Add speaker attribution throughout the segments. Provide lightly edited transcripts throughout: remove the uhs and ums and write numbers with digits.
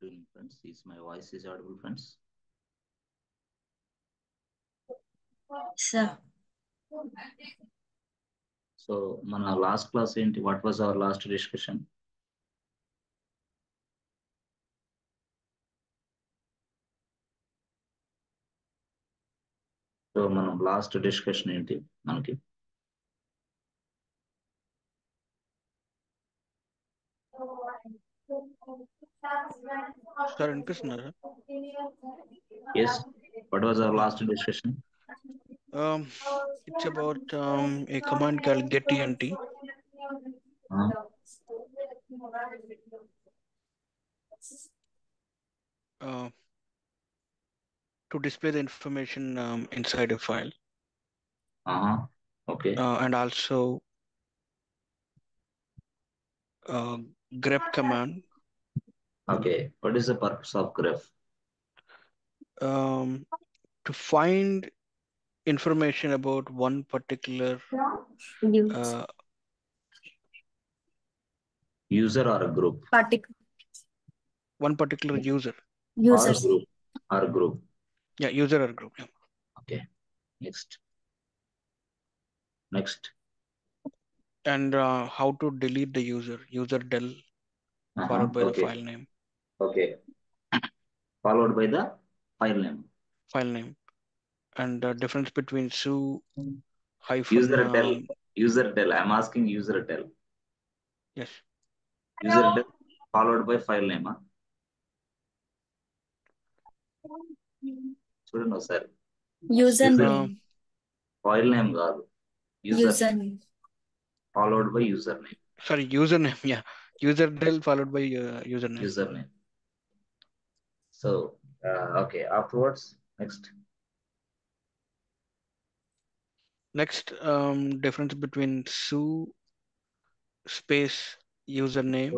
Speaker 1: Good evening, friends. Is my voice is audible, friends?
Speaker 2: Sir,
Speaker 1: So, మన last class ఏంటి? What was our last discussion? So మనం last discussion ఏంటి మనకి?
Speaker 3: Sir వినిపిస్తున్నారా?
Speaker 1: Yes. What was our last discussion?
Speaker 3: It's about a command called getEnt. To display the information inside a file.
Speaker 1: Okay.
Speaker 3: And also grep command.
Speaker 1: Okay. What is the purpose of grep?
Speaker 3: To find information about one particular
Speaker 1: user or a group?
Speaker 3: One particular user.
Speaker 2: Users.
Speaker 1: Or group.
Speaker 3: Yeah, user or group. Yeah.
Speaker 1: Okay. Next.
Speaker 3: And how to delete the user del followed by the file name.
Speaker 1: Okay. Followed by the file name.
Speaker 3: And the difference between su hyphen
Speaker 1: user del. I'm asking user del.
Speaker 3: Yes.
Speaker 1: User del followed by file name. చూడండి ఒకసారి.
Speaker 2: User name.
Speaker 1: File name కాదు.
Speaker 2: User name.
Speaker 1: Followed by username.
Speaker 3: Sorry, username. Yeah. User del followed by username.
Speaker 1: Username. So, okay. Afterwards,
Speaker 3: Next, difference between su space username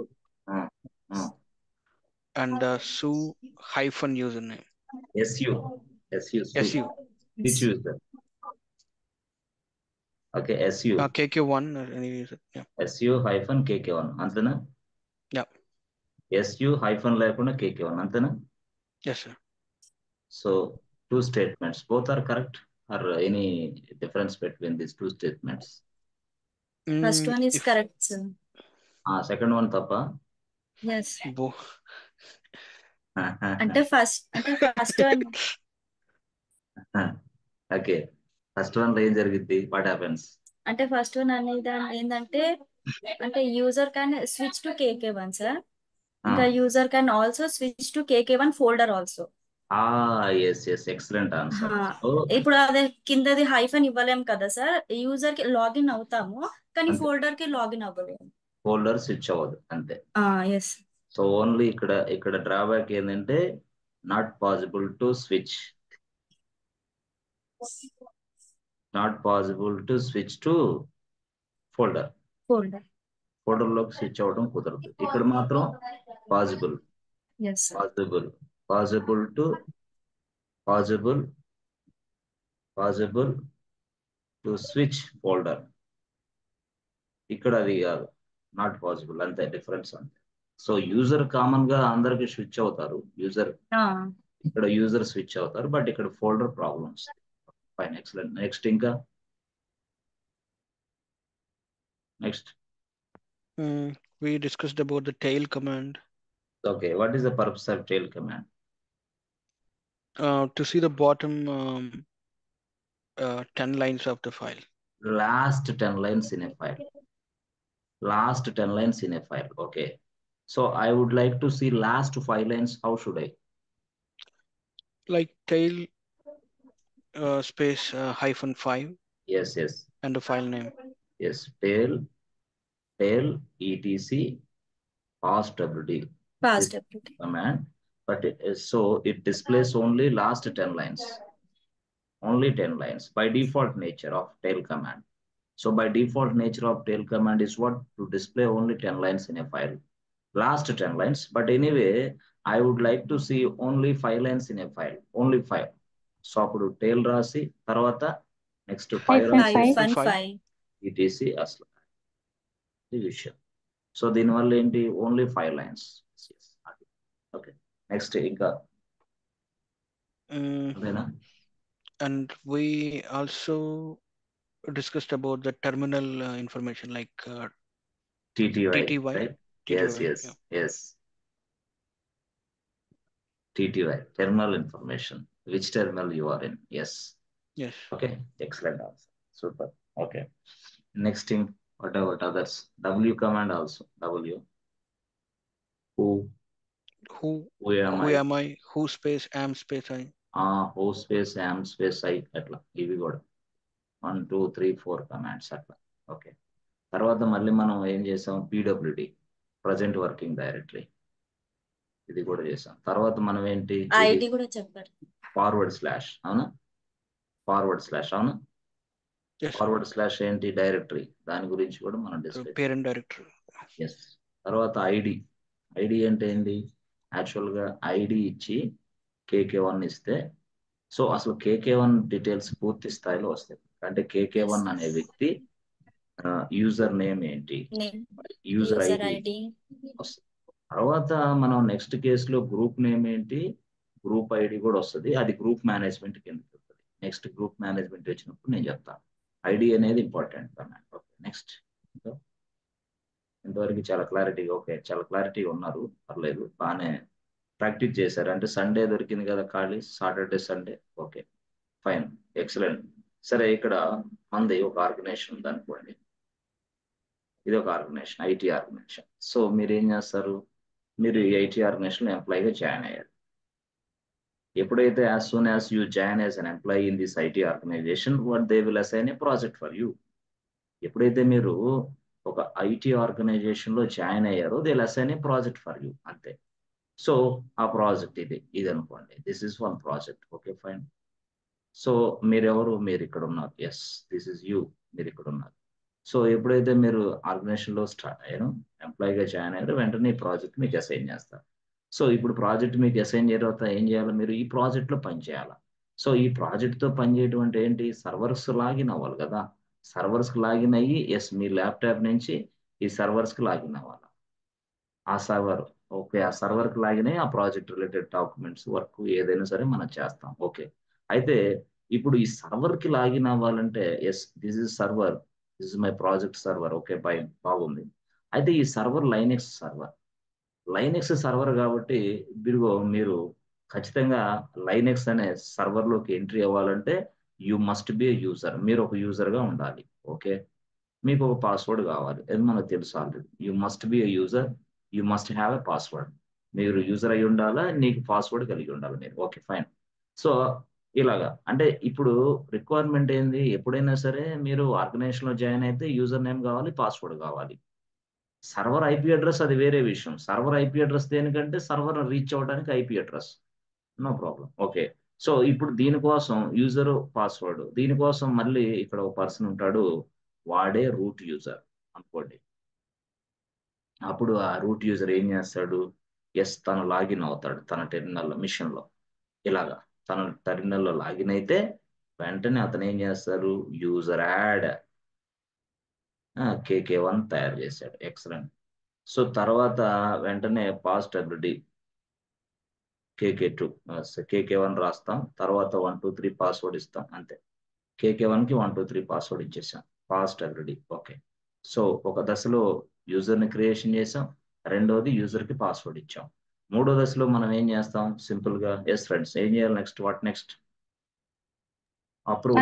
Speaker 3: and su hyphen username.
Speaker 1: SU. Which user? Okay, SU.
Speaker 3: KK1 or any user. Yeah.
Speaker 1: SU hyphen KK1. Antena?
Speaker 3: Yeah.
Speaker 1: SU hyphen లేకుండా KK1. Antena?
Speaker 3: Yes, sir.
Speaker 1: So, two statements. Both are correct? Or any difference between these two statements?
Speaker 2: First one is correct, sir.
Speaker 1: Second one తప్ప?
Speaker 2: Yes. అంటే first one.
Speaker 1: Okay. First one లో ఏం జరిగింది? What happens?
Speaker 2: అంటే first one అనేది ఏంటంటే అంటే user can switch to KK1 sir. ఇంకా user can also switch to KK1 folder also.
Speaker 1: yes, excellent answer.
Speaker 2: ఇప్పుడు అదే కిందది హైఫన్ ఇవ్వలేం కదా సార్. యూజర్ కి లాగిన్ అవుతాము కానీ ఫోల్డర్ కి లాగిన్ అవ్వలేము.
Speaker 1: ఫోల్డర్ స్విచ్ అవ్వదు అంతే.
Speaker 2: yes.
Speaker 1: సో ఓన్లీ ఇక్కడ డ్రాబ్యాక్ ఏంటంటే not possible to switch to folder లోకి స్విచ్ అవ్వడం కుదరదు. ఇక్కడ మాత్రం పాసిబుల్ టు స్విచ్ ఫోల్డర్. ఇక్కడ అది కాదు, నాట్ పాసిబుల్. అంతే డిఫరెన్స్ అంతే. సో యూజర్ కామన్ గా అందరికి స్విచ్ అవుతారు. ఇక్కడ యూజర్ స్విచ్ అవుతారు, బట్ ఇక్కడ folder problems. Fine, excellent. Next
Speaker 3: we discussed about the tail command.
Speaker 1: Okay, what is the purpose of tail command?
Speaker 3: To see the bottom 10 lines of the file.
Speaker 1: Last 10 lines in a file. Okay. So I would like to see last 5 lines. How should I?
Speaker 3: Like tail space hyphen 5.
Speaker 1: Yes.
Speaker 3: And the file name.
Speaker 1: Yes, tail etc passwd command, but it displays only last 10 lines. Only 10 lines by default nature of tail command. So by default nature of tail command is what? To display only 10 lines in a file. Last 10 lines. But anyway, I would like to see only 5 lines in a file. Only 5. So appudu tail rasi tarvata next 5 rasi etc asla division. So దీనివల్ల ఏంటి? Only 5 lines. Yes. Okay. Next ఇంకా అదేనా?
Speaker 3: And we also discussed about the terminal information like
Speaker 1: TTY,
Speaker 3: TTY.
Speaker 1: right?
Speaker 3: TTY,
Speaker 1: Yes.
Speaker 3: yeah.
Speaker 1: Yes. TTY, terminal information. Which terminal you are in? Yes.
Speaker 3: Yes.
Speaker 1: Okay. Excellent answer. Super. Okay. Next thing, what about others? W command also. W. Who
Speaker 3: Who am I? Who space am space I.
Speaker 1: Who space am space I అట్లా ఇవి కూడా 1 2 3 4 commands అట్లా. Okay. తర్వాత మళ్ళీ మనం ఏం చేసాం? PWD, present working directory, ఇది కూడా చేసాం. తర్వాత మనం ఏంటి?
Speaker 2: ఐడి కూడా చెప్పారు.
Speaker 1: ఫార్వర్డ్ స్లాష్, అవునా? ఫార్వర్డ్ స్లాష్, అవునా? ఫార్వర్డ్ స్లాష్ ఏంటి? డైరెక్టరీ, దాని గురించి కూడా మనం డిస్కస్.
Speaker 3: Parent directory.
Speaker 1: ఎస్. తర్వాత ఐడి. ఐడి అంటే ఏంటి? యాక్చువల్ గా ఐడి ఇచ్చి KK1 ఇస్తే, సో అసలు KK1 డీటెయిల్స్ పూర్తి స్థాయిలో వస్తాయి. అంటే KK1 అనే వ్యక్తి యూజర్ నేమ్ ఏంటి, యూజర్ ఐడి వస్తుంది. తర్వాత మనం నెక్స్ట్ కేసులో గ్రూప్ నేమ్ ఏంటి, గ్రూప్ ఐడి కూడా వస్తుంది. అది గ్రూప్ మేనేజ్మెంట్ కింద వస్తుంది. నెక్స్ట్ గ్రూప్ మేనేజ్మెంట్ వచ్చినప్పుడు నేను చెప్తాను. ఐడి అనేది ఇంపార్టెంట్ కమాండ్. ఓకే. నెక్స్ట్ ఇంతవరకు చాలా క్లారిటీగా, ఓకే, చాలా క్లారిటీగా ఉన్నారు, పర్లేదు, బాగానే ప్రాక్టీస్ చేశారు. అంటే సండే దొరికింది కదా ఖాళీ, Saturday Sunday. Okay, fine, excellent. సరే, ఇక్కడ మంది ఒక ఆర్గనైజేషన్ ఉంది అనుకోండి. ఇది ఒక ఆర్గనైజేషన్, ఐటీ ఆర్గనైజేషన్. సో మీరు ఏం చేస్తారు? మీరు ఈ ఐటీ ఆర్గనైజేషన్ ఎంప్లాయీగా జాయిన్ అయ్యారు. ఎప్పుడైతే as soon as you join as an employee in this IT organization, what they will assign a project for you. ఎప్పుడైతే మీరు ఒక ఐటీ ఆర్గనైజేషన్ లో జాయిన్ అయ్యారో they will assign A project for you, అంతే. So ఆ project ఇది అనుకోండి, this is one project. Okay, fine. So మీరెవరు? మీరు ఇక్కడ ఉన్నారు. ఎస్, దిస్ ఇస్ యూ, మీరు ఇక్కడ ఉన్నారు. సో ఎప్పుడైతే మీరు ఆర్గనైజేషన్ లో స్టార్ట్ అయ్యారో, ఎంప్లాయీగా జాయిన్ అయ్యారో, వెంటనే ఈ ప్రాజెక్ట్ మీకు అసైన్ చేస్తారు. సో ఇప్పుడు ప్రాజెక్ట్ మీకు అసైన్ చేయడం తర్వాత ఏం చేయాలి? మీరు ఈ ప్రాజెక్ట్ లో పనిచేయాలి. సో ఈ ప్రాజెక్ట్ తో పనిచేయడం అంటే ఏంటి? సర్వర్స్ లాగిన్ అవ్వాలి కదా. సర్వర్స్ కి లాగిన్ అయ్యి, ఎస్, మీ ల్యాప్టాప్ నుంచి ఈ సర్వర్స్ కి లాగిన్ అవ్వాలి. ఆ సర్వర్, ఓకే, ఆ సర్వర్ కి లాగిన్ అయ్యి ఆ ప్రాజెక్ట్ రిలేటెడ్ డాక్యుమెంట్స్, వర్క్ ఏదైనా సరే మనం చేస్తాం. ఓకే. అయితే ఇప్పుడు ఈ సర్వర్ కి లాగిన్ అవ్వాలంటే, yes, this is server, this is my project server. Okay, బాగుంది. అయితే ఈ server Linux server, Linux server కాబట్టి మీరు ఖచ్చితంగా లైనెక్స్ అనే సర్వర్ లోకి ఎంట్రీ అవ్వాలంటే you must be a user, మీరు ఒక యూజర్ గా ఉండాలి. ఓకే, మీకు ఒక పాస్వర్డ్ కావాలి, అది మనకు తెలుసు already. You must be a user, you must have a password. మీరు యూజర్ అయి ఉండాలా, నీకు పాస్వర్డ్ కలిగి ఉండాలి మీరు. Okay, fine. సో ఇలాగా, అంటే ఇప్పుడు రిక్వైర్మెంట్ ఏంది? ఎప్పుడైనా సరే మీరు ఆర్గనైజేషన్ లో జాయిన్ అయితే యూజర్ నేమ్ కావాలి, పాస్వర్డ్ కావాలి. సర్వర్ ఐపీ అడ్రస్ అది వేరే విషయం. సర్వర్ ఐపీ అడ్రస్ దేనికంటే సర్వర్ రీచ్ అవ్వడానికి IP address, no problem. Okay, so ఇప్పుడు దీనికోసం యూజర్ పాస్వర్డ్, దీనికోసం మళ్ళీ ఇక్కడ ఒక పర్సన్ ఉంటాడు, వాడే రూట్ యూజర్ అనుకోండి. అప్పుడు ఆ రూట్ యూజర్ ఏం చేస్తాడు? ఎస్, తను లాగిన్ అవుతాడు తన టెర్మినల్ మిషన్ లో. ఇలాగా తన టెర్మినల్లో లాగిన్ అయితే వెంటనే అతను ఏం చేస్తారు? యూజర్ యాడ్ KK1 తయారు చేశాడు. ఎక్సలెంట్. సో తర్వాత వెంటనే పాస్వర్డ్ KK2, KK1 రాస్తాం, తర్వాత 1 2 3 పాస్వర్డ్ ఇస్తాం, అంతే. KK1 కి 1 2 3 పాస్వర్డ్ ఇచ్చేసాం, పాస్వర్డ్. ఓకే, సో ఒక దశలో యూజర్ ని క్రియేషన్ చేసాం, రెండోది యూజర్ కి పాస్వర్డ్ ఇచ్చాం. మూడో దశలో మనం ఏం చేస్తాం? సింపుల్ గా, ఎస్ ఫ్రెండ్స్, ఏం చేయాలి next? What next? Approval.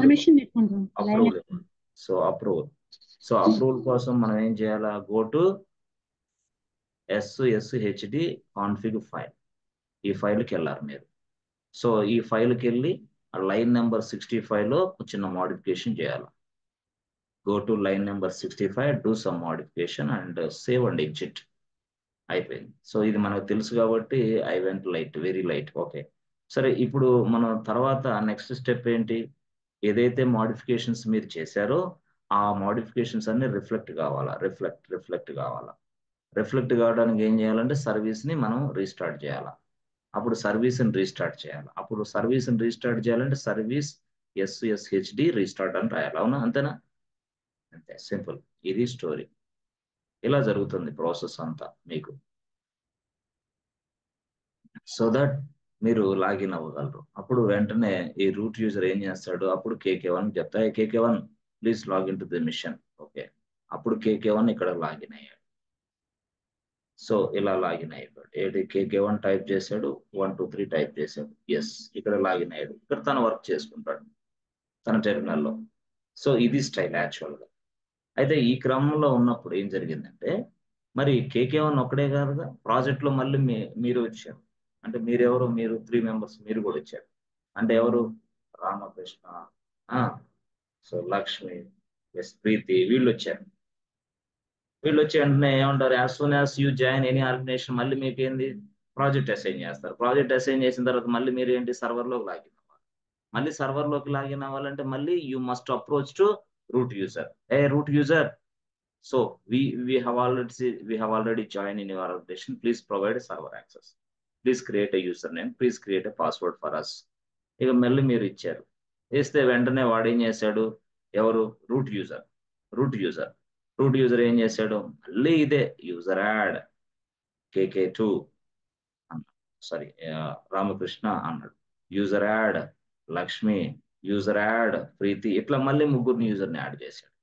Speaker 1: So approval కోసం మనం ఏం చేయాలా? Go to SSHD config file, ఈ ఫైల్కి వెళ్ళారు మీరు. సో ఈ ఫైల్కి వెళ్ళి లైన్ నెంబర్ 65 లో చిన్న మోడిఫికేషన్ చేయాలి. Go to line number 65, do some modification and save and exit. అయిపోయింది. సో ఇది మనకు తెలుసు కాబట్టి I went light, very light. Okay, సరే, ఇప్పుడు మనం తర్వాత నెక్స్ట్ స్టెప్ ఏంటి? ఏదైతే మోడిఫికేషన్స్ మీరు చేశారో ఆ మోడిఫికేషన్స్ అన్ని రిఫ్లెక్ట్ కావాలా, రిఫ్లెక్ట్ కావాలా. రిఫ్లెక్ట్ కావడానికి ఏం చేయాలంటే సర్వీస్ ని మనం రీస్టార్ట్ చేయాలా. అప్పుడు సర్వీస్ని రీస్టార్ట్ చేయాలి. అప్పుడు సర్వీస్ని రీస్టార్ట్ చేయాలంటే సర్వీస్ SSHD రీస్టార్ట్ అని రాయాలి, అవునా? అంతేనా? అంతే, సింపుల్. ఇది స్టోరీ. ఇలా జరుగుతుంది ప్రాసెస్ అంతా మీకు. సో దట్ మీరు లాగిన్ అవ్వగలరు. అప్పుడు వెంటనే ఈ రూట్ యూజర్ ఏం చేస్తాడు, అప్పుడు KK1 చెప్తా, KK1 please login to the machine. Okay, అప్పుడు KK1 ఇక్కడ లాగిన్ అయ్యాడు. సో ఇలా లాగిన్ అయ్యాడు. ఏంటి KK1 టైప్ చేశాడు, 1 2 3 టైప్ చేశాడు, ఎస్ ఇక్కడ లాగిన్ అయ్యాడు. ఇక్కడ తన వర్క్ చేసుకుంటాడు తన టెర్మినల్లో. సో ఇది స్టైల్ యాక్చువల్గా. అయితే ఈ క్రమంలో ఉన్నప్పుడు ఏం జరిగిందంటే, మరి KK1 ఒక్కడే కాదుగా ప్రాజెక్ట్లో, మళ్ళీ మీరు వచ్చారు. అంటే మీరెవరు, మీరు 3 మెంబర్స్ మీరు కూడా వచ్చారు. అంటే ఎవరు, రామకృష్ణ, సో లక్ష్మి, ఎస్ ప్రీతి, వీళ్ళు వచ్చారు. వీళ్ళు వచ్చి వెంటనే ఏమంటారు, as soon as you join any organisation మళ్ళీ మీకు ఏంది ప్రాజెక్ట్ అసైన్ చేస్తారు. ప్రాజెక్ట్ అసైన్ చేసిన తర్వాత మళ్ళీ మీరు ఏంటి సర్వర్లోకి లాగిన్ అవ్వాలి. మళ్ళీ సర్వర్లోకి లాగిన్ అవ్వాలంటే మళ్ళీ you must approach to root user. Root user, so we have already joined in your organization, please provide server access, please create a username, please create a password for us. ఇక మళ్ళీ మీరు ఇచ్చారు. ఇస్తే వెంటనే వాడు ఏం చేశాడు, ఎవరు, రూట్ యూజర్ ఏం చేశాడు, మళ్ళీ ఇదే యూజర్ యాడ్ KK2 అన్నాడు, సారీ రామకృష్ణ అన్నాడు, user add Lakshmi, user add Preeti, ఇట్లా మళ్ళీ ముగ్గురిని యూజర్ని యాడ్ చేశాడు.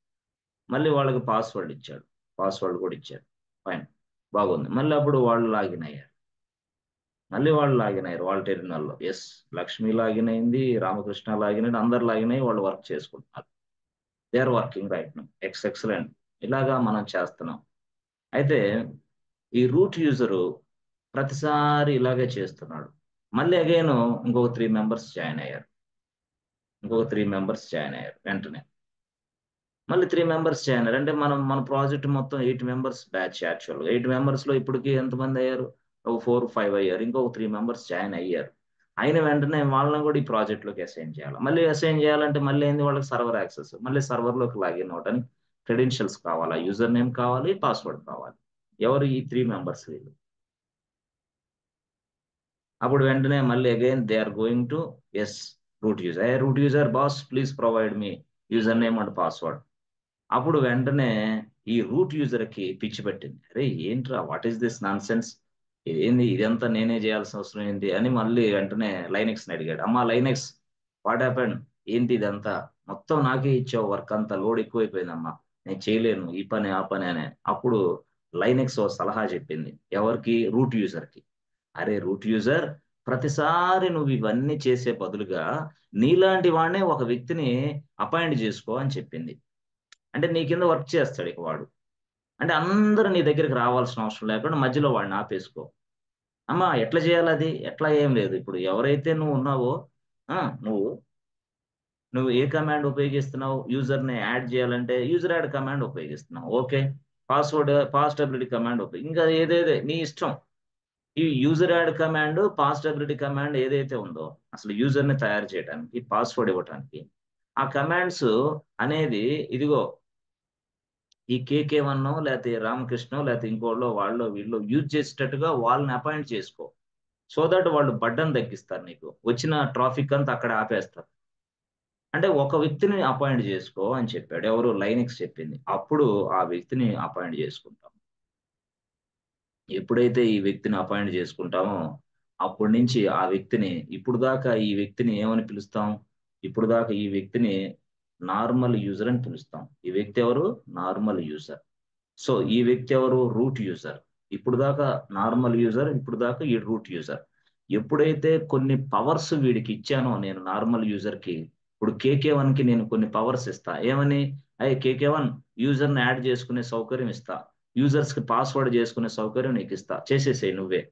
Speaker 1: మళ్ళీ వాళ్ళకి పాస్వర్డ్ ఇచ్చాడు, పాస్వర్డ్ కూడా ఇచ్చాడు. ఫైన్, బాగుంది. మళ్ళీ అప్పుడు వాళ్ళు లాగిన్ అయ్యారు. వాళ్ళ టెర్మినల్లో. ఎస్, లక్ష్మి లాగిన్ అయింది, రామకృష్ణ లాగిన్ అయింది, అందరు లాగిన్ అయ్యి వాళ్ళు వర్క్ చేసుకుంటున్నారు. They are working right now. Excellent. ఇలాగా మనం చేస్తున్నాం. అయితే ఈ రూట్ యూజరు ప్రతిసారి ఇలాగే చేస్తున్నాడు. మళ్ళీ అగైన్ ఇంకొక 3 మెంబర్స్ జాయిన్ అయ్యారు. వెంటనే మళ్ళీ 3 మెంబర్స్ జాయిన్ అయ్యారు. అంటే మన ప్రాజెక్ట్ మొత్తం 8 మెంబర్స్ బ్యాచ్. యాక్చువల్గా 8 మెంబర్స్లో ఇప్పటికి ఎంతమంది అయ్యారు, ఒక 4 5 అయ్యారు. ఇంకొక 3 మెంబర్స్ జాయిన్ అయ్యారు. అయిన వెంటనే వాళ్ళని కూడా ఈ ప్రాజెక్ట్లోకి అసైన్ చేయాలి. మళ్ళీ అసైన్ చేయాలంటే మళ్ళీ ఏంది, వాళ్ళకి సర్వర్ యాక్సెస్, మళ్ళీ సర్వర్లోకి లాగిన్ అవ్వడానికి క్రెడెన్షియల్స్ కావాలా, యూజర్ నేమ్ కావాలి, పాస్వర్డ్ కావాలి. ఎవరు, ఈ 3 మెంబర్స్ వీళ్ళు. అప్పుడు వెంటనే మళ్ళీ again they are going to yes root user boss please provide me user name and password. అప్పుడు వెంటనే ఈ రూట్ యూజర్కి పిచ్చి పెట్టింది, అరే ఏంట్రా, what is this nonsense, ఏంది ఇదంతా నేనే చేయాల్సిన అవసరం ఏంటి అని మళ్ళీ వెంటనే లైనెక్స్ని అడిగాడు. అమ్మా లైనెక్స్, వాట్ హ్యాపెండ్, ఏంటి ఇదంతా, మొత్తం నాకే ఇచ్చావు వర్క్ అంతా, లోడ్ ఎక్కువైపోయిందమ్మా, నేను చేయలేను ఈ పని ఆ పని అని. అప్పుడు లైనెక్స్ ఓ సలహా చెప్పింది, ఎవరికి, రూట్ యూజర్కి. అరే రూట్ యూజర్, ప్రతిసారి నువ్వు ఇవన్నీ చేసే బదులుగా నీలాంటి వాడినే ఒక వ్యక్తిని అపాయింట్ చేసుకో అని చెప్పింది. అంటే నీ కింద వర్క్ చేస్తాడు ఇక వాడు. అంటే అందరూ నీ దగ్గరికి రావాల్సిన అవసరం లేకుండా మధ్యలో వాడిని ఆపేసుకో. అమ్మా ఎట్లా చేయాలి అది, ఎట్లా ఏం లేదు. ఇప్పుడు ఎవరైతే నువ్వు ఉన్నావో, నువ్వు ఏ కమాండ్ ఉపయోగిస్తున్నావు, యూజర్ని యాడ్ చేయాలంటే యూజర్ యాడ్ కమాండ్ ఉపయోగిస్తున్నావు. ఓకే, పాస్టబిలిటీ కమాండ్ ఇంకా ఏదేదే నీ ఇష్టం. ఈ యూజర్ యాడ్ కమాండ్, పాస్టబిలిటీ కమాండ్ ఏదైతే ఉందో, అసలు యూజర్ని తయారు చేయడానికి, పాస్వర్డ్ ఇవ్వడానికి, ఆ కమాండ్స్ అనేది ఇదిగో ఈ KK1 లేకపోతే రామకృష్ణ లేకపోతే ఇంకోళ్ళు వాళ్ళు వీళ్ళు యూజ్ చేసేటట్టుగా వాళ్ళని అపాయింట్ చేసుకో. సో దట్ వాళ్ళు బడ్డను తగ్గిస్తారు, నీకు వచ్చిన ట్రాఫిక్ అంతా అక్కడ ఆపేస్తారు. అంటే ఒక వ్యక్తిని అపాయింట్ చేసుకో అని చెప్పాడు. ఎవరు, లైనెక్స్ చెప్పింది. అప్పుడు ఆ వ్యక్తిని అపాయింట్ చేసుకుంటాం. ఎప్పుడైతే ఈ వ్యక్తిని అపాయింట్ చేసుకుంటామో అప్పటి నుంచి ఆ వ్యక్తిని, ఇప్పుడు దాకా ఈ వ్యక్తిని ఏమని పిలుస్తాం, ఇప్పుడు దాకా ఈ వ్యక్తిని నార్మల్ యూజర్ అని పిలుస్తాం. ఈ వ్యక్తి ఎవరు, నార్మల్ యూజర్. సో ఈ వ్యక్తి ఎవరు, రూట్ యూజర్. ఇప్పుడు దాకా నార్మల్ యూజర్, ఇప్పుడు దాకా ఈ రూట్ యూజర్. ఎప్పుడైతే కొన్ని పవర్స్ వీడికి ఇచ్చానో నేను నార్మల్ యూజర్కి, ఇప్పుడు KK1కి నేను కొన్ని పవర్స్ ఇస్తా. ఏమని, KK1 యూజర్ని యాడ్ చేసుకునే సౌకర్యం ఇస్తా, యూజర్స్కి పాస్వర్డ్ చేసుకునే సౌకర్యం నీకు ఇస్తా, చేసేసేయి నువ్వే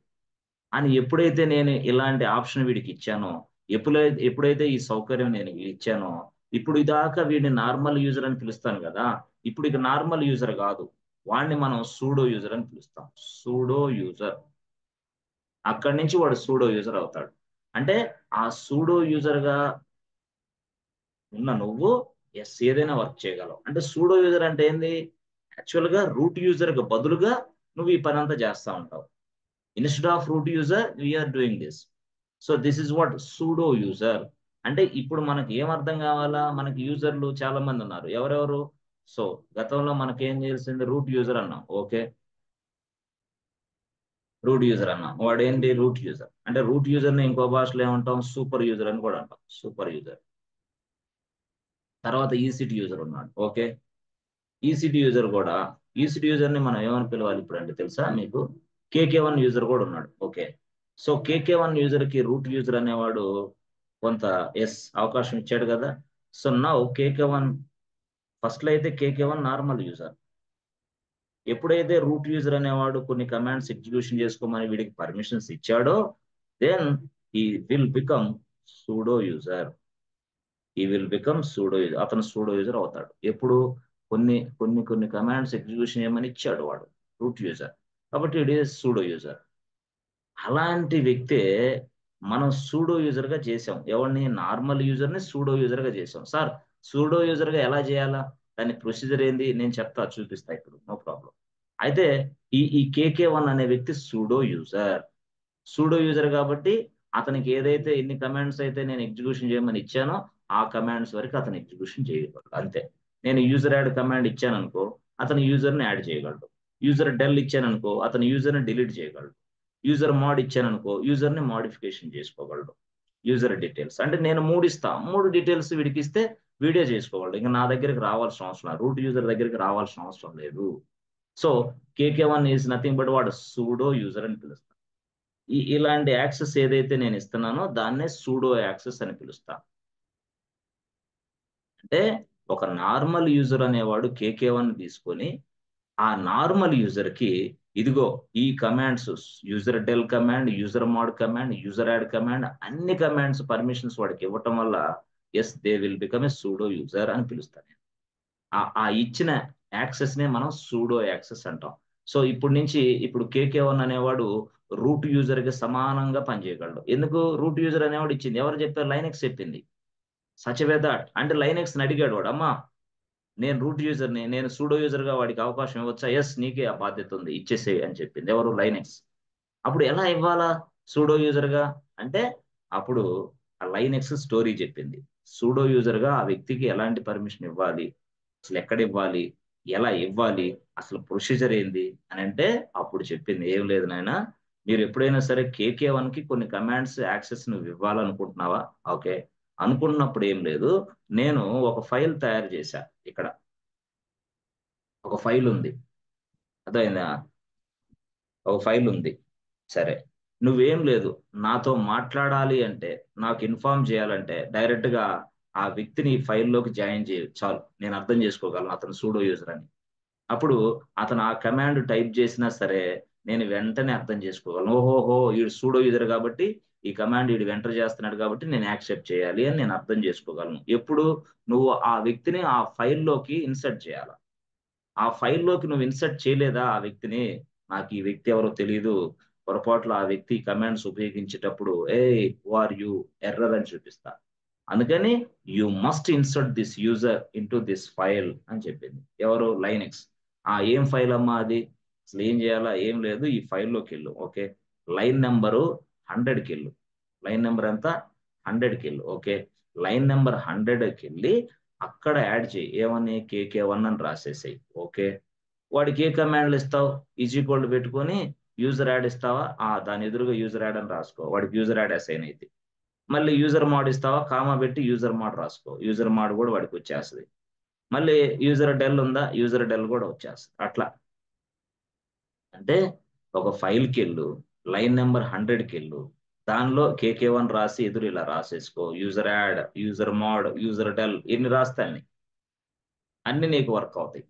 Speaker 1: అని ఎప్పుడైతే నేను ఇలాంటి ఆప్షన్ వీడికి ఇచ్చానో, ఎప్పుడైతే ఈ సౌకర్యం నేను ఇచ్చానో, ఇప్పుడు ఇదాకా వీడిని నార్మల్ యూజర్ అని పిలుస్తాను కదా, ఇప్పుడు ఇక నార్మల్ యూజర్ కాదు, వాడిని మనం సూడో యూజర్ అని పిలుస్తాం. Pseudo user. అక్కడి నుంచి వాడు సూడో యూజర్ అవుతాడు. అంటే ఆ సూడో యూజర్గా ఉన్న నువ్వు ఏదైనా వర్క్ చేయగలవు. అంటే సూడో యూజర్ అంటే ఏంది, యాక్చువల్గా రూట్ యూజర్కి బదులుగా నువ్వు ఈ పని అంతా చేస్తూ ఉంటావు. Instead of root user we're doing this. So this is what sudo user. అంటే ఇప్పుడు మనకి ఏం అర్థం కావాలా, మనకి యూజర్లు చాలా మంది ఉన్నారు. ఎవరెవరు, సో గతంలో మనకేం చేయాల్సింది, రూట్ యూజర్ అన్నాం. ఓకే, రూట్ యూజర్ అన్న వాడు ఏంటి రూట్ యూజర్ అంటే రూట్ యూజర్ ని ఇంకో భాషలో ఏమంటాం సూపర్ యూజర్ అని కూడా అంటాం సూపర్ యూజర్. తర్వాత ఈసిటీ యూజర్ ఉన్నాడు. ఓకే, ఈసిటీ యూజర్ కూడా ఈసిటీ యూజర్ ని మనం ఏమని పిలవాలి ఇప్పుడు అంటే తెలుసా మీకు KK1 యూజర్ కూడా ఉన్నాడు. ఓకే, సో KK1 యూజర్ కి రూట్ యూజర్ అనేవాడు కొంత అవకాశం ఇచ్చాడు కదా. సో నౌ KK1 ఫస్ట్ లో అయితే KK1 నార్మల్ యూజర్. ఎప్పుడైతే రూట్ యూజర్ అనేవాడు కొన్ని కమాండ్స్ ఎగ్జిక్యూషన్ చేసుకోమని వీడికి పర్మిషన్స్ ఇచ్చాడో దెన్ ఈ విల్ బికమ్ సూడో యూజర్. అతను సూడో యూజర్ అవుతాడు. ఎప్పుడు కొన్ని కొన్ని కొన్ని కమాండ్స్ ఎగ్జిక్యూషన్ చేయమని ఇచ్చాడు వాడు రూట్ యూజర్, కాబట్టి ఇట్ ఈస్ సూడో యూజర్. అలాంటి వ్యక్తే మనం సూడో యూజర్ గా చేసాం. ఎవరిని నార్మల్ యూజర్ ని సూడో యూజర్ గా చేసాం. సార్ సూడో యూజర్ గా ఎలా చేయాలా, దాని ప్రొసీజర్ ఏంది నేను చెప్తా, చూపిస్తా ఇప్పుడు, నో ప్రాబ్లం. అయితే ఈ KK1 అనే వ్యక్తి సూడో యూజర్ కాబట్టి అతనికి ఏదైతే ఎన్ని కమాండ్స్ అయితే నేను ఎగ్జిక్యూషన్ చేయమని ఇచ్చానో ఆ కమాండ్స్ వరకు అతను ఎగ్జిక్యూషన్ చేయగలడు అంతే. నేను యూజర్ యాడ్ కమాండ్ ఇచ్చాను అనుకో అతను యూజర్ని యాడ్ చేయగలడు. యూజర్ డెల్ ఇచ్చాను అనుకో అతను యూజర్ని డిలీట్ చేయగలడు. యూజర్ మోడ్ ఇచ్చాను అనుకో యూజర్ని మోడిఫికేషన్ చేసుకోగలడు. యూజర్ డీటెయిల్స్ అంటే నేను 3 ఇస్తా, 3 డీటెయిల్స్ వీడికి ఇస్తే వీడియో చేసుకోగలడు. ఇంకా నా దగ్గరికి రావాల్సిన అవసరం, రూట్ యూజర్ దగ్గరికి రావాల్సిన అవసరం లేదు. So KK1 is nothing but వాడు సూడో యూజర్ అని పిలుస్తాను. ఇలాంటి యాక్సెస్ ఏదైతే నేను ఇస్తున్నానో దాన్నే సూడో యాక్సెస్ అని పిలుస్తా. అంటే ఒక నార్మల్ యూజర్ అనేవాడు KK1 తీసుకొని ఆ నార్మల్ యూజర్ కి ఇదిగో ఈ commands user del command, user mod command, user add command, అన్ని కమాండ్స్ పర్మిషన్స్ వాడికి ఇవ్వటం వల్ల they will become a sudo user అని పిలుస్తాను. ఆ ఇచ్చిన యాక్సెస్ నే మనం సూడో యాక్సెస్ అంటాం. సో ఇప్పుడు KK1 అనేవాడు రూట్ యూజర్ కి సమానంగా పనిచేయగలడు. ఎందుకు రూట్ యూజర్ అనేవాడు ఇచ్చింది, ఎవరు చెప్పారు, లైనెక్స్ చెప్పింది. సచ్ దట్ అంటే లైనెక్స్ అడిగాడు వాడు, అమ్మా నేను రూట్ యూజర్ని, నేను సూడో యూజర్ గా వాడికి అవకాశం ఇవ్వచ్చా? ఎస్, నీకే ఆ బాధ్యత ఉంది, ఇచ్చేసే అని చెప్పింది. ఎవరు, లైనెక్స్. అప్పుడు ఎలా ఇవ్వాలా సూడో యూజర్ గా అంటే అప్పుడు ఆ లైనెక్స్ స్టోరీ చెప్పింది. సూడో యూజర్ గా ఆ వ్యక్తికి ఎలాంటి పర్మిషన్ ఇవ్వాలి, అసలు ఎక్కడ ఇవ్వాలి, ఎలా ఇవ్వాలి, అసలు ప్రొసీజర్ ఏంది అని అంటే అప్పుడు చెప్పింది. ఏం లేదు నాయన, మీరు ఎప్పుడైనా సరే KK1 కి కొన్ని కమాండ్స్ యాక్సెస్ నువ్వు ఇవ్వాలనుకుంటున్నావా? ఓకే, అనుకున్నప్పుడు ఏం లేదు, నేను ఒక ఫైల్ తయారు చేశా. ఇక్కడ ఒక ఫైల్ ఉంది, అర్థమైందా? ఒక ఫైల్ ఉంది. సరే, నువ్వేం లేదు, నాతో మాట్లాడాలి అంటే, నాకు ఇన్ఫార్మ్ చేయాలంటే డైరెక్ట్ గా ఆ వ్యక్తిని ఫైల్లోకి జాయిన్ చేయ చాలు, నేను అర్థం చేసుకోగలను అతను సూడో యూజర్ అని. అప్పుడు అతను ఆ కమాండ్ టైప్ చేసినా సరే నేను వెంటనే అర్థం చేసుకోగలను. ఓహోహో వీడు సూడో యూజర్ కాబట్టి ఈ కమాండ్ వీడు ఎంటర్ చేస్తున్నాడు కాబట్టి నేను యాక్సెప్ట్ చేయాలి అని నేను అర్థం చేసుకోగలను. ఎప్పుడు నువ్వు ఆ వ్యక్తిని ఆ ఫైల్లోకి ఇన్సర్ట్ చేయాలి. ఆ ఫైల్లోకి నువ్వు ఇన్సర్ట్ చేయలేదా ఆ వ్యక్తిని, నాకు ఈ వ్యక్తి ఎవరో తెలియదు, పొరపాట్లు ఆ వ్యక్తి కమాండ్స్ ఉపయోగించేటప్పుడు హూ ఆర్ యూ ఎర్రర్ అని చూపిస్తా. అందుకని you must insert this user into this file అని చెప్పింది. ఎవరు, లైనెక్స్. ఏం ఫైల్ అమ్మా అది, అసలు ఏం చేయాలా, ఏం లేదు, ఈ ఫైల్లోకి వెళ్ళు. ఓకే, లైన్ నెంబరు 100కి వెళ్ళు. లైన్ నెంబర్ ఎంత, 100కి వెళ్ళు. ఓకే, లైన్ నెంబర్ 100కి వెళ్ళి అక్కడ యాడ్ చేయి, ఏమని, KK1 అని రాసేసాయి. ఓకే, వాడికి ఏ కమాండ్లు ఇస్తావు, ఈక్వల్ పెట్టుకొని యూజర్ యాడ్ ఇస్తావా, దాని ఎదురుగా యూజర్ యాడ్ అని రాసుకో, వాడికి యూజర్ యాడ్ అసైన్ అయితే. మళ్ళీ యూజర్ మోడ్ ఇస్తావా, కామా పెట్టి యూజర్ మోడ్ రాసుకో, యూజర్ మోడ్ కూడా వాడికి వచ్చేస్తుంది. మళ్ళీ యూజర్ డెల్ ఉందా, యూజర్ డెల్ కూడా వచ్చేస్తుంది. అట్లా అంటే ఒక ఫైల్కి వెళ్ళు, లైన్ నెంబర్ 100కి వెళ్ళు, దానిలో KK1 రాసి ఎదురు ఇలా రాసేసుకో, user add, user mod, user del, ఎన్ని రాస్తాయి అన్ని నీకు వర్క్ అవుతాయి.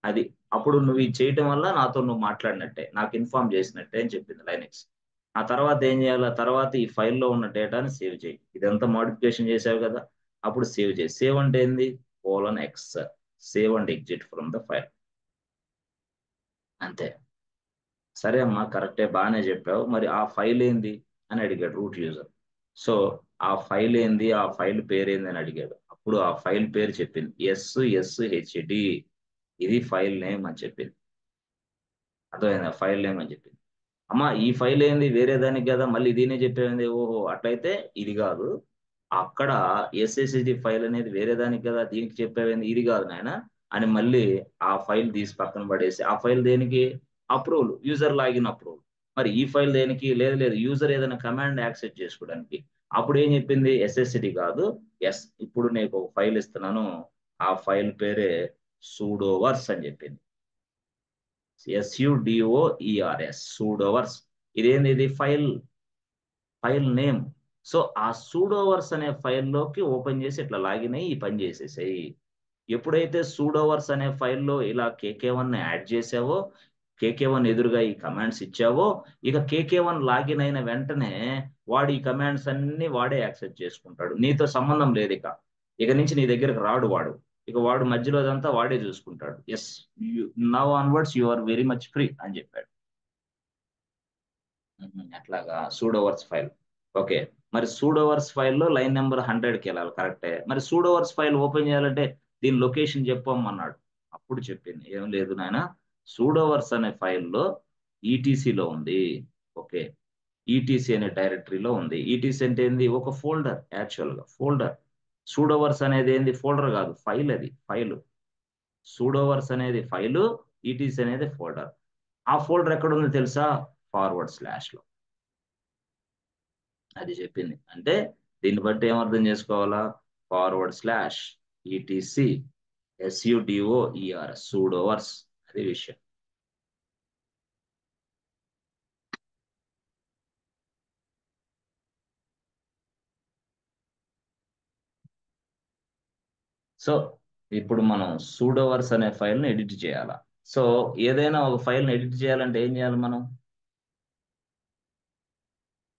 Speaker 1: అది అప్పుడు నువ్వు ఇది చేయటం వల్ల నాతో నువ్వు మాట్లాడినట్టే, నాకు ఇన్ఫార్మ్ చేసినట్టే అని చెప్పింది లైనెక్స్. ఆ తర్వాత ఏం చేయాలి, తర్వాత ఈ ఫైల్లో ఉన్న డేటాని సేవ్ చేయి. ఇదంతా మోడిఫికేషన్ చేసావు కదా, అప్పుడు సేవ్ చేయి. సేవ్ అంటే ఏంది, :X, save and exit from the file, అంతే. సరే అమ్మా, కరెక్టే, బాగానే చెప్పావు, మరి ఆ ఫైల్ ఏంది అని అడిగాడు రూట్ యూజర్. సో ఆ ఫైల్ ఏంది, ఆ ఫైల్ పేరు ఏంది అని అడిగాడు. అప్పుడు ఆ ఫైల్ పేరు చెప్పింది, SSHD, ఇది ఫైల్ నేమ్ అని చెప్పింది. అర్థమైందా, ఫైల్ నేమ్ అని చెప్పింది. అమ్మా ఈ ఫైల్ ఏంది, వేరే దానికి కదా, మళ్ళీ దీనే చెప్పేది. ఓహో అట్లయితే ఇది కాదు, అక్కడ SSHD ఫైల్ అనేది వేరే దానికి కదా, దీనికి చెప్పేది ఇది కాదు నాయన అని మళ్ళీ ఆ ఫైల్ తీసి పక్కన పడేసి, ఆ ఫైల్ దేనికి, అప్రూవల్, యూజర్ లాగిన్ అప్రూవల్. మరి ఈ ఫైల్ దేనికి? లేదు యూజర్ ఏదైనా కమాండ్ యాక్సెస్ చేసుకోవడానికి. అప్పుడు ఏం చెప్పింది? ఎస్ఎస్సిడి కాదు, ఇప్పుడు నీకు ఒక ఫైల్ ఇస్తున్నాను, ఆ ఫైల్ పేరే సూడోవర్స్ అని చెప్పింది. SUDOERS సూడోవర్స్. ఇదేంది? ఇది ఫైల్ నేమ్. సో ఆ సూడోవర్స్ అనే ఫైల్లోకి ఓపెన్ చేసి ఇట్లా లాగిన్ అయ్యి ఈ పని చేసేసాయి. ఎప్పుడైతే సూడోవర్స్ అనే ఫైల్లో ఇలా KK1 యాడ్ చేసావో, KK1 ఎదురుగా ఈ కమాండ్స్ ఇచ్చావో, ఇక KK1 లాగిన్ అయిన వెంటనే వాడు ఈ కమాండ్స్ అన్ని వాడే యాక్సెస్ చేసుకుంటాడు. నీతో సంబంధం లేదు. ఇక నుంచి నీ దగ్గరకు రాడు వాడు. ఇక వాడు మధ్యలో అదంతా వాడే చూసుకుంటాడు. Yes, now onwards you are very much free అని చెప్పాడు. అట్లాగా సూడోవర్స్ ఫైల్. ఓకే, మరి సూడోవర్స్ ఫైల్లో లైన్ నెంబర్ 100కి వెళ్ళాలి, కరెక్టే. మరి సూడోవర్స్ ఫైల్ ఓపెన్ చేయాలంటే దీని లొకేషన్ చెప్పమన్నాడు. అప్పుడు చెప్పింది, ఏం లేదు నాయన, సూడోవర్స్ అనే ఫైల్లో ఈటీసీలో ఉంది. ఓకే, ఈటీసీ అనే డైరెక్టరీలో ఉంది. ఈటీసీ అంటే ఏంది? ఒక ఫోల్డర్, యాక్చువల్గా ఫోల్డర్. సూడోవర్స్ అనేది ఏంది? ఫోల్డర్ కాదు, ఫైల్. అది ఫైలు. సూడోవర్స్ అనేది ఫైలు, ఈటీసీ అనేది ఫోల్డర్. ఆ ఫోల్డర్ ఎక్కడ ఉందో తెలుసా? ఫార్వర్డ్ స్లాష్ లో. అది చెప్పింది. అంటే దీన్ని బట్టి ఏమర్థం చేసుకోవాలా? ఫార్వర్డ్ స్లాష్ ఈటీసీ SUDOERS సూడోవర్స్, అది విషయం. సో ఇప్పుడు మనం సూడోవర్స్ అనే ఫైల్ని ఎడిట్ చేయాలా? సో ఏదైనా ఒక ఫైల్ని ఎడిట్ చేయాలంటే ఏం చేయాలి మనం?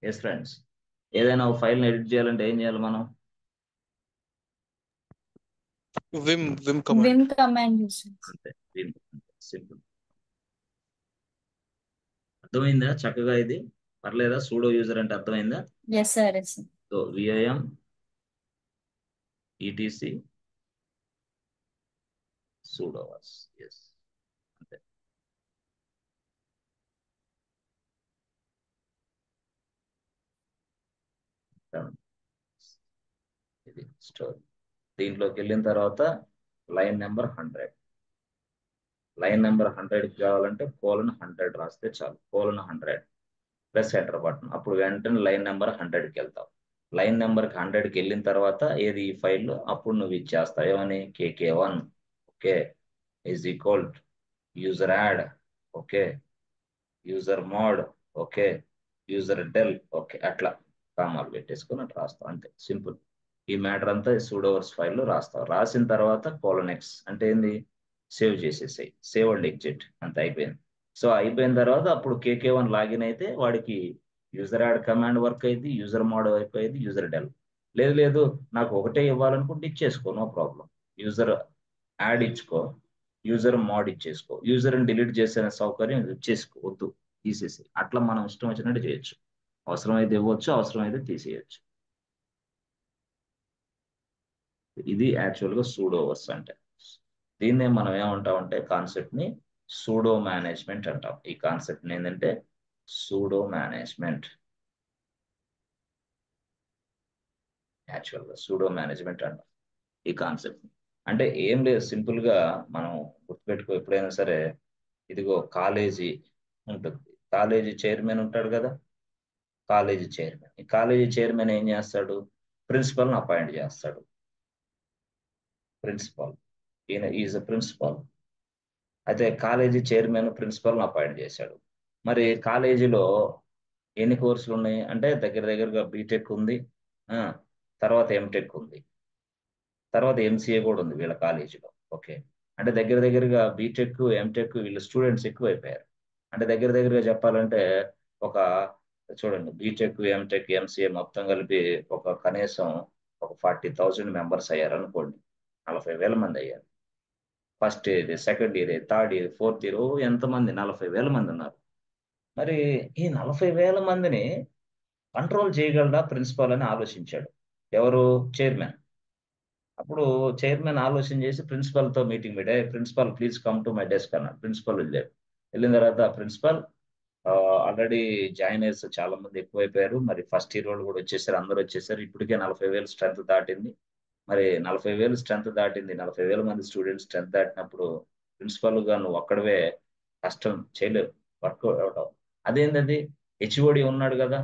Speaker 1: ఎస్ ఫ్రెండ్స్, ఏదైనా ఒక ఫైల్ని ఎడిట్ చేయాలంటే ఏం చేయాలి మనం?
Speaker 3: vim command
Speaker 2: use.
Speaker 1: అంతే, సింపుల్. అర్థమైందా చక్కగా? ఇది పర్లేదా? సూడో యూజర్ అంటే అర్థమైందా?
Speaker 2: Yes sir.
Speaker 1: So VIM ETC sudoers. Yes, అంతే. ఇది స్టోరీ. దీంట్లోకి వెళ్ళిన తర్వాత లైన్ నెంబర్ 100. లైన్ నెంబర్ 100కి కావాలంటే :100 రాస్తే చాలు. :100 ప్లస్ ఎంటర్ బటన్. అప్పుడు వెంటనే లైన్ నెంబర్ 100కి వెళ్తావు. లైన్ నెంబర్కి 100కి వెళ్ళిన తర్వాత ఏది ఈ ఫైల్లో అప్పుడు నువ్వు ఇచ్చేస్తావు. ఏమని? KK1 okay is equal user add, okay user mode, okay user del, okay అట్లా కామాలు పెట్టేసుకుని అట్లా రాస్తావు. అంతే, సింపుల్. ఈ మ్యాటర్ అంతా సూడోవర్స్ ఫైల్లో రాస్తావు. రాసిన తర్వాత :X అంటే ఏంది? సేవ్ చేసేసాయి. సేవ్ అండ్ ఎగ్జిట్, అంత అయిపోయింది. సో అయిపోయిన తర్వాత అప్పుడు KK1 లాగిన్ అయితే వాడికి యూజర్ యాడ్ కమాండ్ వర్క్ అయింది, యూజర్ మోడ్ అయిపోయింది, యూజర్ డెల్. లేదు నాకు ఒకటే ఇవ్వాలనుకుంటే ఇచ్చేసుకో, నో ప్రాబ్లం. యూజర్ యాడ్ ఇచ్చుకో, యూజర్ మోడ్ ఇచ్చేసుకో. యూజర్ని డిలీట్ చేసే సౌకర్యం ఇచ్చేసుకో, వద్దు తీసేసి. అట్లా మనం ఇష్టం వచ్చినట్టు చేయొచ్చు. అవసరమైతే ఇవ్వచ్చు, అవసరమైతే తీసేయచ్చు. ఇది యాక్చువల్గా సూడోవర్స్ అంటే. దీన్నే మనం ఏమంటామంటే కాన్సెప్ట్ని సూడో మేనేజ్మెంట్ అంటాం. ఈ కాన్సెప్ట్ ఏంటంటే సూడో మేనేజ్మెంట్. యాక్చువల్గా సూడో మేనేజ్మెంట్ అంటాం ఈ కాన్సెప్ట్. అంటే ఏం లేదు, సింపుల్ గా మనం గుర్తుపెట్టుకో, ఎప్పుడైనా సరే ఇదిగో కాలేజీ ఉంటుంది, కాలేజీ చైర్మన్ ఉంటాడు కదా, కాలేజీ చైర్మన్. ఈ కాలేజీ చైర్మన్ ఏం చేస్తాడు? ప్రిన్సిపల్ని అపాయింట్ చేస్తాడు. ప్రిన్సిపాల్, ఈయన ఈజ్ అ ప్రిన్సిపాల్. అయితే కాలేజీ చైర్మన్ ప్రిన్సిపల్ని అపాయింట్ చేశాడు. మరి కాలేజీలో ఎన్ని కోర్సులు ఉన్నాయి అంటే దగ్గరగా బీటెక్ ఉంది, తర్వాత ఎంటెక్ ఉంది, తర్వాత MCA కూడా ఉంది వీళ్ళ కాలేజీలో. ఓకే, అంటే దగ్గరగా బీటెక్ ఎంటెక్ వీళ్ళ స్టూడెంట్స్ ఎక్కువైపోయారు. అంటే దగ్గరగా చెప్పాలంటే ఒక చూడండి, బీటెక్ ఎంటెక్ MCA మొత్తం కలిపి ఒక కనీసం ఒక 40,000 మెంబర్స్ అయ్యారు అనుకోండి. 40,000 మంది అయ్యారు. First year, second year, third year, fourth year, ఎంతమంది? 40,000 మంది ఉన్నారు. మరి ఈ 40,000 మందిని కంట్రోల్ చేయగలడా ప్రిన్సిపాల్ అని ఆలోచించాడు. ఎవరు? చైర్మన్. అప్పుడు చైర్మన్ ఆలోచన చేసి ప్రిన్సిపల్తో మీటింగ్ పెట్టే, principal please come to my desk అన్నాడు. ప్రిన్సిపల్ వెళ్ళాడు. వెళ్ళిన తర్వాత ప్రిన్సిపల్ ఆల్రెడీ జాయినర్స్ చాలా మంది ఎక్కువైపోయారు, మరి ఫస్ట్ ఇయర్ వాళ్ళు కూడా వచ్చేసారు, అందరూ వచ్చేసారు, ఇప్పటికే 40,000 స్ట్రెంత్ దాటింది. మరి 40,000 స్ట్రెంత్ దాటింది, 40,000 మంది స్టూడెంట్స్ స్ట్రెంత్ దాటినప్పుడు ప్రిన్సిపల్ గా నువ్వు ఒక్కడవే కష్టం చేయలేవు, వర్క్ అవటం. అదేంటది హెచ్ఓడి ఉన్నాడు కదా,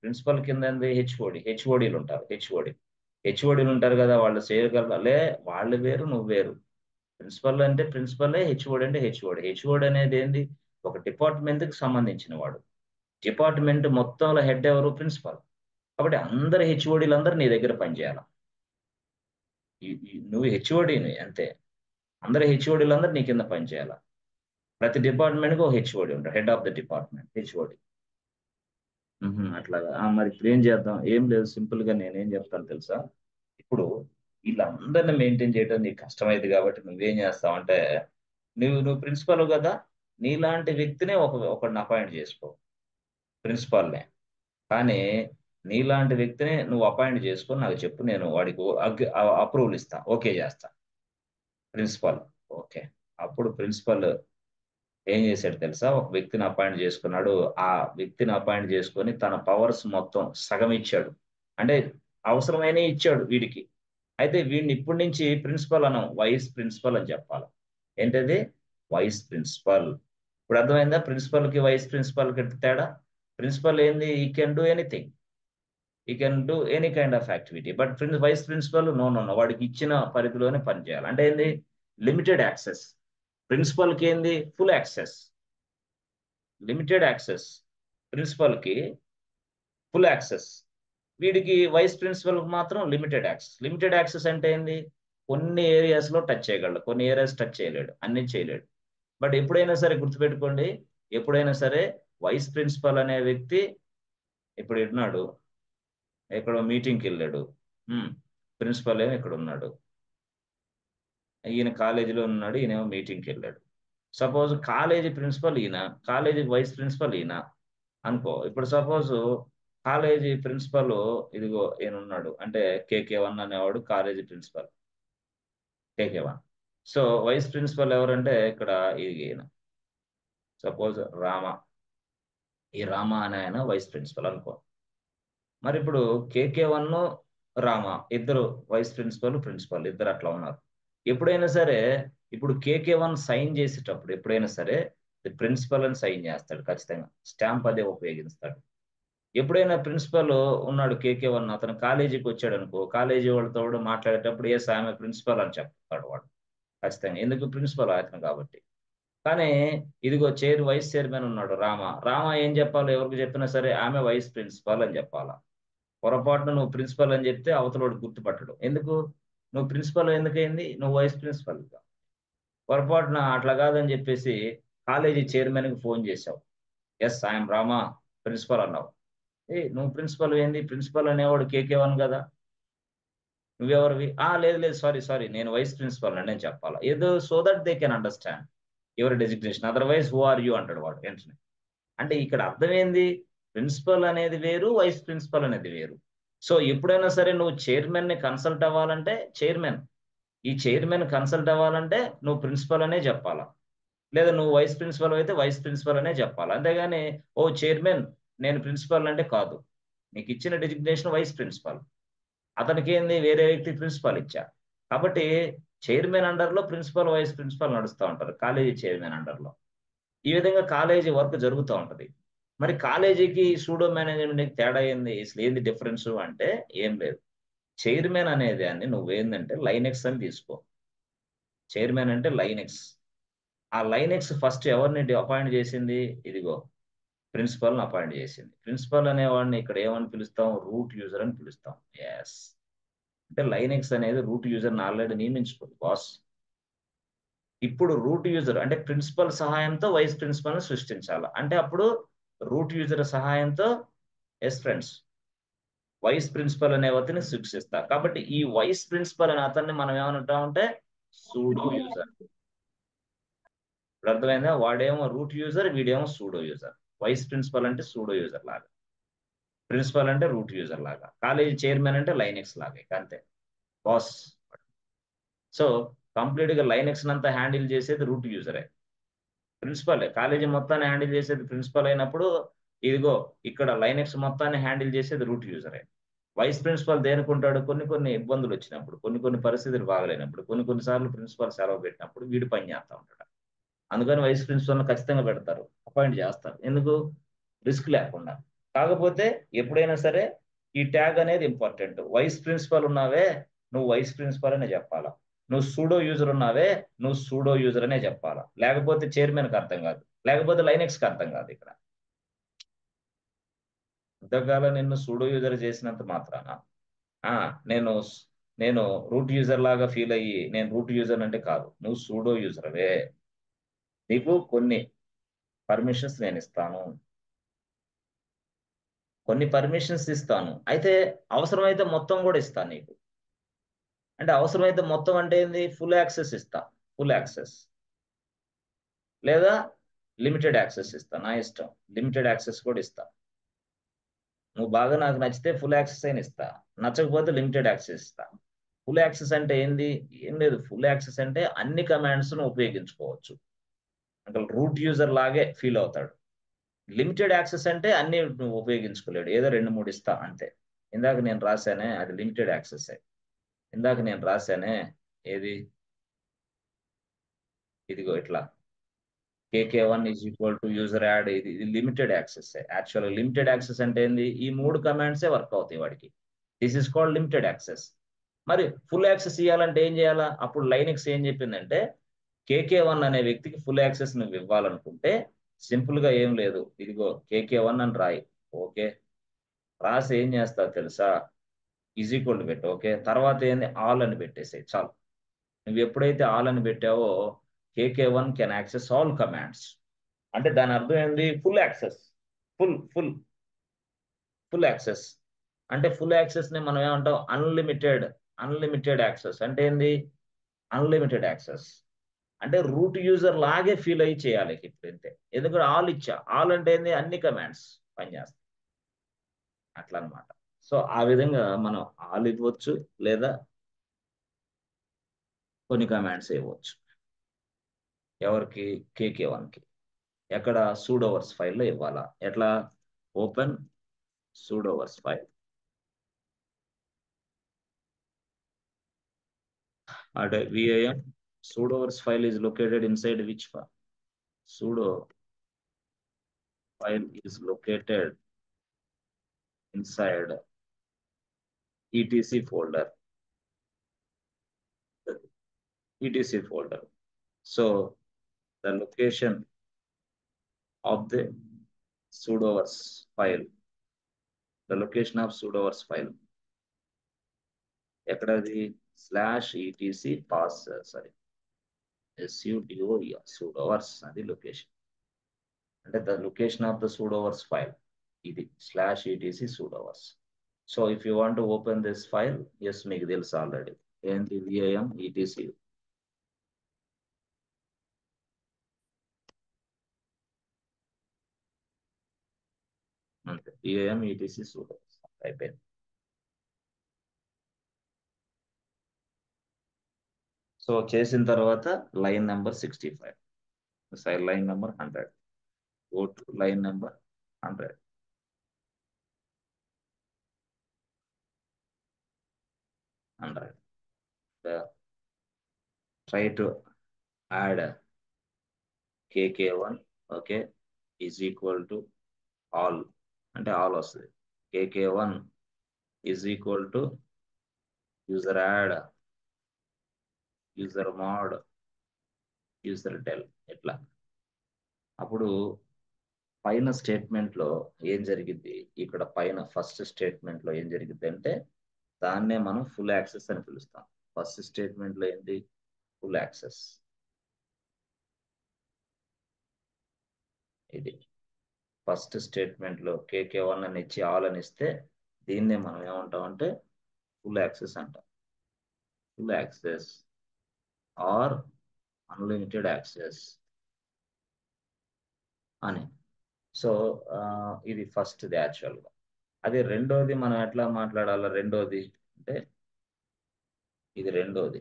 Speaker 1: ప్రిన్సిపల్ కింద హెచ్ఓడీలు ఉంటారు. హెచ్ఓడీలు ఉంటారు కదా, వాళ్ళు చేయగలలే, వాళ్ళు వేరు నువ్వు వేరు. ప్రిన్సిపల్ అంటే ప్రిన్సిపలే, హెచ్ఓడి అంటే హెచ్ఓడి. హెచ్ఓడి అనేది ఏంది, ఒక డిపార్ట్మెంట్కి సంబంధించిన వాడు. డిపార్ట్మెంట్ మొత్తంలో హెడ్ ఎవరు, ప్రిన్సిపల్. కాబట్టి అందరు హెచ్ఓడీలు అందరూ నీ దగ్గర పనిచేయాలి. నువ్వు హెచ్ఓడిని అంతే, అందరు హెచ్ఓడీలు అందరూ నీ కింద పనిచేయాలి. ప్రతి డిపార్ట్మెంట్కి ఒక హెచ్ఓడి ఉంటాడు, head of the department HOD. అట్లాగా. మరి ఇప్పుడు ఏం చేద్దాం? ఏం లేదు, సింపుల్ గా నేనేం చెప్తాను తెలుసా, ఇప్పుడు వీళ్ళందరినీ మెయింటైన్ చేయడం నీకు కష్టమైంది కాబట్టి నువ్వేం చేస్తావు అంటే, నువ్వు ప్రిన్సిపల్ కదా, నీలాంటి వ్యక్తినే ఒకడిని అపాయింట్ చేసుకో ప్రిన్సిపాల్నే. కానీ నీలాంటి వ్యక్తిని నువ్వు అపాయింట్ చేసుకొని నాకు చెప్పు, నేను వాడికి అప్రూవల్ ఇస్తా, ఓకే చేస్తా. Principal okay. అప్పుడు ప్రిన్సిపల్ ఏం చేశాడు తెలుసా, ఒక వ్యక్తిని అపాయింట్ చేసుకున్నాడు. ఆ వ్యక్తిని అపాయింట్ చేసుకొని తన పవర్స్ మొత్తం సగం ఇచ్చాడు, అంటే అవసరమైన ఇచ్చాడు వీడికి. అయితే వీడిని ఇప్పటి నుంచి ప్రిన్సిపల్ అనం, వైస్ ప్రిన్సిపల్ అని చెప్పాలి. ఏంటది, వైస్ ప్రిన్సిపల్. ఇప్పుడు అర్థమైందా ప్రిన్సిపల్ కి వైస్ ప్రిన్సిపల్ కి తేడా? ప్రిన్సిపల్ ఏంది, he can do anything, he can do any kind of activity. But vice principal no, వాడికి ఇచ్చిన పరిధిలోనే పనిచేయాలి. అంటే ఏంది, లిమిటెడ్ యాక్సెస్. ప్రిన్సిపల్ కి ఏంది, full access. Limited access principal కి, ఫుల్ యాక్సెస్ వీడికి. వైస్ ప్రిన్సిపల్ కి మాత్రం లిమిటెడ్ యాక్సెస్. లిమిటెడ్ యాక్సెస్ అంటే ఏంది, కొన్ని ఏరియాస్ లో టచ్ చేయగలడు, కొన్ని ఏరియాస్ టచ్ చేయలేడు, అన్ని చేయలేడు. బట్ ఎప్పుడైనా సరే గుర్తుపెట్టుకోండి, ఎప్పుడైనా సరే వైస్ ప్రిన్సిపల్ అనే వ్యక్తి ఇప్పుడు ఉన్నాడు, ఎక్కడో మీటింగ్కి వెళ్ళాడు, ప్రిన్సిపల్ ఏమో ఇక్కడ ఉన్నాడు, ఈయన కాలేజీలో ఉన్నాడు, ఈయనేమో మీటింగ్కి వెళ్ళాడు. సపోజ్ కాలేజీ ప్రిన్సిపల్ ఈయన, కాలేజీ వైస్ ప్రిన్సిపల్ ఈయన అనుకో. ఇప్పుడు సపోజ్ కాలేజీ ప్రిన్సిపల్ ఇదిగో ఈయన ఉన్నాడు అంటే KK1 అనేవాడు college principal, KK1. So vice principal ఎవరంటే ఇక్కడ ఇది ఈయన, సపోజ్ రామ. ఈ రామ అనే ఆయన వైస్ ప్రిన్సిపల్ అనుకో. మరి ఇప్పుడు KK1 రామ ఇద్దరు వైస్ ప్రిన్సిపల్ ఇద్దరు అట్లా ఉన్నారు. ఎప్పుడైనా సరే ఇప్పుడు KK1 సైన్ చేసేటప్పుడు ఎప్పుడైనా సరే ప్రిన్సిపల్ అని సైన్ చేస్తాడు ఖచ్చితంగా, స్టాంప్ అదే ఉపయోగిస్తాడు. ఎప్పుడైనా ప్రిన్సిపల్ ఉన్నాడు KK1, అతను కాలేజీకి వచ్చాడు అనుకో, కాలేజీ వాళ్ళతో కూడా మాట్లాడేటప్పుడు ఏ ఆమె ప్రిన్సిపల్ అని చెప్తాడు వాడు ఖచ్చితంగా, ఎందుకు ప్రిన్సిపల్ అతను కాబట్టి. కానీ ఇదిగో వైస్ చైర్మన్ ఉన్నాడు రామ ఏం చెప్పాలో ఎవరికి చెప్పినా సరే ఆమె వైస్ ప్రిన్సిపల్ అని చెప్పాలా. పొరపాటున నువ్వు ప్రిన్సిపల్ అని చెప్తే అవతలోడు గుర్తుపట్టడు, ఎందుకు, నువ్వు ప్రిన్సిపల్ ఎందుకైంది, నువ్వు వైస్ ప్రిన్సిపల్. పొరపాటున అట్లా కాదని చెప్పేసి కాలేజీ చైర్మన్కి ఫోన్ చేశావు, ఎస్ ఐఎమ్ రామా ప్రిన్సిపల్ అన్నావు. నువ్వు ప్రిన్సిపల్ ఏంది, ప్రిన్సిపల్ అనేవాడు KK1 కదా, నువ్వెవరివి? లేదు సారీ నేను వైస్ ప్రిన్సిపల్ అని నేను చెప్పాలా, ఏదో so that they can understand your designation, otherwise who are you అంటాడు వాడు వెంటనే. అంటే ఇక్కడ అర్థం ఏంది, ప్రిన్సిపల్ అనేది వేరు, వైస్ ప్రిన్సిపల్ అనేది వేరు. సో ఎప్పుడైనా సరే నువ్వు చైర్మన్ ని కన్సల్ట్ అవ్వాలంటే ఈ చైర్మన్ కన్సల్ట్ అవ్వాలంటే నువ్వు ప్రిన్సిపల్ అనే చెప్పాలా, లేదా నువ్వు వైస్ ప్రిన్సిపల్ అయితే వైస్ ప్రిన్సిపల్ అనే చెప్పాలి. అంతేగాని ఓ చైర్మన్ నేను ప్రిన్సిపల్ అంటే కాదు. నీకు ఇచ్చిన డెసిగ్నేషన్ వైస్ ప్రిన్సిపల్, అతనికి ఏంది వేరే వ్యక్తి ప్రిన్సిపల్ ఇచ్చా. కాబట్టి చైర్మన్ అండర్లో ప్రిన్సిపల్ వైస్ ప్రిన్సిపల్ నడుస్తూ ఉంటారు కాలేజీ చైర్మన్ అండర్లో. ఈ విధంగా కాలేజీ వర్క్ జరుగుతూ ఉంటది. మరి కాలేజీకి సూడో మేనేజ్మెంట్కి తేడా ఏంది, అసలు ఏంది డిఫరెన్స్ అంటే ఏం లేదు. చైర్మన్ అనే దాన్ని నువ్వేందంటే లైనెక్స్ అని తీసుకో. చైర్మన్ అంటే లైనెక్స్. ఆ లైనెక్స్ ఫస్ట్ ఎవరిని అపాయింట్ చేసింది, ఇదిగో ప్రిన్సిపల్ని అపాయింట్ చేసింది. ప్రిన్సిపల్ అనేవాడిని ఇక్కడ ఏమని పిలుస్తాం, రూట్ యూజర్ అని పిలుస్తాం. ఎస్, అంటే లైనెక్స్ అనేది రూట్ యూజర్ని ఆల్రెడీ నియమించుకుంది బాస్. ఇప్పుడు రూట్ యూజర్ అంటే ప్రిన్సిపల్ సహాయంతో వైస్ ప్రిన్సిపల్ ని సృష్టించాలి. అంటే అప్పుడు రూట్ యూజర్ సహాయంతో ఎస్ ఫ్రెండ్స్ వైస్ ప్రిన్సిపల్ అనే అతన్ని సృష్టిస్తా. కాబట్టి ఈ వైస్ ప్రిన్సిపల్ అనే అతన్ని మనం ఏమంటామంటే సూడో యూజర్. ఇప్పుడు అర్థమైందా, వాడేమో రూట్ యూజర్, వీడేమో సూడో యూజర్. వైస్ ప్రిన్సిపల్ అంటే సూడో యూజర్ లాగా, ప్రిన్సిపల్ అంటే రూట్ యూజర్ లాగా, కాలేజీ చైర్మన్ అంటే లైనెక్స్ లాగా, అంతే బాస్. సో కంప్లీట్ గా లైనెక్స్ అంతా హ్యాండిల్ చేసేది రూట్ యూజరే, ప్రిన్సిపల్. కాలేజీ మొత్తాన్ని హ్యాండిల్ చేసేది ప్రిన్సిపల్ అయినప్పుడు ఇదిగో ఇక్కడ లైనెక్స్ మొత్తాన్ని హ్యాండిల్ చేసేది రూట్ యూజరే. వైస్ ప్రిన్సిపల్ దేనికుంటాడు, కొన్ని ఇబ్బందులు వచ్చినప్పుడు, కొన్ని పరిస్థితులు బాగలేనప్పుడు, కొన్ని సార్లు ప్రిన్సిపల్ సెలవు పెట్టినప్పుడు వీడు పని చేస్తూ ఉంటాడు. అందుకని వైస్ ప్రిన్సిపల్ ఖచ్చితంగా పెడతారు, అపాయింట్ చేస్తారు. ఎందుకు? రిస్క్ లేకుండా. కాకపోతే ఎప్పుడైనా సరే ఈ ట్యాగ్ అనేది ఇంపార్టెంట్. వైస్ ప్రిన్సిపల్ ఉన్నావే, నువ్వు వైస్ ప్రిన్సిపల్ అనే చెప్పాలా. నువ్వు సూడో యూజర్ ఉన్నావే, నువ్వు సూడో యూజర్ అనే చెప్పాలా. లేకపోతే చైర్మన్కి అర్థం కాదు, లేకపోతే లైనెక్స్కి అర్థం కాదు. ఇక్కడ ఇంతకాలం నిన్ను సూడో యూజర్ చేసినంత మాత్రాన నేను నేను రూట్ యూజర్ లాగా ఫీల్ అయ్యి నేను రూట్ యూజర్ అంటే కాదు, నువ్వు సూడో యూజర్వే. నీకు కొన్ని పర్మిషన్స్ నేను ఇస్తాను, కొన్ని పర్మిషన్స్ ఇస్తాను. అయితే అవసరమైతే మొత్తం కూడా ఇస్తాను నీకు. అంటే అవసరమైతే మొత్తం అంటే ఏంది? ఫుల్ యాక్సెస్ ఇస్తా, ఫుల్ యాక్సెస్, లేదా లిమిటెడ్ యాక్సెస్ ఇస్తా, నా ఇష్టం. లిమిటెడ్ యాక్సెస్ కూడా ఇస్తా. నువ్వు బాగా నాకు నచ్చితే ఫుల్ యాక్సెస్ అయినా ఇస్తా, నచ్చకపోతే లిమిటెడ్ యాక్సెస్ ఇస్తా. ఫుల్ యాక్సెస్ అంటే ఏంది? ఏం లేదు. ఫుల్ యాక్సెస్ అంటే అన్ని కమాండ్స్ ను ఉపయోగించుకోవచ్చు, అంటే రూట్ యూజర్ లాగే ఫీల్ అవుతాడు. లిమిటెడ్ యాక్సెస్ అంటే అన్ని నువ్వు ఉపయోగించుకోలేడు, ఏదో 2-3 ఇస్తా అంతే. ఇందాక నేను రాశానే అది లిమిటెడ్ యాక్సెస్. ఇందాక నేను రాశానే ఏది? ఇదిగో ఇట్లా KK1 is equal to user add. ఇది లిమిటెడ్ యాక్సెస్. యాక్చువల్గా లిమిటెడ్ యాక్సెస్ అంటే ఏంది? ఈ 3 కమాండ్సే వర్క్ అవుతాయి వాడికి. This is called limited access. మరి ఫుల్ యాక్సెస్ ఇవ్వాలంటే ఏం చేయాలా? అప్పుడు లైనెక్స్ ఏం చెప్పిందంటే KK1 అనే వ్యక్తికి ఫుల్ యాక్సెస్ నువ్వు ఇవ్వాలనుకుంటే సింపుల్ గా ఏం లేదు, ఇదిగో KK1 అని రాయి. ఓకే, రాసి ఏం చేస్తావు తెలుసా? ఈజ్ ఈక్వల్ టు పెట్టు. ఓకే, తర్వాత ఏంది? ఆల్ అని పెట్టేసాయి చాలు. నువ్వు ఎప్పుడైతే ఆల్ అని పెట్టావో KK1 can access all commands. అంటే దాని అర్థం ఏంది? Full access. Full full full access. అంటే ఫుల్ యాక్సెస్ ని మనం ఏమంటాం? అన్లిమిటెడ్. అన్లిమిటెడ్ యాక్సెస్ అంటే ఏంది? అన్లిమిటెడ్ యాక్సెస్ అంటే రూట్ యూజర్ లాగే ఫీల్ అయ్యి చేయాలి ఇప్పుడు అంతే. ఎందుకంటే ఆల్ ఇచ్చా. ఆల్ అంటే ఏంది? అన్ని కమాండ్స్ పనిచేస్తాయి అట్లా అనమాట. సో ఆ విధంగా మనం ఆల్ ఇవ్వచ్చు, లేదా కొన్ని కమాండ్స్ ఇవ్వచ్చు. ఎవరికి? KK1కి. ఎక్కడ? సూడోవర్స్ ఫైల్లో ఇవ్వాలా. ఎట్లా? Open sudoers file. అంటే VIM sudoers file is located inside which file? Sudo file is located inside etc folder. etc folder. So the location of the sudoers file, the location of sudoers file ఎక్కడది? /etc pass sorry sudo sudoers అది location. అంటే the location of the sudoers file ఇది /etc sudoers. So if you want to open this file, yes, మీకు తెలుసు already ఏంటి? VIM etc. అంతే, VIM etc sudoers అయిపోయింది. So చేసిన తర్వాత line number 65, line number 100, go to line number 100. Try to add KK1, okay, is equal to all. అంటే all వస్తుంది. KK1 is equal to user add, user mod, user del. ఇట్లా అప్పుడు పైన statement లో ఏం జరిగింది? ఇక్కడ పైన ఫస్ట్ స్టేట్మెంట్ లో ఏం జరిగింది అంటే దాన్నే మనం ఫుల్ యాక్సెస్ అని పిలుస్తాం. ఫస్ట్ స్టేట్మెంట్ లో ఏంటి? Full access. ఇది ఫస్ట్ స్టేట్మెంట్ లో KK1 అని ఇచ్చి ఆల్ అని ఇస్తే దీన్నే మనం ఏమంటాం అంటే ఫుల్ యాక్సెస్ అంటాం. Full access or unlimited access అని. సో ఇది ఫస్ట్ది యాక్చువల్గా. అది రెండోది మనం ఎట్లా మాట్లాడాలి? రెండోది అంటే ఇది రెండోది.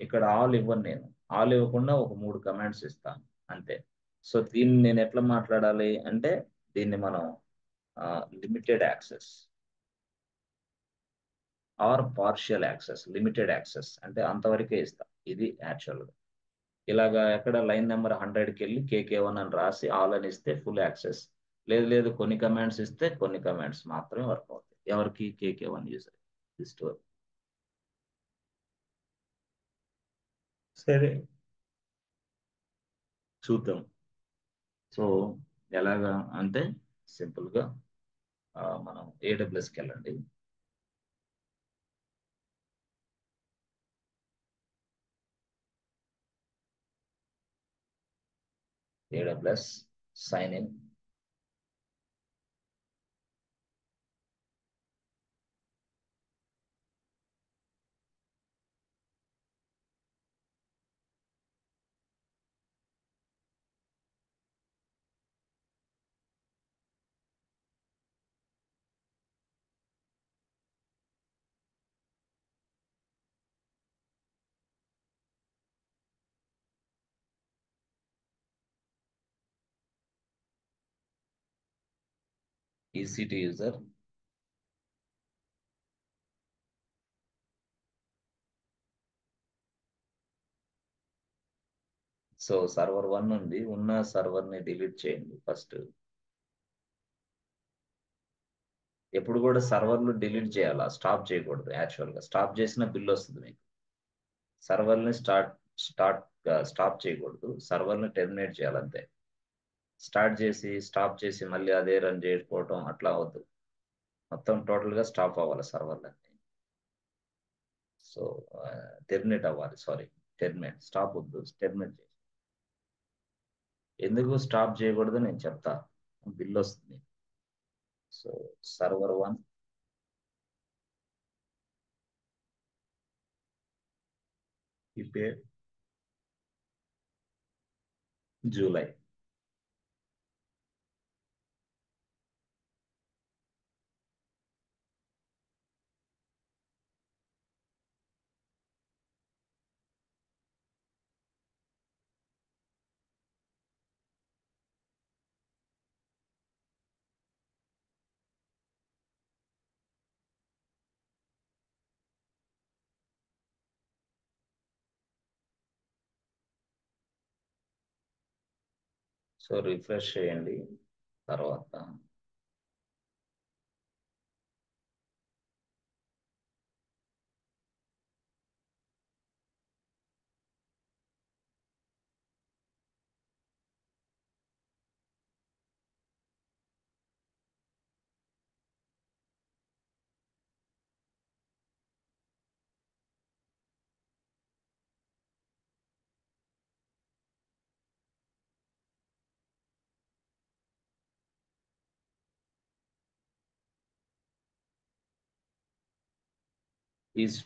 Speaker 1: ఇక్కడ ఆల్ ఇవ్వను నేను, ఆల్ ఇవ్వకుండా ఒక 3 కమాండ్స్ ఇస్తాను అంతే. సో దీన్ని నేను ఎట్లా మాట్లాడాలి అంటే దీన్ని మనం limited access or partial access. Limited access అంటే అంతవరకే ఇస్తాం. ఇది యాక్చువల్గా. ఇలాగా ఎక్కడ లైన్ నెంబర్ 100కి వెళ్ళి KK1 అని రాసి ఆల్ అని ఇస్తే ఫుల్ యాక్సెస్. లేదు కొన్ని కమాండ్స్ ఇస్తే కొన్ని కమాండ్స్ మాత్రమే వర్క్ అవుతాయి. ఎవరికి? KK1 user store. సరే చూద్దాం. సో ఎలాగా అంటే సింపుల్గా మనం AWSకి వెళ్ళండి. AWS sign in. EC2 user. So server 1 ఉంది, ఉన్న సర్వర్ని డిలీట్ చేయండి ఫస్ట్. ఎప్పుడు కూడా సర్వర్లు డిలీట్ చేయాలా, స్టాప్ చేయకూడదు. యాక్చువల్గా స్టాప్ చేసిన బిల్ వస్తుంది మీకు. సర్వర్ని స్టాప్ చేయకూడదు, సర్వర్ని టెర్మినేట్ చేయాలంతే. స్టార్ట్ చేసి స్టాప్ చేసి మళ్ళీ అదే రన్ చేసుకోవటం అట్లా అవద్దు. మొత్తం టోటల్గా స్టాప్ అవ్వాలి సర్వర్లన్నీ. సో టెర్మినేట్ అవ్వాలి, సారీ టెర్మినేట్, స్టాప్ వద్దు, టెర్మినేట్ చేసి. ఎందుకు స్టాప్ చేయకూడదు నేను చెప్తా, బిల్ వస్తుంది. సో సర్వర్ 1 ఈ పేరు జూలై. సో రిఫ్రెష్ చేయండి. తర్వాత ఈజ్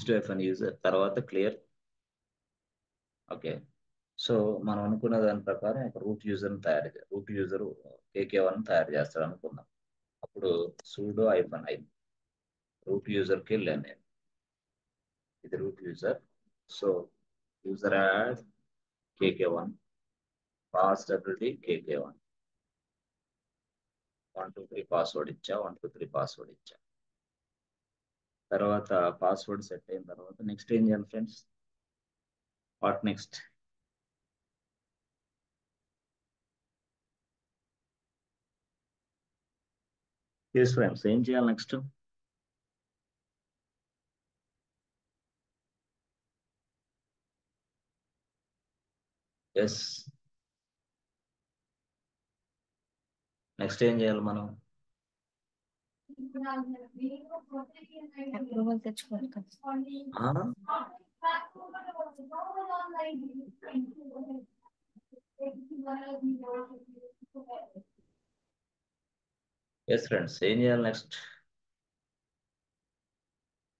Speaker 1: టు FN యూజర్, తర్వాత క్లియర్. ఓకే. సో మనం అనుకున్న దాని ప్రకారం ఒక రూట్ యూజర్ KK1 తయారు చేస్తాడు అనుకుందాం. అప్పుడు sudo -i రూట్ యూజర్కి వెళ్ళాను నేను. ఇది root user. So user add KK1, password KK1, 1 2 3 password ఇచ్చా, 1 2 3 పాస్వర్డ్ ఇచ్చా. తర్వాత పాస్వర్డ్ సెట్ అయిన తర్వాత నెక్స్ట్ ఏం చేయాలి ఫ్రెండ్స్? What next? ఫ్రెండ్స్ ఏం చేయాలి నెక్స్ట్? ఎస్, నెక్స్ట్ ఏం చేయాలి మనం?
Speaker 2: అప్రూవల్ తెచ్చుకోవాలి కదా.
Speaker 1: ఎస్ ఫ్రెండ్స్, ఏం చేయాలి నెక్స్ట్?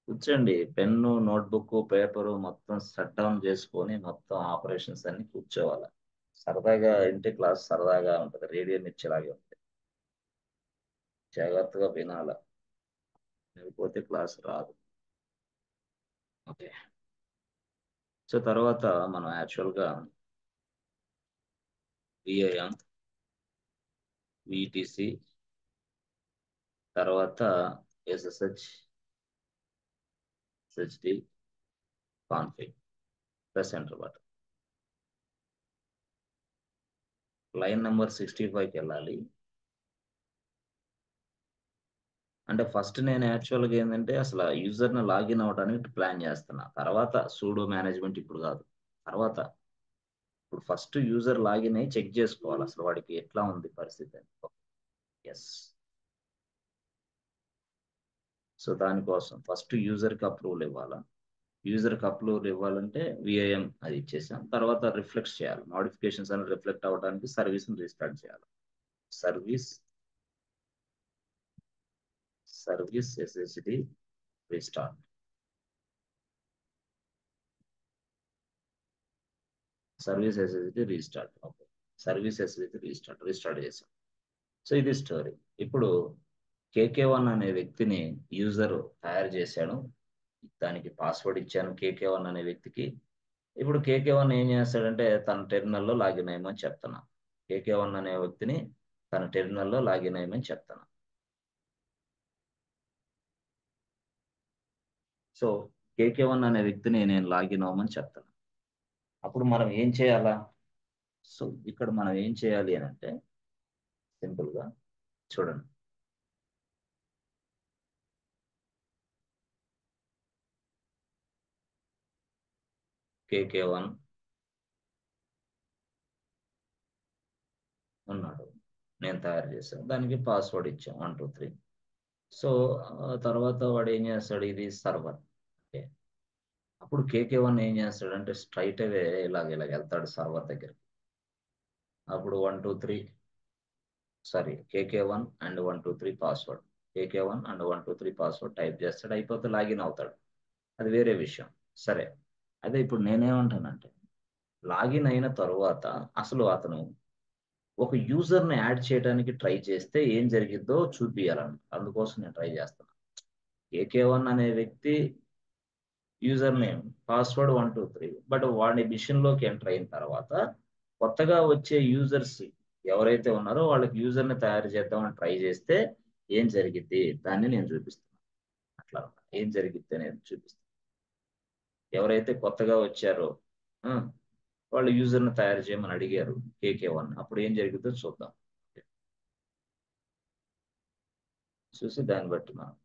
Speaker 1: కూర్చోండి, పెన్ను నోట్బుక్ పేపరు మొత్తం షట్ డౌన్ చేసుకొని మొత్తం ఆపరేషన్స్ అన్ని కూర్చోవాలి. సరదాగా ఇంటి క్లాస్ సరదాగా ఉంటుంది, రేడియో మిర్చిలాగే ఉంటుంది. జాగ్రత్తగా వినాల, లేకపోతే క్లాస్ రాదు. ఓకే. సో తర్వాత మనం యాక్చువల్గా VIM VTC తర్వాత SSH SHD config press enter button. Line number 65కి వెళ్ళాలి. అంటే ఫస్ట్ నేను యాక్చువల్గా ఏంటంటే అసలు యూజర్ని లాగిన్ అవ్వడానికి ప్లాన్ చేస్తున్నా, తర్వాత సూడో మేనేజ్మెంట్ ఇప్పుడు కాదు, తర్వాత. ఇప్పుడు ఫస్ట్ యూజర్ లాగిన్ అయ్యి చెక్ చేసుకోవాలి అసలు వాడికి ఎట్లా ఉంది పరిస్థితి అని. ఎస్. సో దానికోసం ఫస్ట్ యూజర్కి అప్రూవల్ ఇవ్వాలా. యూజర్కి అప్రూవల్ ఇవ్వాలంటే విఐఎం అది ఇచ్చేసాం. తర్వాత రిఫ్లెక్ట్ చేయాలి, మోడిఫికేషన్స్ అని రిఫ్లెక్ట్ అవ్వడానికి సర్వీస్ని రీస్టార్ట్ చేయాలి. Service SSD restart. Service SSD restart. Okay, service SSD restart చేసాం. సో ఇది స్టోరీ. ఇప్పుడు KK1 అనే వ్యక్తిని యూజర్ తయారు చేశాడు, దానికి పాస్వర్డ్ ఇచ్చాను KK1 అనే వ్యక్తికి. ఇప్పుడు KK1 ఏం చేస్తాడంటే తన టెర్మినల్లో లాగిన్ అయ్యమని చెప్తున్నా. KK1 అనే వ్యక్తిని తన టెర్మినల్లో లాగిన్ అయ్యమని చెప్తున్నా. సో KK1 అనే వ్యక్తిని నేను లాగిన్ అవ్వమని చెప్తాను. అప్పుడు మనం ఏం చేయాలా? సో ఇక్కడ మనం ఏం చేయాలి అని అంటే సింపుల్గా చూడండి. KK1 ఉన్నాడు, నేను తయారు చేశాను, దానికి పాస్వర్డ్ ఇచ్చాం 1 2 3. సో తర్వాత వాడు ఏం చేస్తాడు, ఇది సర్వర్. ఓకే, అప్పుడు KK1 ఏం చేస్తాడంటే స్ట్రైట్ అవే ఇలాగ వెళ్తాడు సర్వర్ దగ్గరికి. అప్పుడు 1 2 3 sorry KK1 and 1 2 3 password, KK1 and 1 2 3 password type చేస్తాడు, అయిపోతే లాగిన్ అవుతాడు. అది వేరే విషయం. సరే, అదే ఇప్పుడు నేనేమంటానంటే లాగిన్ అయిన తరువాత అసలు అతను ఒక యూజర్ని యాడ్ చేయడానికి ట్రై చేస్తే ఏం జరిగిద్దో చూపియాలని, అందుకోసం నేను ట్రై చేస్తాను. KK1 అనే వ్యక్తి యూజర్ నేమ్ పాస్వర్డ్ 1 2 3, బట్ వాడి మిషన్లోకి ఎంటర్ అయిన తర్వాత కొత్తగా వచ్చే యూజర్స్ ఎవరైతే ఉన్నారో వాళ్ళకి యూజర్ని తయారు చేద్దామని ట్రై చేస్తే ఏం జరిగిద్ది దాన్ని నేను చూపిస్తాను. అట్లా ఏం జరిగిద్ది అనేది చూపిస్తాను. ఎవరైతే కొత్తగా వచ్చారో వాళ్ళు యూజర్ని తయారు చేయమని అడిగారు KK1, అప్పుడు ఏం జరిగిద్దో చూద్దాం. చూసి దాన్ని బట్టి మనం.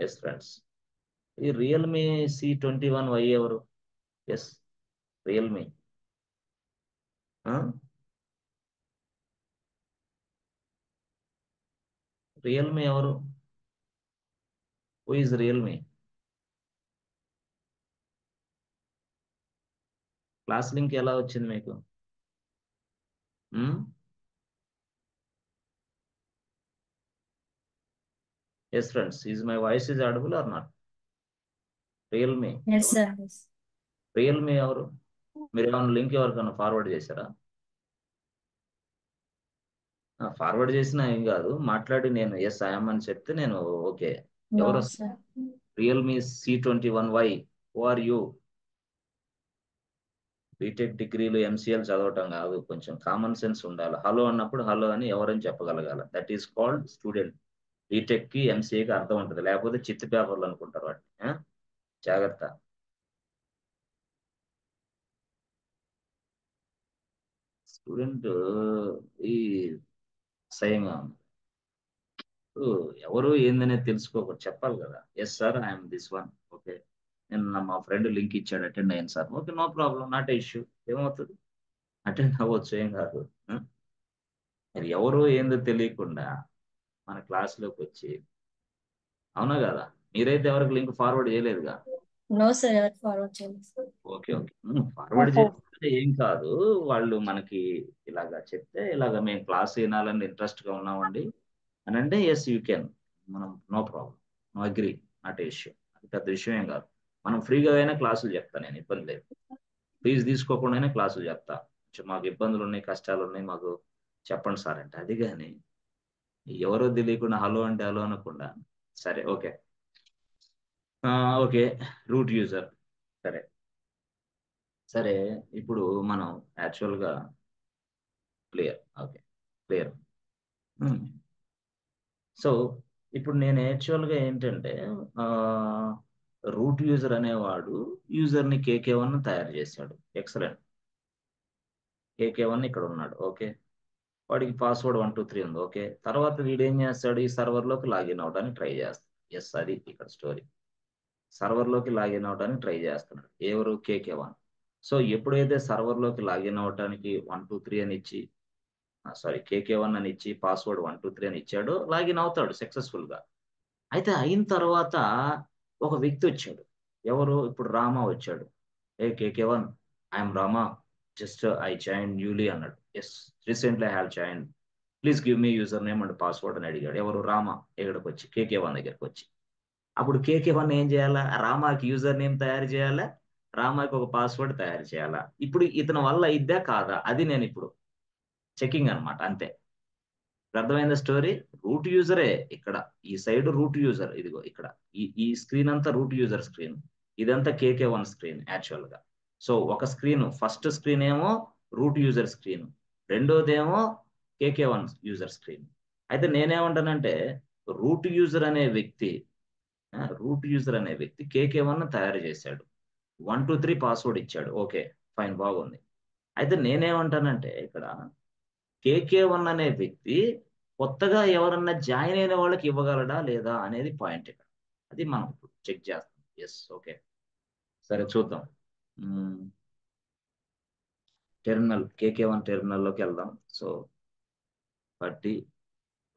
Speaker 1: ఎస్ ఫ్రెండ్స్, ఈ రియల్మీ C21Y ఎవరు? Yes, Realme. రియల్మీ ఎవరు? Who is Realme? Class link ఎలా వచ్చింది మీకు? Yes friends, is my voice is audible or not? Realme,
Speaker 2: Yes, sir. Yes.
Speaker 1: Realme ఎవరు? మీరు ఏమైనా లింక్ ఎవరికైనా ఫార్వర్డ్ చేశారా? ఫార్వర్డ్ చేసినా ఏం కాదు, మాట్లాడి నేను ఎస్ ఐఎమ్ అని చెప్తే నేను ఓకే.
Speaker 2: No,
Speaker 1: ఎవరు?
Speaker 2: sir.
Speaker 1: Realme C21Y, who are you? BTech డిగ్రీలు MCL చదవటం కాదు, కొంచెం కామన్ సెన్స్ ఉండాలి. హలో అన్నప్పుడు హలో అని ఎవరని చెప్పగలగాలి. That is called student. బీటెక్కి MCAకి అర్థం ఉంటుంది, లేకపోతే చిత్తి పేపర్లు అనుకుంటారు వాటిని. జాగ్రత్త. స్టూడెంట్ ఈ సయంగా ఎవరు ఏందనేది తెలుసుకోకూడదు, చెప్పాలి కదా. Yes sir, I'm this one. Okay, నేను మా ఫ్రెండ్ లింక్ ఇచ్చాడు, అటెండ్ అయ్యాను sir. Okay, no problem, not a issue. ఏమవుతుంది, అటెండ్ అవ్వచ్చు, ఏం కాదు. మరి ఎవరు ఏందో తెలియకుండా మన క్లాస్లోకి వచ్చి, అవునా కదా? మీరైతే ఎవరికి లింక్ ఫార్వర్డ్ చేయలేదుగా?
Speaker 2: No, sir. Forward change.
Speaker 1: Okay okay, forward చేస్తే ఏం కాదు. వాళ్ళు మనకి ఇలాగా చెప్తే ఇలాగ మేము క్లాస్ వినాలని ఇంట్రెస్ట్గా ఉన్నామండి అని అంటే ఎస్ యూ కెన్, మనం no problem, no agree, not a issue. అది పెద్ద విషయం ఏం కాదు. మనం ఫ్రీగా అయినా క్లాసులు చెప్తాను, నేను ఇబ్బంది లేదు. ఫీజు తీసుకోకుండానే క్లాసులు చెప్తా. మాకు ఇబ్బందులు ఉన్నాయి, కష్టాలు ఉన్నాయి, మాకు చెప్పండి సార్ అంటే. అది కానీ ఎవరో తెలియకుండా హలో అంటే హలో అనకుండా. సరే ఓకే ఓకే, రూట్ యూజర్. సరే సరే, ఇప్పుడు మనం యాక్చువల్గా క్లియర్. Okay, clear. సో ఇప్పుడు నేను యాక్చువల్గా ఏంటంటే రూట్ యూజర్ అనేవాడు యూజర్ని KK1 తయారు చేశాడు. ఎక్సలెంట్. KK1 ఇక్కడ ఉన్నాడు. ఓకే, వాడికి పాస్వర్డ్ 1 2 3 ఉంది. ఓకే, తర్వాత వీడు ఏం చేస్తాడు, ఈ సర్వర్లోకి లాగిన్ అవడానికి ట్రై చేస్తాడు. ఎస్, అది ఇక్కడ స్టోరీ. సర్వర్లోకి లాగిన్ అవడానికి ట్రై చేస్తున్నాడు ఎవరు, KK1. సో ఎప్పుడైతే సర్వర్లోకి లాగిన్ అవడానికి 1 2 3 అని ఇచ్చి KK1 అని ఇచ్చి పాస్వర్డ్ 1 2 3 అని ఇచ్చాడు, లాగిన్ అవుతాడు సక్సెస్ఫుల్ గా. అయితే అయిన తర్వాత ఒక వ్యక్తి వచ్చాడు. ఎవరు, ఇప్పుడు రామా వచ్చాడు. ఏ KK1, I'm Rama, just I join newly అన్నాడు. Yes, recently I have join, please give me user name and password అని అడిగాడు. ఎవరు, రామా ఇక్కడికి వచ్చి KK1 దగ్గరికి వచ్చి. అప్పుడు KK1 ఏం చేయాలా, రామాకి యూజర్ నేమ్ తయారు చేయాలా, రామాకి ఒక పాస్వర్డ్ తయారు చేయాలా. ఇప్పుడు ఇతని వల్ల ఇద్దా కాదా, అది నేను ఇప్పుడు చెకింగ్ అనమాట, అంతే. అర్థమైందా స్టోరీ? రూట్ యూజరే ఇక్కడ, ఈ సైడ్ రూట్ యూజర్, ఇదిగో ఇక్కడ ఈ స్క్రీన్ అంతా రూట్ యూజర్ స్క్రీన్, ఇదంతా KK1 స్క్రీన్ యాక్చువల్ గా. సో ఒక స్క్రీన్, ఫస్ట్ స్క్రీన్ ఏమో రూట్ యూజర్ స్క్రీన్, రెండోదేమో KK1 యూజర్ స్క్రీన్. అయితే నేనేమంటానంటే రూట్ యూజర్ అనే వ్యక్తి KK1 తయారు చేశాడు, 1 2 3 పాస్వర్డ్ ఇచ్చాడు. ఓకే ఫైన్, బాగుంది. అయితే నేనేమంటానంటే ఇక్కడ KK1 అనే వ్యక్తి కొత్తగా ఎవరన్నా జాయిన్ అయిన వాళ్ళకి ఇవ్వగలడా లేదా అనేది పాయింట్ ఇక్కడ. అది మనం చెక్ చేస్తాం. ఎస్, ఓకే, సరే చూద్దాం. టెర్మినల్, KK1 టెర్మినల్లోకి వెళ్దాం. సో బట్టి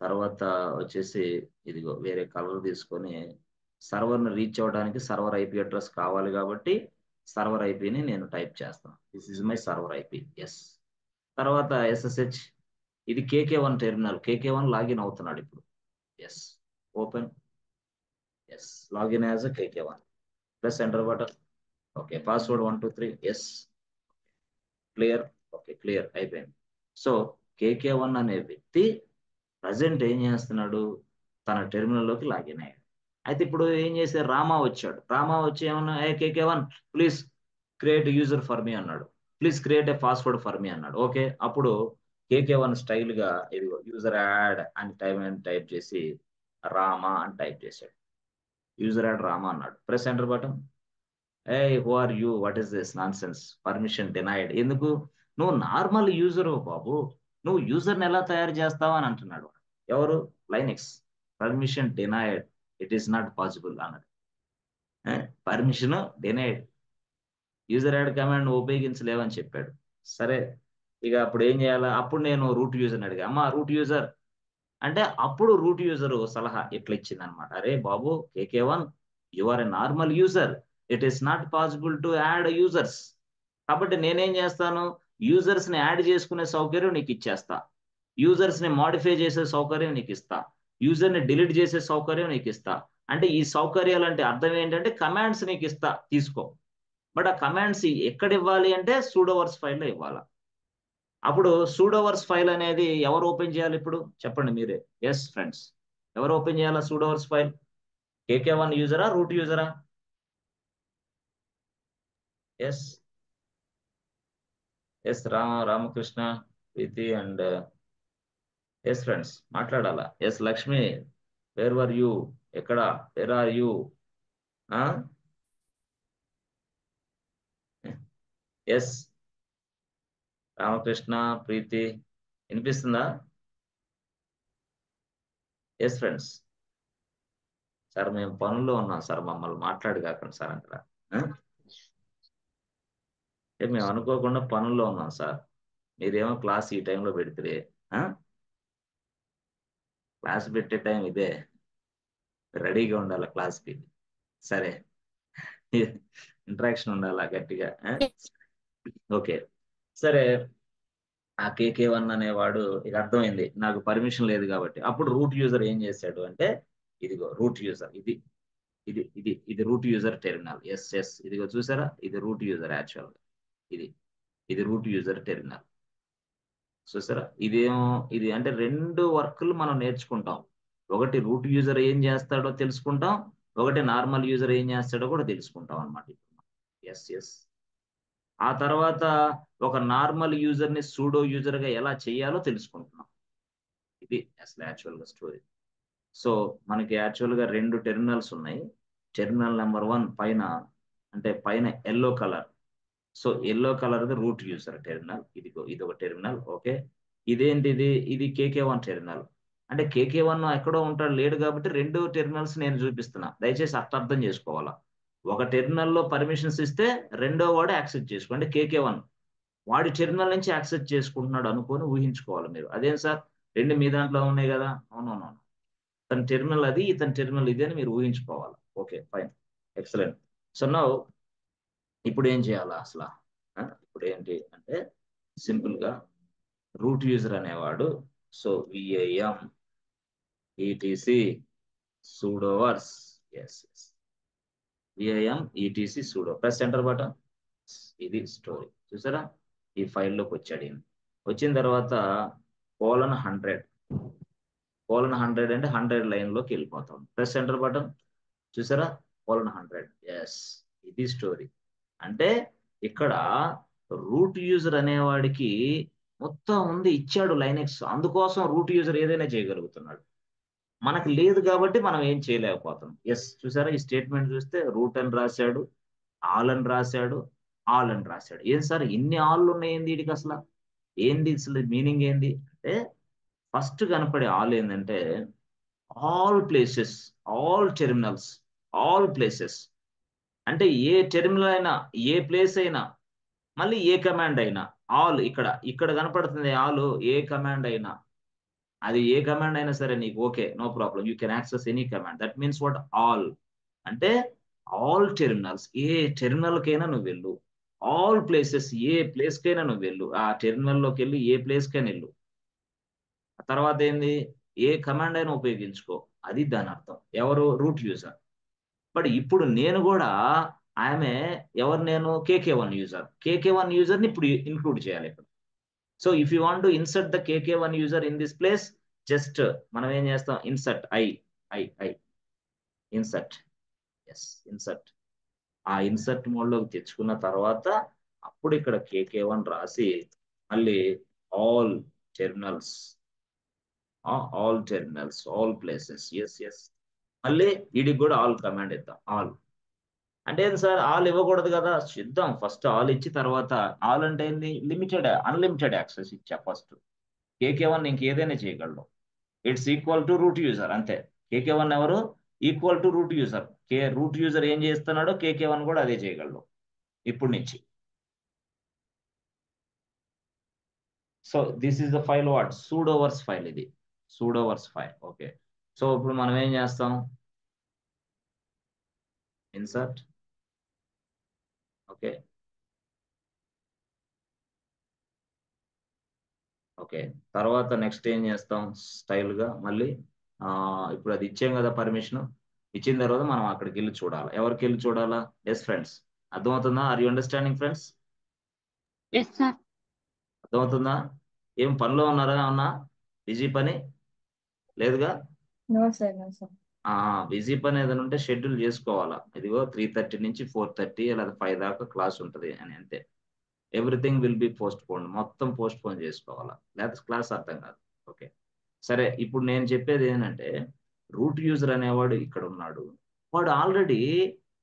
Speaker 1: తర్వాత వచ్చేసి ఇదిగో వేరే కలర్ తీసుకొని సర్వర్ని రీచ్ అవ్వడానికి సర్వర్ IP అడ్రస్ కావాలి కాబట్టి సర్వర్ IPని నేను టైప్ చేస్తాను. This is my server IP. Yes, తర్వాత SSH, ఇది KK1 టెర్మినల్. KK1 లాగిన్ అవుతున్నాడు ఇప్పుడు. Yes, open. Yes, login as KK1, plus enter button. Okay, password 1 2 3. Yes, clear. Okay, clear అయిపోయింది. సో KK1 అనే వ్యక్తి ప్రజెంట్ ఏం చేస్తున్నాడు, తన టెర్మినల్లోకి లాగిన్ అయ్యాడు. అయితే ఇప్పుడు ఏం చేశారు, రామా వచ్చాడు. రామా వచ్చి ఏమన్నా, KK1 please create user for me అన్నాడు, please create a password for me అన్నాడు. ఓకే, అప్పుడు KK1 స్టైల్ గా ఇది యూజర్ యాడ్ అని టైప్ చేసి రామా అని టైప్ చేశాడు. యూజర్ యాడ్ రామా అన్నాడు, press enter button. Who are you, what is this nonsense, permission denied. ఎందుకు, నువ్వు నార్మల్ యూజర్ బాబు, నువ్వు యూజర్ని ఎలా తయారు చేస్తావా అని అంటున్నాడు. ఎవరు, Linux, permission denied, it is not possible అన్నాడు. Permission denied, user add command ఉపయోగించలేవని చెప్పాడు. సరే, ఇక అప్పుడు ఏం చేయాలా, అప్పుడు నేను రూట్ యూజర్ని అడిగా, అమ్మా రూట్ యూజర్ అంటే, అప్పుడు రూట్ యూజర్ సలహా ఇట్లా ఇచ్చింది అనమాట. అరే బాబు KK1, you are a normal user, it is not possible to add users. కాబట్టి నేనేం చేస్తాను, యూజర్స్ ని యాడ్ చేసుకునే సౌకర్యం నీకు ఇచ్చేస్తా, యూజర్స్ ని మాడిఫై చేసే సౌకర్యం నీకు ఇస్తా, యూజర్ ని డిలీట్ చేసే సౌకర్యం నీకు ఇస్తా. అంటే ఈ సౌకర్యాలు అంటే అర్థం ఏంటంటే కమాండ్స్ నీకు ఇస్తా, తీసుకో. బట్ ఆ కమాండ్స్ ఎక్కడ ఇవ్వాలి అంటే సూడోవర్స్ ఫైల్లో ఇవ్వాలా. అప్పుడు సూడోవర్స్ ఫైల్ అనేది ఎవరు ఓపెన్ చేయాలి ఇప్పుడు చెప్పండి మీరే. ఎస్ ఫ్రెండ్స్, ఎవరు ఓపెన్ చేయాలా సూడోవర్స్ ఫైల్, KK1 యూజరా, రూట్ యూజరా? Yes yes, Ramakrishna, Preethi and yes friends మాట్లాడాలా. Yes Lakshmi, where were you, ఎక్కడ, where are you? Yes, Ramakrishna, Preethi, వినిపిస్తుందా? Yes friends. సార్ మేము పనుల్లో ఉన్నాం సార్, మమ్మల్ని మాట్లాడి కాకండి సార్ అక్కడ. మేము అనుకోకుండా పనుల్లో ఉన్నాం సార్, మీరేమో క్లాస్ ఈ టైంలో పెడితే, క్లాస్ పెట్టే టైం ఇదే, రెడీగా ఉండాలి క్లాస్కి. సరే, ఇంటరాక్షన్ ఉండాలా గట్టిగా. ఓకే, సరే. ఆ KK1 అనేవాడు, ఇక అర్థమైంది నాకు పర్మిషన్ లేదు కాబట్టి. అప్పుడు రూట్ యూజర్ ఏం చేశాడు అంటే, ఇదిగో రూట్ యూజర్, ఇది ఇది ఇది ఇది root user terminal. Yes yes, ఇదిగో చూసారా, ఇది రూట్ యూజర్ యాక్చువల్ గా, ఇది రూట్ యూజర్ టెర్మినల్. చూసారా, ఇదేమో ఇది అంటే రెండు వర్క్లు మనం నేర్చుకుంటాం. ఒకటి రూట్ యూజర్ ఏం చేస్తాడో తెలుసుకుంటాం, ఒకటి నార్మల్ యూజర్ ఏం చేస్తాడో కూడా తెలుసుకుంటాం అనమాట. ఎస్ ఎస్, ఆ తర్వాత ఒక నార్మల్ యూజర్ ని సూడో యూజర్ గా ఎలా చేయాలో తెలుసుకుంటున్నాం. ఇది అసలు యాక్చువల్ గా స్టోరీ. సో మనకి యాక్చువల్ గా రెండు టెర్మినల్స్ ఉన్నాయి. టెర్మినల్ నెంబర్ 1 పైన అంటే పైన yellow colour. So yellow colour route user terminal. ఇది ఒక టెర్మినల్. ఓకే, ఇదేంటిది? ఇది KK1 టెర్మినల్. అంటే KK1 ఎక్కడో ఉంటాడు, లేడు కాబట్టి 2 టెర్మినల్స్ నేను చూపిస్తున్నా. దయచేసి అర్థం చేసుకోవాలా. ఒక టెర్మినల్లో పర్మిషన్స్ ఇస్తే రెండో వాడు యాక్సెప్ట్ చేసుకో, అంటే KK1 వాడి టెర్మినల్ నుంచి యాక్సెప్ట్ చేసుకుంటున్నాడు అనుకొని ఊహించుకోవాలి మీరు. అదేం సార్ 2 మీ దాంట్లో ఉన్నాయి కదా? అవునవును, తన టెర్మినల్ అది, ఇతని టెర్మినల్ ఇది అని మీరు ఊహించుకోవాలి. Okay, fine, excellent. So now ఇప్పుడు ఏం చేయాలా అసలు? ఇప్పుడు ఏంటి అంటే సింపుల్ గా రూట్ యూజర్ అనేవాడు, so VIM etc sudo vers, yes VIM etc sudo, press enter button. ఇది స్టోరీ, చూసారా? ఈ ఫైల్లోకి వచ్చాడు ఈయన. వచ్చిన తర్వాత :100 అంటే 100 లైన్లోకి వెళ్ళిపోతాం. ప్రెస్ ఎంటర్ బటన్, చూసారా? :100, ఎస్, ఇది స్టోరీ. అంటే ఇక్కడ రూట్ యూజర్ అనేవాడికి మొత్తం ఉంది ఇచ్చాడు లైనెక్స్, అందుకోసం రూట్ యూజర్ ఏదైనా చేయగలుగుతున్నాడు. మనకు లేదు కాబట్టి మనం ఏం చేయలేకపోతాం. ఎస్, చూసారా? ఈ స్టేట్మెంట్ చూస్తే రూట్ అని రాశాడు, ఆల్ అని రాశాడు, ఆల్ అని రాశాడు. ఏం సార్ ఇన్ని ఆళ్ళు ఉన్నాయండి వీడికి? అసలు ఏంది అసలు మీనింగ్ ఏంది అంటే, ఫస్ట్ కనపడే ఆల్ ఏంటంటే all places, all terminals, all places. అంటే ఏ టెర్మినల్ అయినా, ఏ ప్లేస్ అయినా, మళ్ళీ ఏ కమాండ్ అయినా, ఆల్ ఇక్కడ కనపడుతుంది ఆల్. ఏ కమాండ్ అయినా, అది ఏ కమాండ్ అయినా సరే నీకు okay, no problem, you can access any command. That means what? All అంటే ఆల్ టెర్మినల్స్, ఏ టెర్మినల్ కైనా నువ్వు వెళ్ళు, ఆల్ ప్లేసెస్, ఏ ప్లేస్ కైనా నువ్వు వెళ్ళు, ఆ టెర్మినల్లోకి వెళ్ళి ఏ ప్లేస్ కైనా వెళ్ళు. తర్వాత ఏంది? ఏ కమాండ్ అయినా ఉపయోగించుకో, అది దాని అర్థం. ఎవరు? Root user. బట్ ఇప్పుడు నేను కూడా ఆమె ఎవరు? నేను KK1 యూజర్. KK1 యూజర్ని ఇప్పుడు ఇంక్లూడ్ చేయాలి ఇక్కడ. So if you want to insert the KK1 user in this place, just మనం ఏం చేస్తాం? Insert I insert, yes insert. ఆ ఇన్సర్ట్ మోడ్లోకి తెచ్చుకున్న తర్వాత అప్పుడు ఇక్కడ KK1 రాసి మళ్ళీ all terminals, all places, yes. మళ్ళీ వీడికి కూడా ఆల్ కమాండ్ ఇద్దాం. ఆల్ అంటే ఏంది సార్? ఆల్ ఇవ్వకూడదు కదా? ఇద్దాం. ఫస్ట్ ఆల్ ఇచ్చి తర్వాత ఆల్ అంటే ఏంది? అన్లిమిటెడ్ యాక్సెస్ ఇచ్చా ఫస్ట్. KK1 ఇంకేదైనా చేయగలడు. It's equal to root user, అంతే. KK1 ఎవరు? Equal to root user. Root user ఏం చేస్తున్నాడో KK1 కూడా అదే చేయగలడు ఇప్పుడు నుంచి. So this is the file what? Sudoers file. ఇది సూడోవర్స్ ఫైల్. ఓకే, సో ఇప్పుడు మనం ఏం చేస్తాం? Insert, okay okay. తర్వాత నెక్స్ట్ ఏం చేస్తాం? స్టైల్గా మళ్ళీ ఇప్పుడు అది ఇచ్చాం కదా పర్మిషన్. ఇచ్చిన తర్వాత మనం అక్కడికి వెళ్ళి చూడాలి. ఎవరికి వెళ్ళి చూడాలా? ఎస్ ఫ్రెండ్స్, అర్థమవుతుందా? Are you understanding friends?
Speaker 4: Yes sir.
Speaker 1: అర్థమవుతుందా? ఏం పనిలో ఉన్నారా? ఏమన్నా బిజీ పని లేదుగా?
Speaker 2: No sir, no sir.
Speaker 1: Busy పని ఏదైనా ఉంటే షెడ్యూల్ చేసుకోవాలా. ఇదిగో 3:30 నుంచి 4:30 లేదా 5 దాకా క్లాస్ ఉంటుంది అని, అంతే. Everything will be post phone, మొత్తం పోస్ట్ పోన్ చేసుకోవాలా, లేకపోతే క్లాస్ అర్థం కాదు. ఓకే, సరే. ఇప్పుడు నేను చెప్పేది ఏంటంటే రూట్ యూజర్ అనేవాడు ఇక్కడ ఉన్నాడు. వాడు ఆల్రెడీ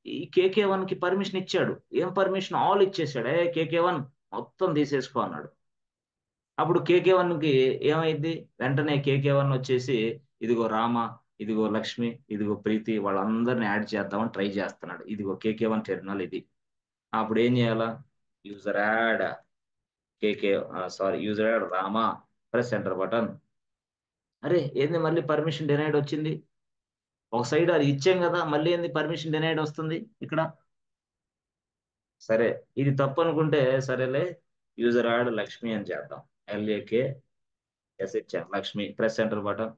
Speaker 1: ఈ KK1 కి పర్మిషన్ ఇచ్చాడు. ఏం పర్మిషన్? ఆల్ ఇచ్చేసాడు. KK1 మొత్తం తీసేసుకో అన్నాడు. అప్పుడు KK1 కి ఏమైంది? వెంటనే KK1 వచ్చేసి ఇదిగో రామ, ఇదిగో లక్ష్మి, ఇదిగో ప్రీతి, వాళ్ళందరిని యాడ్ చేద్దామని ట్రై చేస్తున్నాడు. ఇదిగో KK1 టెర్మినల్ ఇది. అప్పుడు ఏం చేయాలా? User add user add Rama, press enter button. అరే ఏంది మళ్ళీ పర్మిషన్ డినైడ్ వచ్చింది? ఒక సైడ్ అది ఇచ్చాం కదా, మళ్ళీ ఏంది పర్మిషన్ డినైడ్ వస్తుంది ఇక్కడ? సరే, ఇది తప్పు అనుకుంటే సరేలే, యూజర్ యాడ్ లక్ష్మి అని చేద్దాం. LAKS ఇచ్చాం, లక్ష్మి, ప్రెస్ ఎంటర్ బటన్.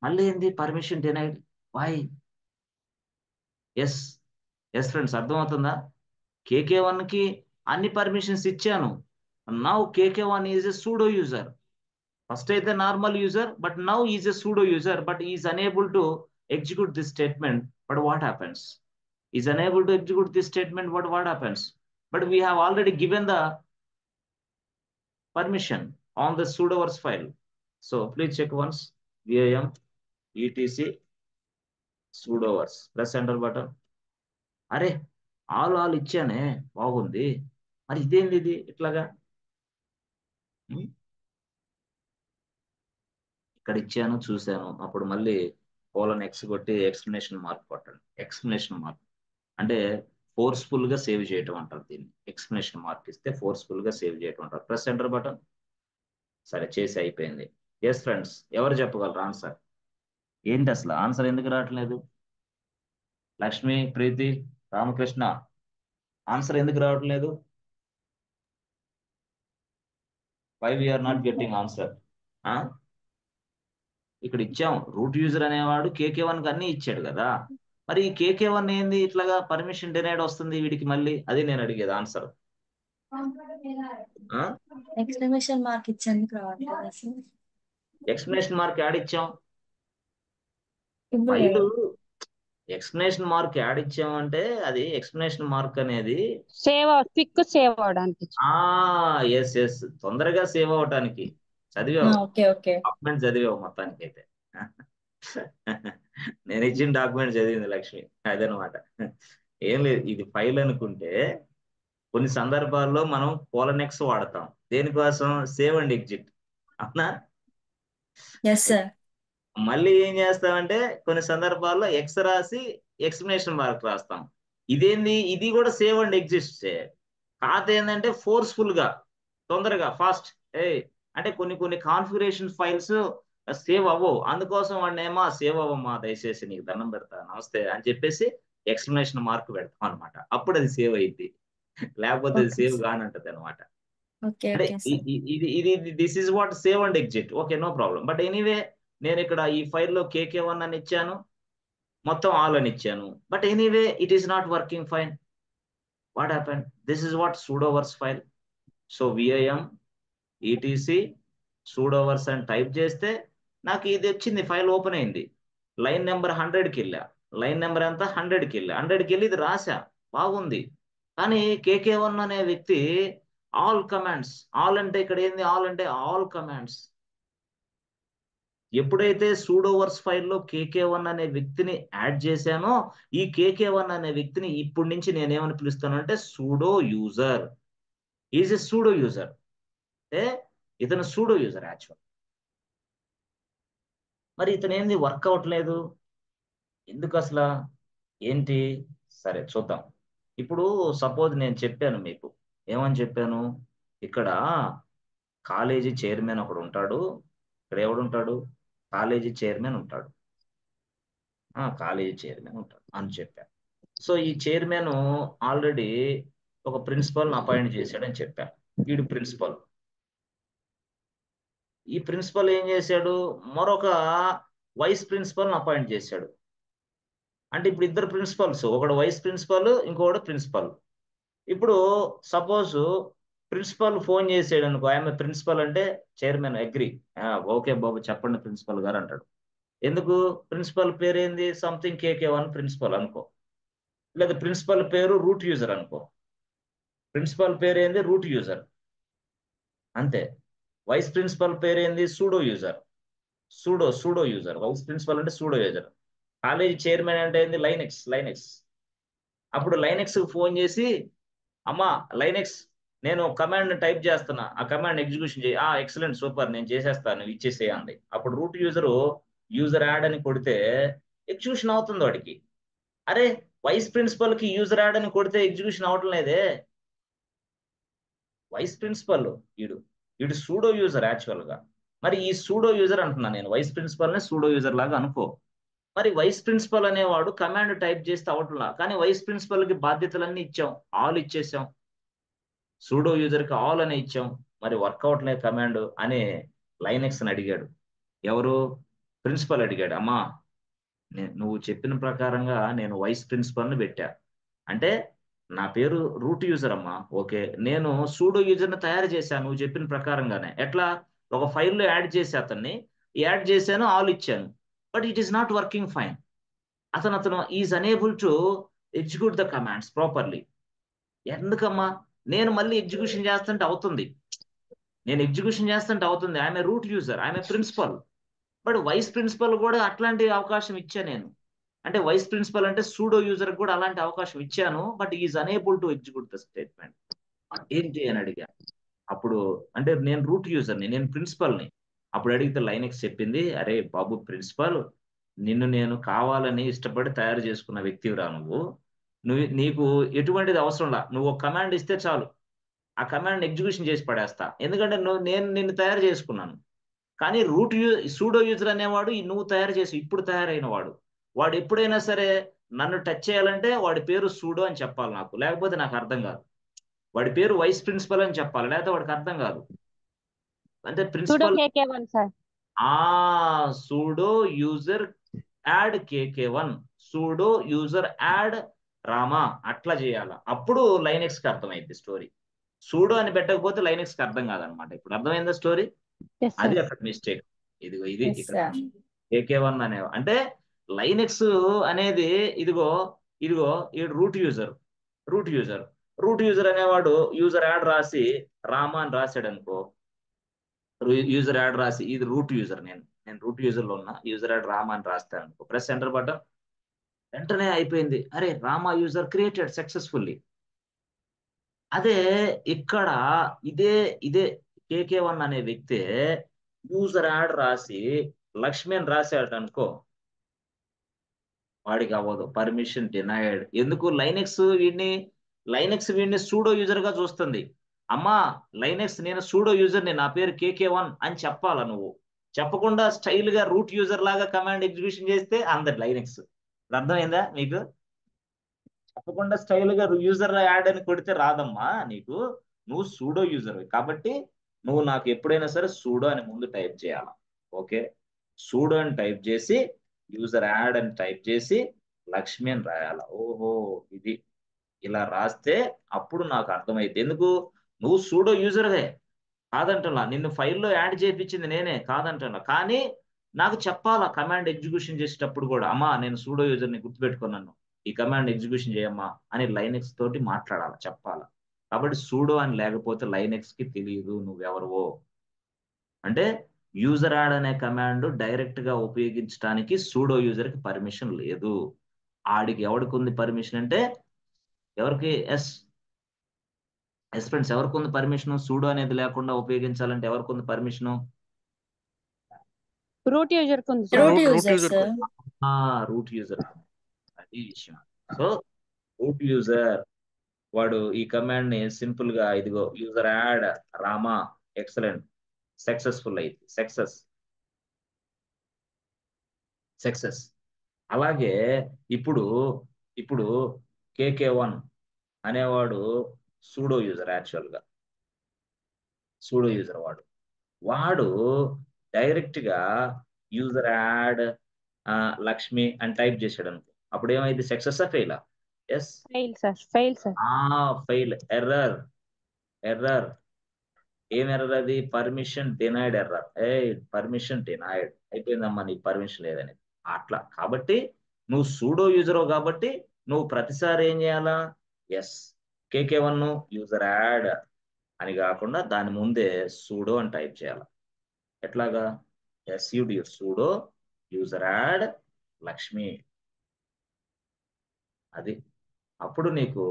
Speaker 1: మళ్ళీ ఏంది? Permission denied. Why? Yes friends, అర్థమవుతుందా? KK1 కి అన్ని పర్మిషన్స్ ఇచ్చాను. Now KK1 is a sudo user. First అయితే normal user, but now is a sudo user, but is unable to execute this statement. But what happens? Is unable to execute this statement. What happens? But we have already given the permission on the sudoers file. So please check once. VIM etc sudoers, press enter button. అరే all ఇచ్చానే, బాగుంది. మరి ఇదేంది ఇది ఇట్లాగా? ఇక్కడ ఇచ్చాను, చూశాను. అప్పుడు మళ్ళీ X కొట్టి ఎక్స్ప్లెనేషన్ మార్క్ కొట్టండి. ఎక్స్ప్లెనేషన్ మార్క్ అంటే ఫోర్స్ఫుల్ గా సేవ్ చేయటం అంటారు దీన్ని. ఎక్స్ప్లెనేషన్ మార్క్ ఇస్తే ఫోర్స్ఫుల్ గా సేవ్ చేయటం అంటారు. Press enter button. సరే, చేసి అయిపోయింది. ఎస్ ఫ్రెండ్స్, ఎవరు చెప్పగలరు ఆన్సర్? ఏంటి అసలు ఆన్సర్ ఎందుకు రావట్లేదు? లక్ష్మి, ప్రీతి, రామకృష్ణ, ఆన్సర్ ఎందుకు రావట్లేదు? Why we are not getting answer? ఇక్కడ ఇచ్చాం, రూట్ యూజర్ అనేవాడు KK1 కి అన్ని ఇచ్చాడు కదా. మరి ఈ KK1 ఏంది ఇట్లాగా పర్మిషన్ డినైడ్ వస్తుంది వీడికి? మళ్ళీ అది నేను అడిగేది ఆన్సర్.
Speaker 2: ఎక్స్క్లమేషన్ మార్క్ ఇచ్చేందుకు రావట్లేదు.
Speaker 1: ఎక్స్ప్లెనేషన్ మార్క్ యాడ్ ఇచ్చాం,
Speaker 2: ఇప్పుడు
Speaker 1: ఫైలు ఎక్స్ప్లెనేషన్ మార్క్ యాడ్ ఇచ్చామంటే అది ఎక్స్ప్లెనేషన్ మార్క్ అనేది
Speaker 4: క్విక్ సేవ్ అవడానికి.
Speaker 1: ఎస్ తొందరగా సేవ్ అవటానికి. చదివావు,
Speaker 2: ఓకే ఓకే.
Speaker 1: డాక్యుమెంట్ చదివావు మొత్తానికి అయితే. నేను ఇచ్చిన డాక్యుమెంట్ చదివింది లక్ష్మి, అదనమాట. ఏం లేదు, ఇది ఫైల్ అనుకుంటే కొన్ని సందర్భాల్లో మనం X వాడతాం. దేనికోసం? సేవ్ అండ్ ఎగ్జిట్, అవునా?
Speaker 2: Yes sir.
Speaker 1: మళ్ళీ ఏం చేస్తామంటే కొన్ని సందర్భాల్లో X రాసి ఎక్స్ప్లెనేషన్ మార్క్ రాస్తాం. ఇదేంది? ఇది కూడా సేవ్ అండ్ ఎగ్జిట్. కాకపోతే ఏంటంటే ఫోర్స్ఫుల్ గా, తొందరగా, ఫాస్ట్. అంటే కొన్ని కాన్ఫిగరేషన్ ఫైల్స్ సేవ్ అవ్వవు. అందుకోసం వాడినేమో సేవ్ అవ్వమ్మా దయచేసి, నీకు దండం పెడతా, నమస్తే అని చెప్పేసి ఎక్స్ప్లెనేషన్ మార్క్ పెడతాం అనమాట. అప్పుడు అది సేవ్ అయింది, లేకపోతే అది సేవ్ కానంటది అనమాట. అంటే ఇది this is what save and exit. Okay, no problem. But anyway, నేను ఇక్కడ ఈ ఫైల్లో KK1 అని ఇచ్చాను, మొత్తం ఆల్ అని ఇచ్చాను. But anyway it is not working fine. What happen? This is what sudoers file. So VIM ETC sudoers అని టైప్ చేస్తే నాకు ఇది వచ్చింది, ఫైల్ ఓపెన్ అయింది. లైన్ నెంబర్ 100కి వెళ్ళా, లైన్ నెంబర్ ఎంత? 100కి వెళ్ళి ఇది రాసా, బాగుంది. కానీ KK1 అనే వ్యక్తి ఆల్ కమాండ్స్, ఆల్ అంటే ఇక్కడ ఏంది? ఆల్ అంటే ఆల్ కమాండ్స్. ఎప్పుడైతే సూడోవర్స్ ఫైల్లో KK1 అనే వ్యక్తిని యాడ్ చేశానో, ఈ KK1 అనే వ్యక్తిని ఇప్పటి నుంచి నేనేమని పిలుస్తాను అంటే sudo user. Is a sudo user. అంటే ఇతను సూడో యూజర్ యాక్చువల్. మరి ఇతను ఏంది వర్క్ అవ్వట్లేదు, ఎందుకు అసలు? ఏంటి? సరే చూద్దాం. ఇప్పుడు సపోజ్ నేను చెప్పాను మీకు, ఏమని చెప్పాను? ఇక్కడ కాలేజీ చైర్మన్ ఒకడు ఉంటాడు, ఇక్కడ ఎవడుంటాడు? కాలేజీ చైర్మన్ ఉంటాడు, కాలేజీ చైర్మన్ ఉంటాడు అని చెప్పాను. సో ఈ చైర్మన్ ఆల్రెడీ ఒక ప్రిన్సిపల్ని అపాయింట్ చేశాడని చెప్పాను. వీడు ప్రిన్సిపల్. ఈ ప్రిన్సిపల్ ఏం చేశాడు? మరొక వైస్ ప్రిన్సిపల్ని అపాయింట్ చేశాడు. అంటే ఇప్పుడు ఇద్దరు ప్రిన్సిపల్స్, ఒకడు వైస్ ప్రిన్సిపల్, ఇంకొకడు ప్రిన్సిపల్. ఇప్పుడు సపోజ్ ప్రిన్సిపల్ ఫోన్ చేసాడు అనుకో, ఆమె ప్రిన్సిపల్ అంటే చైర్మన్ అగ్రి, ఓకే బాబు చెప్పండి ప్రిన్సిపల్ గారు అంటాడు. ఎందుకు? ప్రిన్సిపల్ పేరు ఏంది? సంథింగ్ KK1 ప్రిన్సిపల్ అనుకో, లేదా ప్రిన్సిపల్ పేరు రూట్ యూజర్ అనుకో. ప్రిన్సిపల్ పేరు ఏంది? రూట్ యూజర్, అంతే. వైస్ ప్రిన్సిపల్ పేరు ఏంది? Sudo user. Sudo user. Vice principal అంటే సూడో యూజర్. కాలేజ్ చైర్మన్ అంటే ఏంది? లైనెక్స్. అప్పుడు లైనెక్స్ ఫోన్ చేసి, అమ్మా లైనెక్స్, నేను కమాండ్ టైప్ చేస్తున్నా, ఆ కమాండ్ ఎగ్జిక్యూషన్ చేయి. ఎక్సలెంట్, సూపర్, నేను చేసేస్తాను, ఇచ్చేసేయండి. అప్పుడు రూట్ యూజర్ యాడ్ అని కొడితే ఎగ్జిక్యూషన్ అవుతుంది వాడికి. అరే వైస్ ప్రిన్సిపల్ కి యూజర్ యాడ్ అని కొడితే ఎగ్జిక్యూషన్ అవటం లేదే. వైస్ ప్రిన్సిపల్ వీడు సూడో యూజర్ యాక్చువల్ గా. మరి ఈ సూడో యూజర్ అంటున్నా నేను, వైస్ ప్రిన్సిపల్ నే సూడో యూజర్ లాగా అనుకో. మరి వైస్ ప్రిన్సిపల్ అనేవాడు కమాండ్ టైప్ చేస్తే అవట్లా, కానీ వైస్ ప్రిన్సిపల్ కి బాధ్యతలన్నీ ఇచ్చాం, ఆల్ ఇచ్చేసాం, సూడో యూజర్ కి ఆల్ అని ఇచ్చాం. మరి వర్కౌట్ లే కమాండ్ అనే లైనెక్స్ అని అడిగాడు. ఎవరు? ప్రిన్సిపల్ అడిగాడు. అమ్మా నువ్వు చెప్పిన ప్రకారంగా నేను వైస్ ప్రిన్సిపల్ ని పెట్టా, అంటే నా పేరు రూట్ యూజర్ అమ్మా. ఓకే, నేను సూడో యూజర్ ని తయారు చేశాను నువ్వు చెప్పిన ప్రకారంగానే. ఎట్లా? ఒక ఫైల్లో యాడ్ చేసి అతన్ని యాడ్ చేశాను, ఆల్ ఇచ్చాను. But it is not working fine. అతను is unable to execute the commands properly. ఎందుకమ్మా? నేను మళ్ళీ ఎగ్జిక్యూషన్ చేస్తుంటే అవుతుంది, I'm a root user, I'm a principal. But vice principal కూడా అట్లాంటి అవకాశం ఇచ్చా నేను. అంటే వైస్ ప్రిన్సిపల్ అంటే సూడో యూజర్ కూడా అలాంటి అవకాశం ఇచ్చాను, but is unable to execute the statement. ఏంటి అని అడిగా. అప్పుడు అంటే నేను రూట్ యూజర్ని, నేను ప్రిన్సిపల్ని. అప్పుడు అడిగితే లైనెక్స్ చెప్పింది, అరే బాబు ప్రిన్సిపల్, నిన్ను నేను కావాలని ఇష్టపడి తయారు చేసుకున్న వ్యక్తివిరా నువ్వు నీకు ఎటువంటిది అవసరంలా, నువ్వు ఒక కమాండ్ ఇస్తే చాలు, ఆ కమాండ్ ఎగ్జిక్యూషన్ చేసి పడేస్తా, ఎందుకంటే నేను నిన్ను తయారు చేసుకున్నాను. కానీ సూడో యూజర్ అనేవాడు నువ్వు తయారు చేసి ఇప్పుడు తయారైన వాడు ఎప్పుడైనా సరే నన్ను టచ్ చేయాలంటే వాడి పేరు సూడో అని చెప్పాలి నాకు, లేకపోతే నాకు అర్థం కాదు. వాడి పేరు వైస్ ప్రిన్సిపల్ అని చెప్పాలి, లేకపోతే వాడికి అర్థం కాదు. అంటే principal sudo user add KK1, sudo user add Rama, అట్లా చేయాల. అప్పుడు లైనెక్స్ కి అర్థమైంది స్టోరీ. సూడో అని పెట్టకపోతే లైనెక్స్ కి అర్థం కాదనమాట. ఇప్పుడు అర్థమైందా స్టోరీ? అది అక్కడ మిస్టేక్. ఇది ఇక్కడ KK1 అనే అంటే లైనెక్స్ అనేది ఇదిగో ఈ రూట్ యూజర్ అనేవాడు యూజర్ యాడ్ రాసి రామా అని రాశాడు అనుకో, యూజర్ యాడ్ రాసి ఇది రూట్ యూజర్, నేను రూట్ యూజర్ లో ఉన్నా, యూజర్ యాడ్ రామా అని రాస్తాను అనుకో, ప్రెస్ ఎంటర్ బటన్, వెంటనే అయిపోయింది, అరే రామా యూజర్ క్రియేటెడ్ సక్సెస్ఫుల్లీ. అదే ఇక్కడ ఇదే KK1 అనే వ్యక్తి యూజర్ యాడ్ రాసి లక్ష్మి అని రాశాడు అనుకో, వాడికి అవ్వదు, పర్మిషన్ డినైడ్. ఎందుకు? లైనెక్స్ వీడిని సూడో యూజర్ గా చూస్తుంది. అమ్మా లైనెక్స్, నేను సూడో యూజర్ని, నా పేరు KK1 అని చెప్పాలా నువ్వు. చెప్పకుండా స్టైల్ గా రూట్ యూజర్ లాగా కమాండ్ ఎగ్జిక్యూషన్ చేస్తే అందరు లైనెక్స్. అర్థమైందా మీకు? చెప్పకుండా స్టైల్ గా యూజర్ యాడ్ అని కొడితే రాదమ్మా నీకు, నువ్వు సూడో యూజర్ కాబట్టి నువ్వు నాకు ఎప్పుడైనా సరే సూడో అని ముందు టైప్ చేయాలా. ఓకే, సూడో అని టైప్ చేసి యూజర్ యాడ్ అని టైప్ చేసి లక్ష్మి అని రాయాల. ఓహో, ఇది ఇలా రాస్తే అప్పుడు నాకు అర్థమైంది. ఎందుకు? నువ్వు సూడో యూజర్వే కాదంటున్నా, నిన్ను ఫైల్లో యాడ్ చేయించింది నేనే కాదంటున్నా, కానీ నాకు చెప్పాలా కమాండ్ ఎగ్జిక్యూషన్ చేసేటప్పుడు కూడా, అమ్మా నేను సూడో యూజర్ని గుర్తుపెట్టుకున్నాను, ఈ కమాండ్ ఎగ్జిక్యూషన్ చేయమ్మా అని లైనెక్స్ తోటి మాట్లాడాలి, చెప్పాలా. కాబట్టి సూడో అని లేకపోతే లైనెక్స్ కి తెలియదు నువ్వెవరువో. అంటే యూజర్ యాడ్ అనే కమాండ్ డైరెక్ట్ గా ఉపయోగించడానికి సూడో యూజర్ కి పర్మిషన్ లేదు. ఆడికి ఎవరికి ఉంది పర్మిషన్ అంటే, ఎవరికి? ఎస్ ఫ్రెండ్స్, ఎవరికి ఉంది పర్మిషన్? సూడో అనేది లేకుండా ఉపయోగించాలంటే ఎవరికి ఉంది permission?
Speaker 4: Route user
Speaker 1: root user. అది విషయం. సో రూట్ యూజర్ వాడు ఈ కమాండ్ ని సింపుల్ గా ఇదిగో user add Rama, excellent, successful అయింది, సక్సెస్. అలాగే ఇప్పుడు KK1 అనేవాడు సూడో యూజర్, యాక్చువల్ గా సూడో యూజర్ వాడు డైరెక్ట్ గా యూజర్ యాడ్ లక్ష్మి అని టైప్ చేశాడు అనుకో, అప్పుడు ఏమైంది? సక్సెస్ ఫెయిలా? Yes, fail, error. ఏం ఎర్రర్ అది? Permission denied error. Permission denied అయిపోయిందమ్మా, నీకు పర్మిషన్ లేదని. అట్లా కాబట్టి నువ్వు సూడో యూజర్ కాబట్టి నువ్వు ప్రతిసారి ఏం చేయాలా? ఎస్, KK1 యూజర్ యాడ్ అని కాకుండా దాని ముందే సూడో అని టైప్ చేయాలి. ఎట్లాగా? SUDO, pseudo user add Lakshmi. అది అప్పుడు నీకు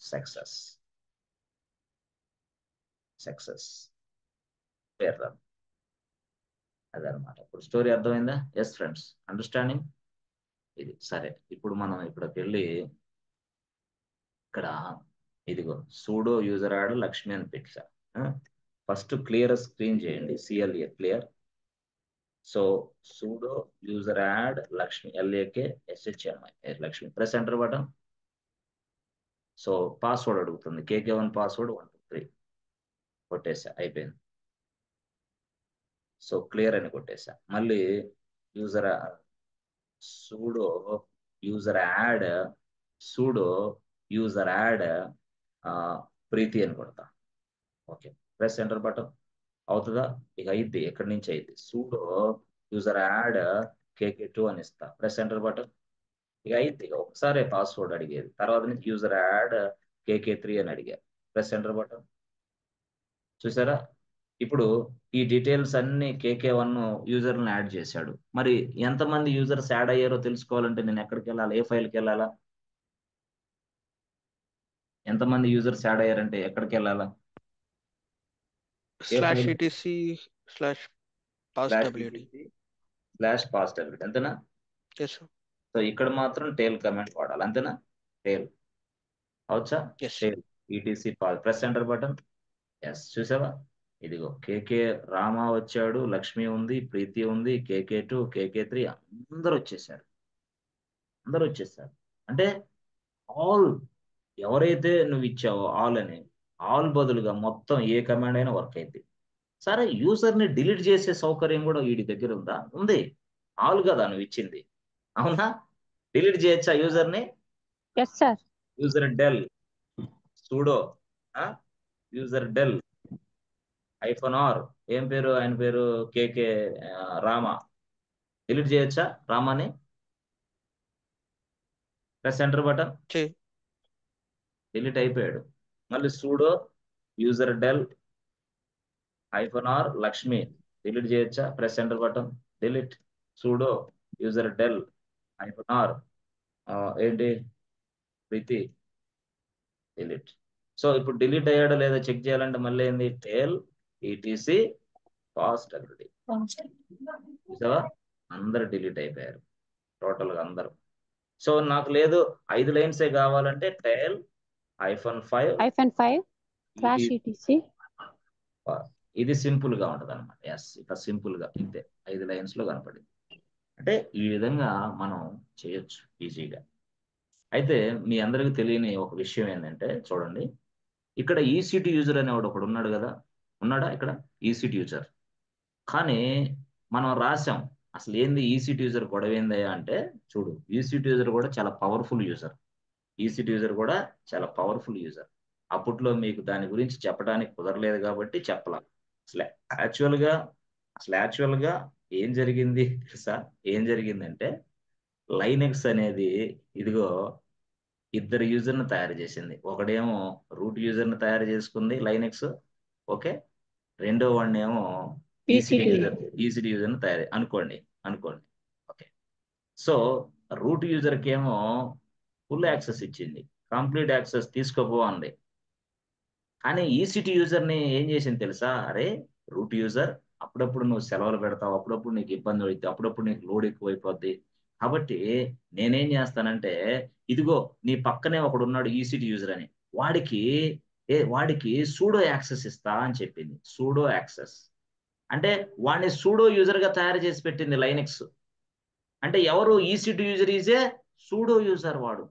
Speaker 1: సక్సెస్ ఎర్రర్. అదనమాట. ఇప్పుడు స్టోరీ అర్థమైందా? ఎస్ ఫ్రెండ్స్, అండర్స్టాండింగ్ ఇది. సరే, ఇప్పుడు మనం ఇక్కడికి వెళ్ళి ఇక్కడ ఇదిగో సూడో యూజర్ యాడ్ లక్ష్మి అని పెట్టా. ఫస్ట్ క్లియర్ స్క్రీన్ చేయండి, CLA clear. So pseudo user add Lakshmi, LAKSHMI Lakshmi, press enter button. So password అడుగుతుంది, KK1 పాస్వర్డ్ 1 2 3 కొట్టేసా, అయిపోయింది. సో క్లియర్ అని కొట్టేసా. మళ్ళీ సూడో యూజర్ యాడ్ ప్రీతి అని కొడతా. Okay, press enter button. అవుతుందా? ఇక అయింది, ఎక్కడి నుంచి అయింది. సూడో యూజర్ యాడ్ KK2 అని ఇస్తా, ప్రెస్ ఎంటర్ బటన్. ఇక అయింది. ఇక ఒకసారి పాస్వర్డ్ అడిగేది, తర్వాత నుంచి యూజర్ యాడ్ KK3 అని అడిగా, ప్రెస్ ఎంటర్ బటన్. చూసారా? ఇప్పుడు ఈ డీటెయిల్స్ అన్ని KK1 యూజర్లను యాడ్ చేశాడు. మరి ఎంతమంది యూజర్స్ యాడ్ అయ్యారో తెలుసుకోవాలంటే నేను ఎక్కడికి వెళ్ళాలి? ఏ ఫైల్కి వెళ్ళాలా? ఎంతమంది యూజర్స్ యాడ్ అయ్యారంటే ఎక్కడికి వెళ్ళాలా?
Speaker 3: /etc/passwd.
Speaker 1: అంతేనా?
Speaker 3: Yes, sir.
Speaker 1: సో ఇక్కడ మాత్రం టేల్ కమాండ్ వాడాలి, అంతేనా? టేల్ అవచ్చా?
Speaker 3: Yes.
Speaker 1: Tail etc press enter button. Yes, చూసావా? ఇదిగో కేకే రామ వచ్చాడు, లక్ష్మి ఉంది, ప్రీతి ఉంది, KK2 KK3 అందరూ వచ్చేసారు. అంటే ఆల్ ఎవరైతే నువ్వు ఇచ్చావో ఆల్ అని, ఆల్ బదులుగా మొత్తం ఏ కమాండ్ అయినా వర్క్ అయింది. సరే, యూజర్ని డిలీట్ చేసే సౌకర్యం కూడా వీడి దగ్గర ఉందా? ఉంది. ఆల్ కదా నువ్వు ఇచ్చింది, అవునా? డిలీట్ చేయొచ్చా యూజర్ని?
Speaker 4: Yes sir.
Speaker 1: User del sudo user del -r, ఏం పేరు ఆయన పేరు? కేకే రామ. డిలీట్ చేయొచ్చా రామాని? Press enter button. డిలీట్ అయిపోయాడు. మళ్ళీ sudo user del -r Lakshmi. Delete చేయొచ్చా? Press enter button. Delete. Sudo user del -r ఏంటి ప్రీతి. డిలీట్. సో ఇప్పుడు డిలీట్ అయ్యాడో లేదో చెక్ చేయాలంటే మళ్ళీ ఏంది? టేల్ etc passwd. చూసావా? అందరు డిలీట్ అయిపోయారు, టోటల్ గా అందరూ. సో నాకు లేదు 5 లైన్సే కావాలంటే టేల్ -5
Speaker 4: -5/etc.
Speaker 1: ఇది సింపుల్ గా ఉంటది అనమాట. ఎస్, ఇక సింపుల్ గా ఇంతే, 5 లైన్స్ లో కనపడింది. అంటే ఈ విధంగా మనం చేయొచ్చు ఈజీగా. అయితే మీ అందరికి తెలియని ఒక విషయం ఏంటంటే చూడండి, ఇక్కడ EC2 యూజర్ అనేవాడు ఒకడు ఉన్నాడు కదా, ఉన్నాడా ఇక్కడ? EC2 user. కానీ మనం రాసాం అసలు ఏంది EC2 యూజర్ గొడవ ఏందయ్యా అంటే, చూడు EC2 యూజర్ కూడా చాలా పవర్ఫుల్ యూజర్. EC2 యూజర్ కూడా చాలా పవర్ఫుల్ యూజర్. అప్పట్లో మీకు దాని గురించి చెప్పడానికి కుదరలేదు కాబట్టి చెప్పలా. అసలు యాక్చువల్గా ఏం జరిగింది తెలుసా? ఏం జరిగిందంటే లైనెక్స్ అనేది ఇదిగో ఇద్దరు యూజర్ని తయారు చేసింది. ఒకడేమో రూట్ యూజర్ని తయారు చేసుకుంది లైనెక్స్, ఓకే. రెండో వాడినేమో ఈసీటీ యూజర్ని తయారు అనుకోండి. ఓకే. సో రూట్ యూజర్కి ఏమో ఫుల్ యాక్సెస్ ఇచ్చింది, కంప్లీట్ యాక్సెస్ తీసుకోపో అంది. కానీ ఈసీటీ యూజర్ని ఏం చేసింది తెలుసా? అరే రూట్ యూజర్, అప్పుడప్పుడు నువ్వు సెలవులు పెడతావు, అప్పుడప్పుడు నీకు ఇబ్బంది అవుతుంది, అప్పుడప్పుడు నీకు లోడ్ ఎక్కువైపోద్ది. కాబట్టి నేనేం చేస్తానంటే, ఇదిగో నీ పక్కనే ఒకడు ఉన్నాడు ఈసీటీ యూజర్ అని, వాడికి సూడో యాక్సెస్ ఇస్తా అని చెప్పింది. సూడో యాక్సెస్ అంటే వాడిని సూడో యూజర్ గా తయారు చేసి పెట్టింది లైనెక్స్. అంటే ఎవరు? EC2 user is a sudo user. వాడు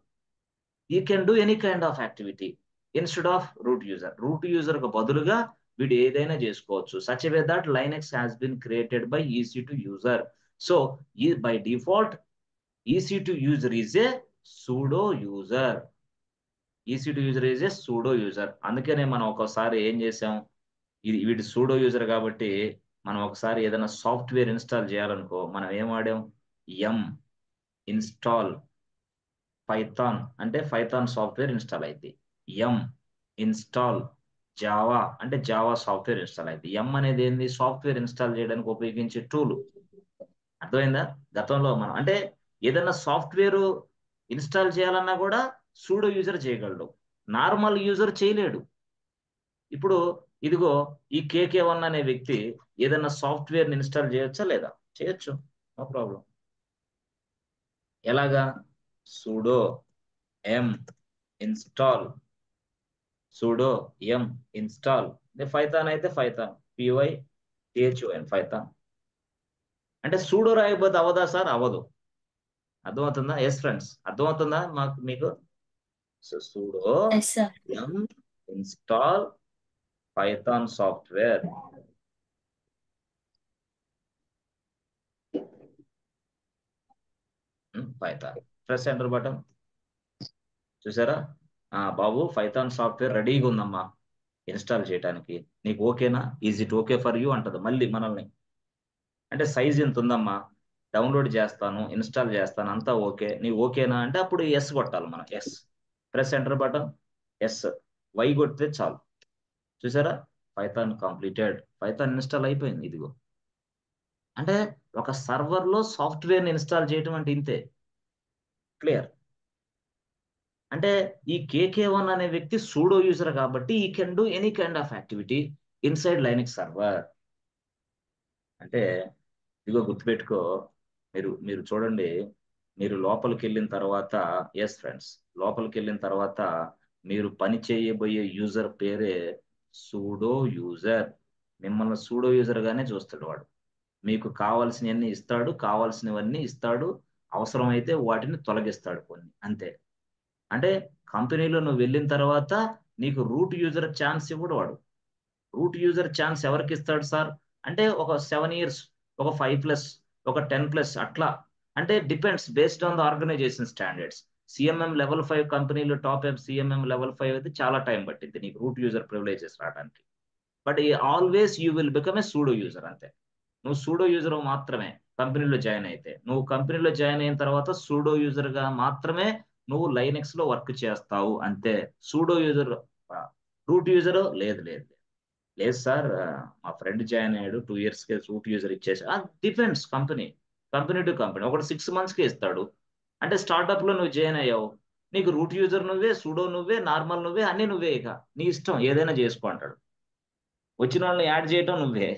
Speaker 1: ఈ can do any kind of activity instead of root user. Root user కు బదులుగా వీడు ఏదైనా చేసుకోవచ్చు. Such way that Linux has been created by EC2 user. So by default EC2 user is a sudo user. EC2 user is a sudo user. అందుకనే మనం ఒకసారి ఏం చేసాం, వీడి సూడో యూజర్ కాబట్టి మనం ఒకసారి ఏదైనా సాఫ్ట్వేర్ ఇన్స్టాల్ చేయాలనుకో, మనం ఏం వాడాం? ఇన్స్టాల్ పైథాన్ అంటే పైథాన్ సాఫ్ట్వేర్ ఇన్స్టాల్ అయింది. ఇన్స్టాల్ జావా అంటే జావా సాఫ్ట్వేర్ ఇన్స్టాల్ అయింది. అనేది ఏంది? సాఫ్ట్వేర్ ఇన్స్టాల్ చేయడానికి ఉపయోగించే టూల్. అర్థమైందా? గతంలో మనం అంటే ఏదైనా సాఫ్ట్వేర్ ఇన్స్టాల్ చేయాలన్నా కూడా సూడో యూజర్ చేయగలడు, నార్మల్ యూజర్ చేయలేడు. ఇప్పుడు ఇదిగో ఈ KK1 అనే వ్యక్తి ఏదైనా సాఫ్ట్వేర్ ఇన్స్టాల్ చేయొచ్చా లేదా? చేయొచ్చు, నో ప్రాబ్లం. ఎలాగా? sudo ఇన్స్టాల్ పైథాన్ అయితే పైథాన్ PYTHON పైథాన్. అంటే సూడో రాయకపోతే అవదా సార్? అవ్వదు. అర్థమవుతుందా? ఎస్ ఫ్రెండ్స్, అర్థమవుతుందా మీకు? sudo install Python software. Python press enter button. చూసారా బాబు? పైథాన్ సాఫ్ట్వేర్ రెడీగా ఉందమ్మా ఇన్స్టాల్ చేయడానికి. నీకు ఓకేనా? Is it okay for you అంటది మళ్ళీ మనల్ని. అంటే సైజ్ ఎంత ఉందమ్మా, డౌన్లోడ్ చేస్తాను, ఇన్స్టాల్ చేస్తాను, అంతా ఓకే, నీ ఓకేనా అంటే అప్పుడు ఎస్ కొట్టాలి మనం. Yes, press enter button. Yes, Y కొడితే చాలు. చూసారా? పైథాన్ కంప్లీటెడ్, పైథాన్ ఇన్స్టాల్ అయిపోయింది. ఇదిగో అంటే ఒక సర్వర్లో సాఫ్ట్వేర్ని ఇన్స్టాల్ చేయటం అంటే ఇంతే. క్లియర్? అంటే ఈ KK1 అనే వ్యక్తి సూడో యూజర్ కాబట్టి ఈ can do any kind of activity inside Linux server. అంటే ఇదిగో గుర్తుపెట్టుకో, మీరు చూడండి, మీరు లోపలికి వెళ్ళిన తర్వాత, ఎస్ ఫ్రెండ్స్, లోపలికి వెళ్ళిన తర్వాత మీరు పని చేయబోయే యూజర్ పేరే సూడో యూజర్. మిమ్మల్ని సూడో యూజర్ గానే చూస్తాడు వాడు. మీకు కావాల్సినవన్నీ ఇస్తాడు, కావాల్సినవన్నీ ఇస్తాడు, అవసరమైతే వాటిని తొలగిస్తాడు కొన్ని, అంతే. అంటే కంపెనీలో నువ్వు వెళ్ళిన తర్వాత నీకు రూట్ యూజర్ ఛాన్స్ ఇవ్వడు వాడు. రూట్ యూజర్ ఛాన్స్ ఎవరికి ఇస్తాడు సార్ అంటే ఒక 7 years, ఒక 5+, ఒక 10+, అట్లా. అంటే depends based on the organization standards. CMM level 5 కంపెనీలు, టాప్ CMM లెవెల్ 5 అయితే చాలా టైం పట్టింది నీకు రూట్ యూజర్ ప్రివిలేజెస్ రావడానికి. But always you will become a sudo user, అంతే. నువ్వు సూడో యూజర్ మాత్రమే కంపెనీలో జాయిన్ అయితే. నువ్వు కంపెనీలో జాయిన్ అయిన తర్వాత సూడో యూజర్ గా మాత్రమే నువ్వు లైనక్స్ లో వర్క్ చేస్తావు, అంతే. సూడో యూజర్, రూట్ యూజర్ లేదు లేదు లేదు సార్, మా ఫ్రెండ్ జాయిన్ అయ్యాడు 2 years కి రూట్ యూజర్ ఇచ్చేసి. Depends company to company. ఒకటి 6 months కి ఇస్తాడు. అంటే స్టార్ట్అప్ లో నువ్వు జాయిన్ అయ్యావు, నీకు రూట్ యూజర్ నువ్వే, సూడో నువ్వే, నార్మల్ నువ్వే, అన్ని నువ్వే, ఇక నీ ఇష్టం ఏదైనా చేసుకో అంటాడు. వచ్చిన వాళ్ళని యాడ్ చేయటం నువ్వే,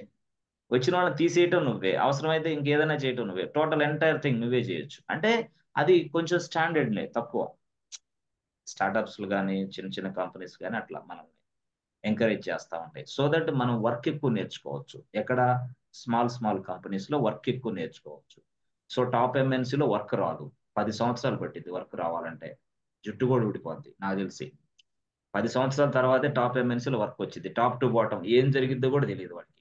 Speaker 1: వచ్చిన వాళ్ళని తీసేయటం నువ్వే, అవసరమైతే ఇంకేదైనా చేయటం నువ్వే, టోటల్ ఎంటైర్ థింగ్ నువ్వే చేయొచ్చు. అంటే అది కొంచెం స్టాండర్డ్లే, తక్కువ. స్టార్టప్స్ కానీ చిన్న చిన్న కంపెనీస్ కానీ అట్లా మనం ఎంకరేజ్ చేస్తూ ఉంటాయి. సో దట్ మనం వర్క్ ఎక్కువ నేర్చుకోవచ్చు. ఎక్కడ? స్మాల్ కంపెనీస్ లో వర్క్ ఎక్కువ నేర్చుకోవచ్చు. సో టాప్ MNCలో వర్క్ రాదు, 10 సంవత్సరాలు పట్టింది వర్క్ రావాలంటే. జుట్టు కూడా ఊడిపోద్ది నాకు తెలిసి. 10 సంవత్సరాల తర్వాతే టాప్ MNCలో వర్క్ వచ్చింది. టాప్ టు బాటం ఏం జరిగిద్దో కూడా తెలియదు వాడికి.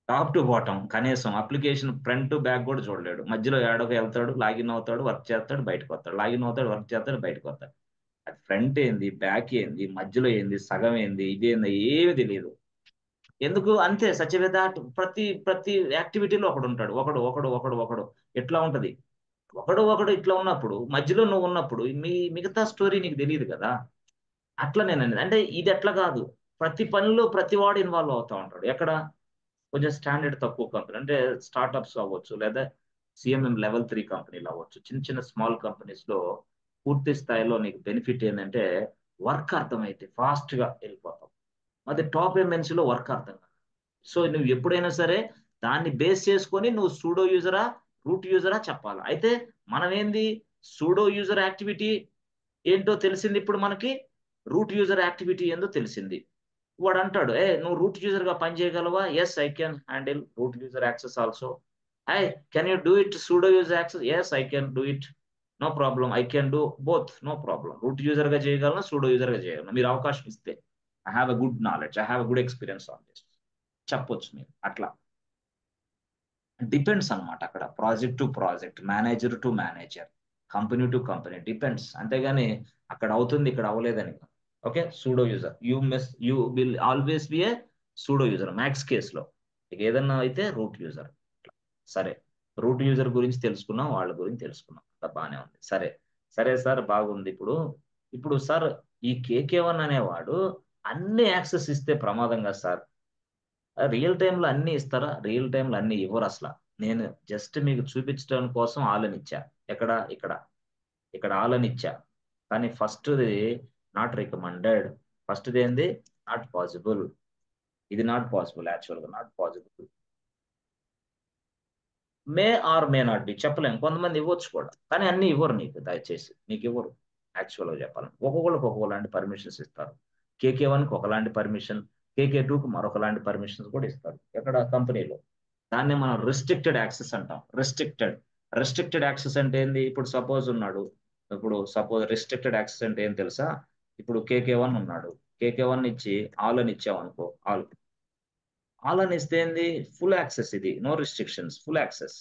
Speaker 1: టాప్ టు బాటం కనీసం అప్లికేషన్ ఫ్రంట్ టు బ్యాక్ కూడా చూడలేడు. మధ్యలో ఏడోకి వెళ్తాడు, లాగిన్ అవుతాడు, వర్క్ చేస్తాడు, బయటకు వస్తాడు, లాగిన్ అవుతాడు, వర్క్ చేస్తాడు, బయటకు వస్తాడు. అది ఫ్రంట్ ఏంది, బ్యాక్ ఏంది, మధ్యలో ఏంది, సగం ఏంది, ఇదేంది, ఏమి తెలియదు. ఎందుకు? అంతే. సత్యవేద ప్రతి యాక్టివిటీలో ఒకడు ఉంటాడు, ఒకడు ఎట్లా ఉంటది. ఒకడు ఇట్లా ఉన్నప్పుడు మధ్యలో నువ్వు ఉన్నప్పుడు మిగతా స్టోరీ నీకు తెలియదు కదా. అట్లా నేను అనేది. అంటే ఇది ఎట్లా కాదు, ప్రతి పనిలో ప్రతి వాడు ఇన్వాల్వ్ అవుతా ఉంటాడు. ఎక్కడ? కొంచెం స్టాండర్డ్ తక్కువ కంపెనీ అంటే స్టార్ట్అప్స్ అవ్వచ్చు, లేదా CMM లెవెల్ 3 కంపెనీలు అవ్వచ్చు. చిన్న స్మాల్ కంపెనీస్ లో పూర్తి స్థాయిలో నీకు బెనిఫిట్ ఏంటంటే వర్క్ అర్థమైతే ఫాస్ట్ గా వెళ్ళిపోతావు. అది టాప్ MNCలో వర్క్ అర్థం కాదు. సో నువ్వు ఎప్పుడైనా సరే దాన్ని బేస్ చేసుకొని నువ్వు సూడో యూజరా, రూట్ యూజరా చెప్పాలి. అయితే మనం ఏంది, సూడో యూజర్ యాక్టివిటీ ఏంటో తెలిసింది ఇప్పుడు మనకి, రూట్ యూజర్ యాక్టివిటీ ఏందో తెలిసింది. వాడు అంటాడు, నువ్వు రూట్ యూజర్ గా పని చేయగలవా? Yes, I can handle root user access also. Can you do it sudo user access? Yes, I can do it, no problem, I can do both, no problem. Root user గా చేయగలను, sudo user గా చేయగలను, మీరు అవకాశం ఇస్తే. I have a good knowledge, I have a good experience on this చెప్పొచ్చు మీరు. అట్లా డిపెండ్స్ అన్నమాట. అక్కడ project to project, manager to manager, company to company, depends. అంతేగాని అక్కడ అవుతుంది ఇక్కడ అవ్వలేదని. Okay, sudo user, you will always be a sudo user max కేసులో. ఏదన్నా అయితే రూట్ యూజర్. సరే, రూట్ యూజర్ గురించి తెలుసుకున్నాం, వాళ్ళ గురించి తెలుసుకున్నాం, అంత బాగానే ఉంది. సరే సార్, బాగుంది. ఇప్పుడు సార్ ఈ KK1 అనేవాడు అన్ని యాక్సెస్ ఇస్తే ప్రమాదం కదా సార్? రియల్ టైంలో అన్ని ఇస్తారా? రియల్ టైంలో అన్ని ఇవ్వరు అసలు. నేను జస్ట్ మీకు చూపించడం కోసం ఆలని ఇచ్చా. ఇక్కడ ఆలని ఇచ్చా. కానీ ఫస్ట్ది నాట్ రికమెండెడ్, ఫస్ట్ది ఏంది, నాట్ పాసిబుల్. ఇది నాట్ పాసిబుల్, యాక్చువల్గా not possible. May or may not be చెప్పలేం. కొంతమంది ఇవ్వచ్చు కూడా, కానీ అన్ని ఇవ్వరు నీకు. దయచేసి నీకు ఇవ్వరు. యాక్చువల్గా చెప్పాలని ఒక్కొక్కళ్ళకి ఒక్కొక్కలాంటి పర్మిషన్స్ ఇస్తారు. KK1కి ఒకలాంటి పర్మిషన్, KK2కి మరొకలాంటి పర్మిషన్స్ కూడా ఇస్తారు ఎక్కడ? కంపెనీలో. దాన్ని మనం రిస్ట్రిక్టెడ్ యాక్సెస్ అంటాం. రెస్ట్రిక్టెడ్ యాక్సెస్ అంటే ఏంది? ఇప్పుడు సపోజ్ రిస్ట్రిక్టెడ్ యాక్సెస్ అంటే ఏం తెలుసా? ఇప్పుడు KK1 ఉన్నాడు, KK1 ఇచ్చి ఆల్ అని ఇచ్చాం అనుకో, ఆల్ అని ఇస్తే ఏంది? Full access. ఇది no restrictions, full access,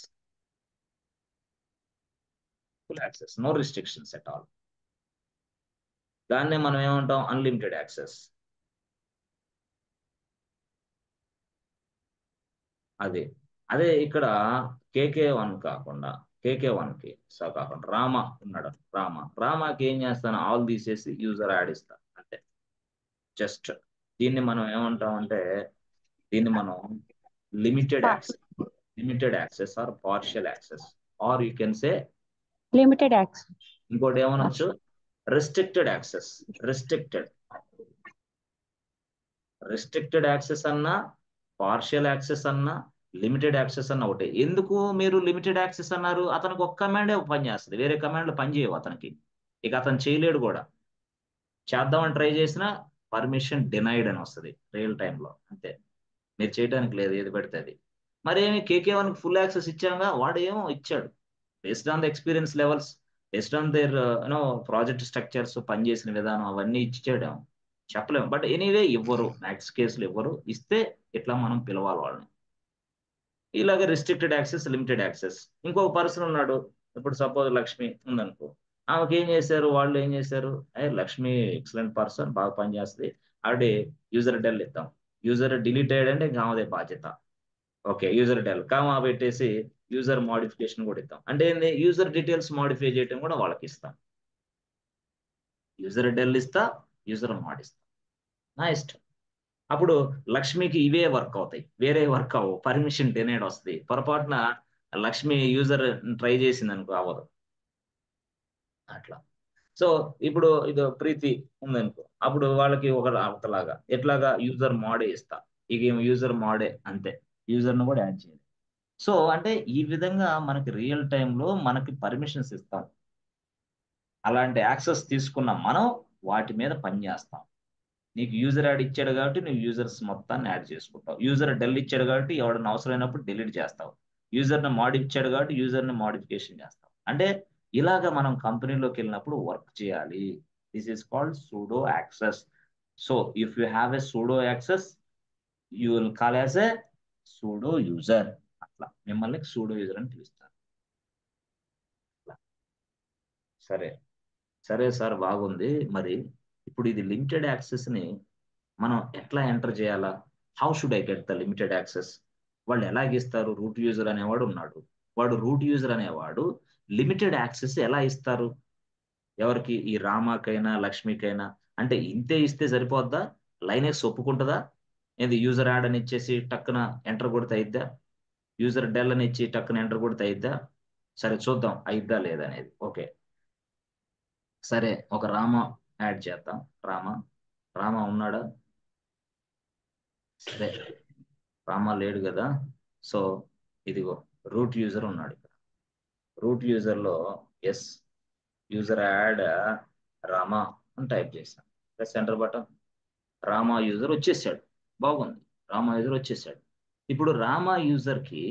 Speaker 1: no restrictions at all. దాన్నే మనం ఏమంటాం? Unlimited access. అదే ఇక్కడ KK1 కాకుండా, KK1కి కాకుండా రామ ఉన్నాడు. రామాకి ఏం చేస్తాను? ఆల్ తీసేసి యూజర్ యాడ్ ఇస్తా, అంతే. జస్ట్ దీన్ని మనం ఏమంటామంటే దీన్ని మనం limited access or partial access, or you can say
Speaker 4: limited access.
Speaker 1: ఇంకోటి ఏమనొచ్చు, రెస్ట్రిక్టెడ్ యాక్సెస్. రిస్ట్రిక్టెడ్ యాక్సెస్ అన్నా, పార్షియల్ యాక్సెస్ అన్నా, లిమిటెడ్ యాక్సెస్ అన్న ఒకటే. ఎందుకు మీరు లిమిటెడ్ యాక్సెస్ అన్నారు? అతనికి ఒక్క కమాండే పని చేస్తుంది, వేరే కమాండ్లు పనిచేయవు అతనికి. ఇక అతను చేయలేడు కూడా. చేద్దామని ట్రై చేసినా పర్మిషన్ డినైడ్ అని వస్తుంది రియల్ టైంలో. అంతే, మీరు చేయడానికి లేదు ఏది పెడితే అది. మరేమి KK1 ఫుల్ యాక్సెస్ ఇచ్చాగా, వాడు ఏమో ఇచ్చాడు based on the experience levels, based on their project structures, పనిచేసిన విధానం అవన్నీ ఇచ్చాడు, చెప్పలేము. బట్ ఎనీవే ఇవ్వరు, మ్యాక్స్ కేసులు ఇవ్వరు. ఇస్తే ఇట్లా మనం పిలవాలి వాళ్ళని. ఇలాగ రిస్ట్రిక్టెడ్ యాక్సెస్, లిమిటెడ్ యాక్సెస్. ఇంకొక పర్సన్ ఉన్నాడు, ఇప్పుడు సపోజ్ లక్ష్మి ఉందనుకో, ఆమెకి ఏం చేశారు, వాళ్ళు ఏం చేశారు, లక్ష్మి ఎక్సలెంట్ పర్సన్, బాగా పనిచేస్తుంది, ఆవిడ యూజర్ డెల్ ఇద్దాం. యూజర్ డిలీట్ అయ్యాడంటే ఇంకా ఆమెదే బాధ్యత. ఓకే, యూజర్ డెల్ కామా పెట్టేసి యూజర్ మోడిఫికేషన్ కూడా ఇద్దాం. అంటే ఏంది, యూజర్ డీటెయిల్స్ మోడిఫై చేయడం కూడా వాళ్ళకి ఇస్తాం. యూజర్ డెల్ ఇస్తా, యూజర్ మోడ్ ఇస్తా, నా ఇష్టం. అప్పుడు లక్ష్మికి ఇవే వర్క్ అవుతాయి, వేరే వర్క్ అవ్వవు, పర్మిషన్ డినైడ్ వస్తుంది. పొరపాటున లక్ష్మి యూజర్ ట్రై చేసింది అనుకో, అవ్వదు అట్లా. సో ఇప్పుడు ఇది ప్రీతి ఉందనుకో, అప్పుడు వాళ్ళకి ఒకలాగా ఎట్లాగా యూజర్ మోడే ఇస్తా, ఇక యూజర్ మోడే అంతే, యూజర్ను కూడా యాడ్ చేయాలి. సో అంటే ఈ విధంగా మనకి రియల్ టైంలో మనకి పర్మిషన్స్ ఇస్తాం. అలాంటి యాక్సెస్ తీసుకున్న మనం వాటి మీద పని చేస్తాం. నీకు యూజర్ యాడ్ ఇచ్చాడు కాబట్టి నువ్వు యూజర్స్ మొత్తాన్ని యాడ్ చేసుకుంటావు. యూజర్ డెల్ ఇచ్చాడు కాబట్టి ఎవడన్నా అవసరమైనప్పుడు డిలీట్ చేస్తావు. యూజర్ని మోడిఫై ఇచ్చాడు కాబట్టి యూజర్ని మోడిఫికేషన్ చేస్తావు. అంటే ఇలాగ మనం కంపెనీలోకి వెళ్ళినప్పుడు వర్క్ చేయాలి. This is called pseudo access. So if you have a pseudo access, you will call as a sudo user. అట్లా మిమ్మల్ని సూడో యూజర్ అని పిలుస్తారు. సరే సరే సార్, బాగుంది. మరి ఇప్పుడు ఇది లిమిటెడ్ యాక్సెస్ ని మనం ఎట్లా ఎంటర్ చేయాలా? How should I get the limited access? వాళ్ళు ఎలాగిస్తారు? రూట్ యూజర్ అనేవాడు ఉన్నాడు, వాడు రూట్ యూజర్ అనేవాడు లిమిటెడ్ యాక్సెస్ ఎలా ఇస్తారు? ఎవరికి? ఈ రామాకైనా లక్ష్మికైనా. అంటే ఇంతే ఇస్తే సరిపోద్దా? లైనెక్స్ ఒప్పుకుంటుందా? ఏంది యూజర్ యాడ్ అని ఇచ్చేసి టక్కున ఎంటర్ కొడితే అయిద్దా? యూజర్ డెల్ అని ఇచ్చి టక్కున ఎంటర్ కొడితే అయిద్దా? సరే చూద్దాం అయిద్దా లేదా అనేది. ఓకే సరే, ఒక రామ యాడ్ చేద్దాం. రామ ఉన్నాడా? సరే, రామ లేడు కదా. సో ఇదిగో రూట్ యూజర్ ఉన్నాడు ఇక్కడ. రూట్ యూజర్లో ఎస్ యూజర్ యాడ్ రామా అని టైప్ చేశాను, plus enter button. Rama user వచ్చేసాడు, బాగుంది, రామా యూజర్ వచ్చేసాడు. ఇప్పుడు రామా యూజర్కి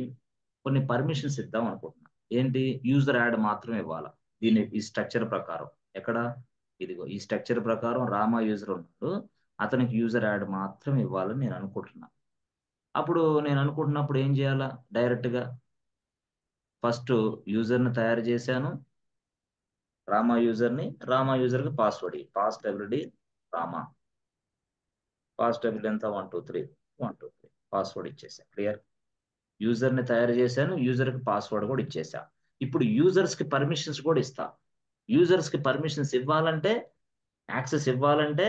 Speaker 1: కొన్ని పర్మిషన్స్ ఇద్దాం అనుకుంటున్నాను. ఏంటి? యూజర్ యాడ్ మాత్రమే ఇవ్వాలా దీని ఈ స్ట్రక్చర్ ప్రకారం. ఎక్కడ? ఇదిగో ఈ స్ట్రక్చర్ ప్రకారం రామా యూజర్ ఉన్నాడు, అతనికి యూజర్ యాడ్ మాత్రం ఇవ్వాలని నేను అనుకుంటున్నాను. అప్పుడు నేను అనుకుంటున్నప్పుడు ఏం చేయాలా? డైరెక్ట్గా ఫస్ట్ యూజర్ని తయారు చేశాను, రామా యూజర్కి పాస్వర్డ్, పాస్వర్డ్ రామా, పాస్వర్డ్ ఎంత 1 2 3 1 2 3 పాస్వర్డ్ ఇచ్చేసా. క్లియర్? యూజర్ని తయారు చేశాను, యూజర్కి పాస్వర్డ్ కూడా ఇచ్చేసా. ఇప్పుడు యూజర్స్కి పర్మిషన్స్ కూడా ఇస్తా. యూజర్స్కి పర్మిషన్స్ ఇవ్వాలంటే, యాక్సెస్ ఇవ్వాలంటే,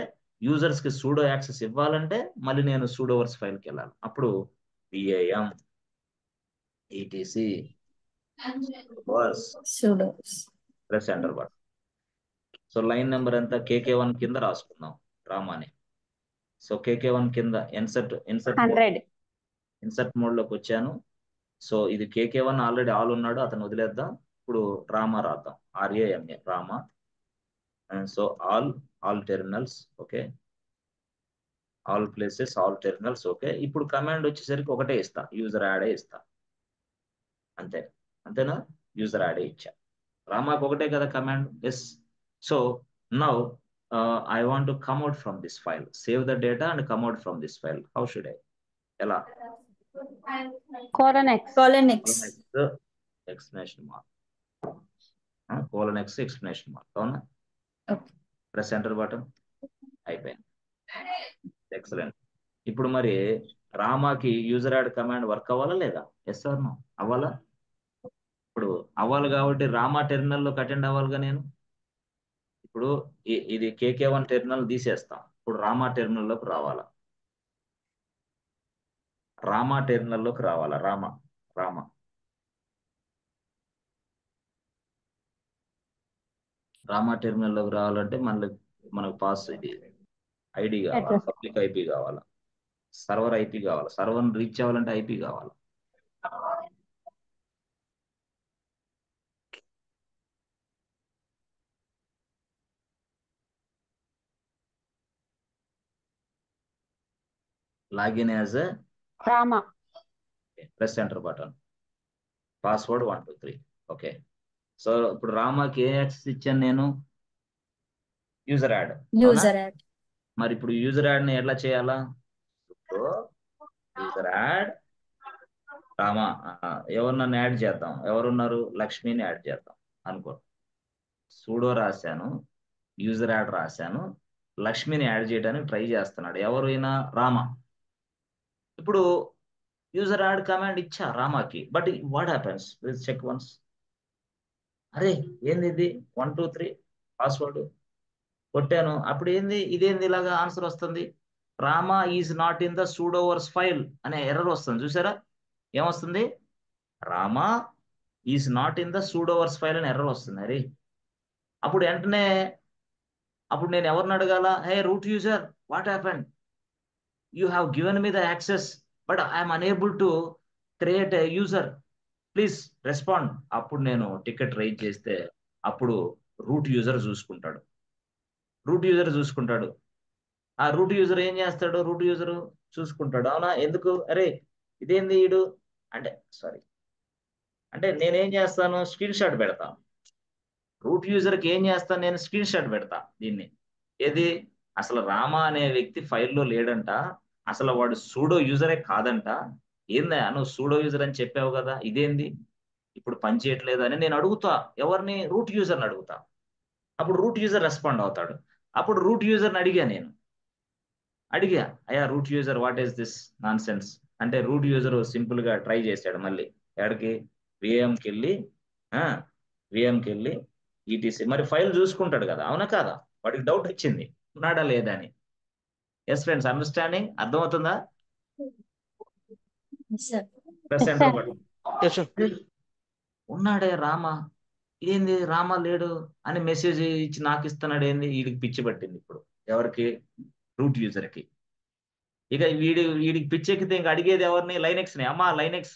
Speaker 1: యూజర్స్కి సూడో యాక్సెస్ ఇవ్వాలంటే మళ్ళీ నేను సూడోవర్స్ ఫైల్కి వెళ్ళాలి. అప్పుడు PAM ETC plus enter button. So line number ఎంత? KK1 కింద రాసుకుందాం రామాని. సో KK1 కింద ఇన్సర్ట్ మోడ్ లోకి వచ్చాను. సో ఇది KK1 ఆల్రెడీ ఆల్ ఉన్నాడు, అతను వదిలేద్దాం. ఇప్పుడు రామా రాద్దాం, RAMA Rama. So all terminals okay, all places all terminals okay. ఇప్పుడు కమాండ్ వచ్చేసరికి ఒకటే ఇస్తా, యూజర్ యాడే ఇస్తా. అంతేనా? యూజర్ యాడే ఇచ్చా. రామాకు ఒకటే కదా command. Yes. So now I want to come out from this file, save the data and come out from this file. How should I? ఎలా?
Speaker 4: colon x
Speaker 1: exclamation mark, colon x exclamation mark. అవునా? Press enter button. అయిపోయింది. Excellent. ఇప్పుడు మరి రామాకి user add command work అవ్వాలా లేదా? Yes or no? అవ్వాలా? ఇప్పుడు అవ్వాలి కాబట్టి రామా టెర్మినల్లోకి అటెండ్ అవ్వాలిగా నేను. ఇప్పుడు ఇది KK1 టెర్మినల్ తీసేస్తాం, ఇప్పుడు రామా టెర్మినల్లోకి రావాలా. రామా టెర్మినల్లోకి రావాలా? రామా టెర్మినల్లోకి రావాలంటే మనకు పాస్ ఇది ఐడి కావాలి, పబ్లిక్ ఐపీ కావాలా, సర్వర్ ఐపీ కావాలి. సర్వర్ రీచ్ అవ్వాలంటే ఐపీ కావాలి. Login as
Speaker 4: Rama.
Speaker 1: Press enter button, password 1 2 3. Okay. So ఇప్పుడు రామాకి ఏ యాక్సెస్ ఇచ్చాను నేను? User add. మరి ఇప్పుడు యూజర్ యాడ్ ని ఎట్లా చేయాలా? యూజర్ యాడ్ రామా, ఎవరినన్ను యాడ్ చేద్దాం. ఎవరున్నారు? లక్ష్మిని యాడ్ చేద్దాం అనుకో. సూడో రాశాను, యూజర్ యాడ్ రాశాను, లక్ష్మిని యాడ్ చేయడానికి ట్రై చేస్తున్నాడు. ఎవరైనా? రామా. ఇప్పుడు యూజర్ యాడ్ కమాండ్ ఇచ్చా రామాకి, but what happens? Please check once. అరే ఏంది ఇది? 1 2 3 పాస్వర్డ్ కొట్టాను. అప్పుడు ఏంది? ఇదేంది ఇలాగా ఆన్సర్ వస్తుంది? Rama is not in the sudoers file అనే ఎర్రర్ వస్తుంది. చూసారా ఏమొస్తుంది? Rama is not in the sudoers file అని ఎర్రర్ వస్తుంది. అరే అప్పుడు వెంటనే నేను ఎవరిని అడగాల? Hey root user, what happen? You have given me the access but I'm unable to create a user, please respond. అప్పుడు నేను టికెట్ రైజ్ చేస్తే అప్పుడు రూట్ యూజర్ చూసుకుంటాడు. ఆ రూట్ యూజర్ ఏం చేస్తాడు? రూట్ యూజర్ చూసుకుంటాడు. అవునా? ఎందుకు? అరే ఇదేంది ఈడు అంటే సారీ అంటే నేనేం చేస్తాను? స్క్రీన్ షాట్ పెడతాను. రూట్ యూజర్కి ఏం చేస్తాను? నేను స్క్రీన్ షాట్ పెడతా. దీన్ని ఏది? అసలు రామా అనే వ్యక్తి ఫైల్లో లేడంట, అసలు వాడు సూడో యూజరే కాదంట. ఏందా నువ్వు సూడో యూజర్ అని చెప్పావు కదా, ఇదేంది ఇప్పుడు పని చేయట్లేదు అని నేను అడుగుతా. ఎవరిని? రూట్ యూజర్ని అడుగుతా. అప్పుడు రూట్ యూజర్ రెస్పాండ్ అవుతాడు. అప్పుడు రూట్ యూజర్ని అడిగా అయ్యా route user, what is this non sense అంటే రూట్ యూజర్ సింపుల్ గా ట్రై చేశాడు. మళ్ళీ ఎక్కడికి? విఎంకి వెళ్ళి ఈటీసీ మరి ఫైల్ చూసుకుంటాడు కదా, అవునా కాదా? వాడికి డౌట్ వచ్చింది ఉన్నాడా లేదా అని. Yes friends, understanding? అర్థమవుతుందా? Press enter button. ఉన్నాడే రామా, ఏంది రామా లేడు అని మెసేజ్ ఇచ్చి నాకు ఇస్తున్నాడు. ఏంది? వీడికి పిచ్చి పట్టింది ఇప్పుడు. ఎవరికి? రూట్ యూజర్కి. ఇక వీడికి పిచ్చెక్కితే ఇంక అడిగేది ఎవరిని? లైనెక్స్ని. అమ్మా లైనెక్స్,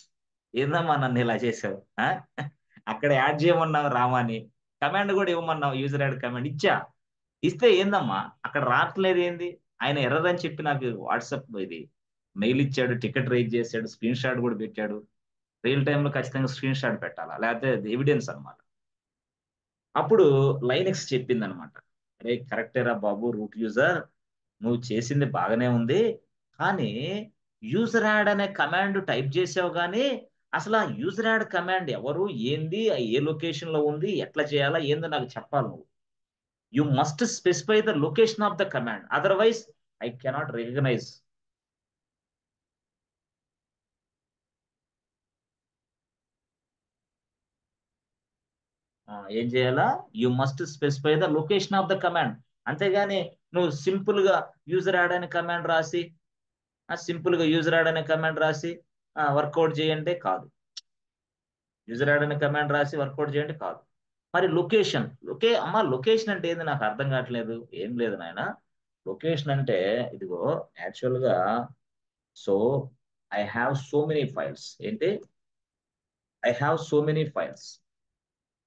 Speaker 1: ఏందమ్మా నన్ను ఇలా చేసావు? అక్కడ యాడ్ చేయమన్నావు రామాని, కమాండ్ కూడా ఇవ్వమన్నావు, యూజర్ యాడ్ కమాండ్ ఇస్తే ఏందమ్మా అక్కడ రావట్లేదు? ఏంది? ఆయన ఎర్రర్ అని చెప్పి నాకు వాట్సాప్ ఇది మెయిల్ ఇచ్చాడు, టికెట్ రైజ్ చేశాడు, స్క్రీన్ షాట్ కూడా పెట్టాడు. రియల్ టైంలో ఖచ్చితంగా స్క్రీన్ షాట్ పెట్టాలా, లేకపోతే ఎవిడెన్స్ అనమాట. అప్పుడు లైనెక్స్ చెప్పింది అనమాట, అరే కరెక్టేరా బాబు రూట్ యూజర్, నువ్వు చేసింది బాగానే ఉంది, కానీ యూజర్ యాడ్ అనే కమాండ్ టైప్ చేసావు, కానీ అసలు ఆ యూజర్ యాడ్ కమాండ్ ఎవరు, ఏంది, ఏ లొకేషన్ లో ఉంది, ఎట్లా చేయాలా, ఏందో నాకు చెప్పాలి నువ్వు. You must specify the location of the command, otherwise I cannot recognize. ఏం చేయాలా? You must specify the location of the command. అంతేగాని నువ్వు సింపుల్ గా యూజర్ యాడ్ అనే కమాండ్ రాసి వర్కౌట్ చేయండి కాదు. యూజర్ యాడ్ అనే కమాండ్ రాసి వర్కౌట్ చేయండి కాదు. మరి లొకేషన్, లొకేషన్ అంటే ఏంది? నాకు అర్థం కావట్లేదు. ఏం లేదు నాయన, లొకేషన్ అంటే ఇదిగో యాక్చువల్గా so I have so many files. ఏంటి? I have so many files,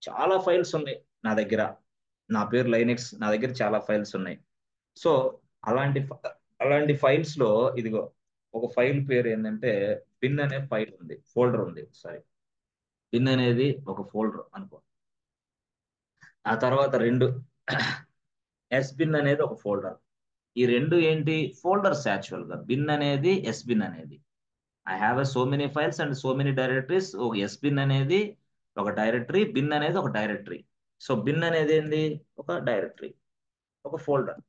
Speaker 1: చాలా ఫైల్స్ ఉన్నాయి నా దగ్గర. నా పేరు లైనెక్స్, నా దగ్గర చాలా ఫైల్స్ ఉన్నాయి. సో అలాంటి ఫైల్స్ లో ఇదిగో ఒక ఫైల్ పేరు ఏంటంటే బిన్ అనే ఫైల్ ఉంది, ఫోల్డర్ ఉంది. సారీ, బిన్ అనేది ఒక ఫోల్డర్ అనుకో. ఆ తర్వాత రెండు ఎస్ బిన్ అనేది ఒక ఫోల్డర్. ఈ రెండు ఏంటి? ఫోల్డర్స్ యాక్చువల్ గా. బిన్ అనేది, ఎస్ బిన్ అనేది. I have so many files and so many directories. ఒక ఎస్ బిన్ అనేది ఒక డైరెక్టరీ, బిన్ అనేది ఒక డైరెక్టరీ. సో బిన్ అనేది ఏంది? ఒక డైరెక్టరీ, ఒక ఫోల్డర్.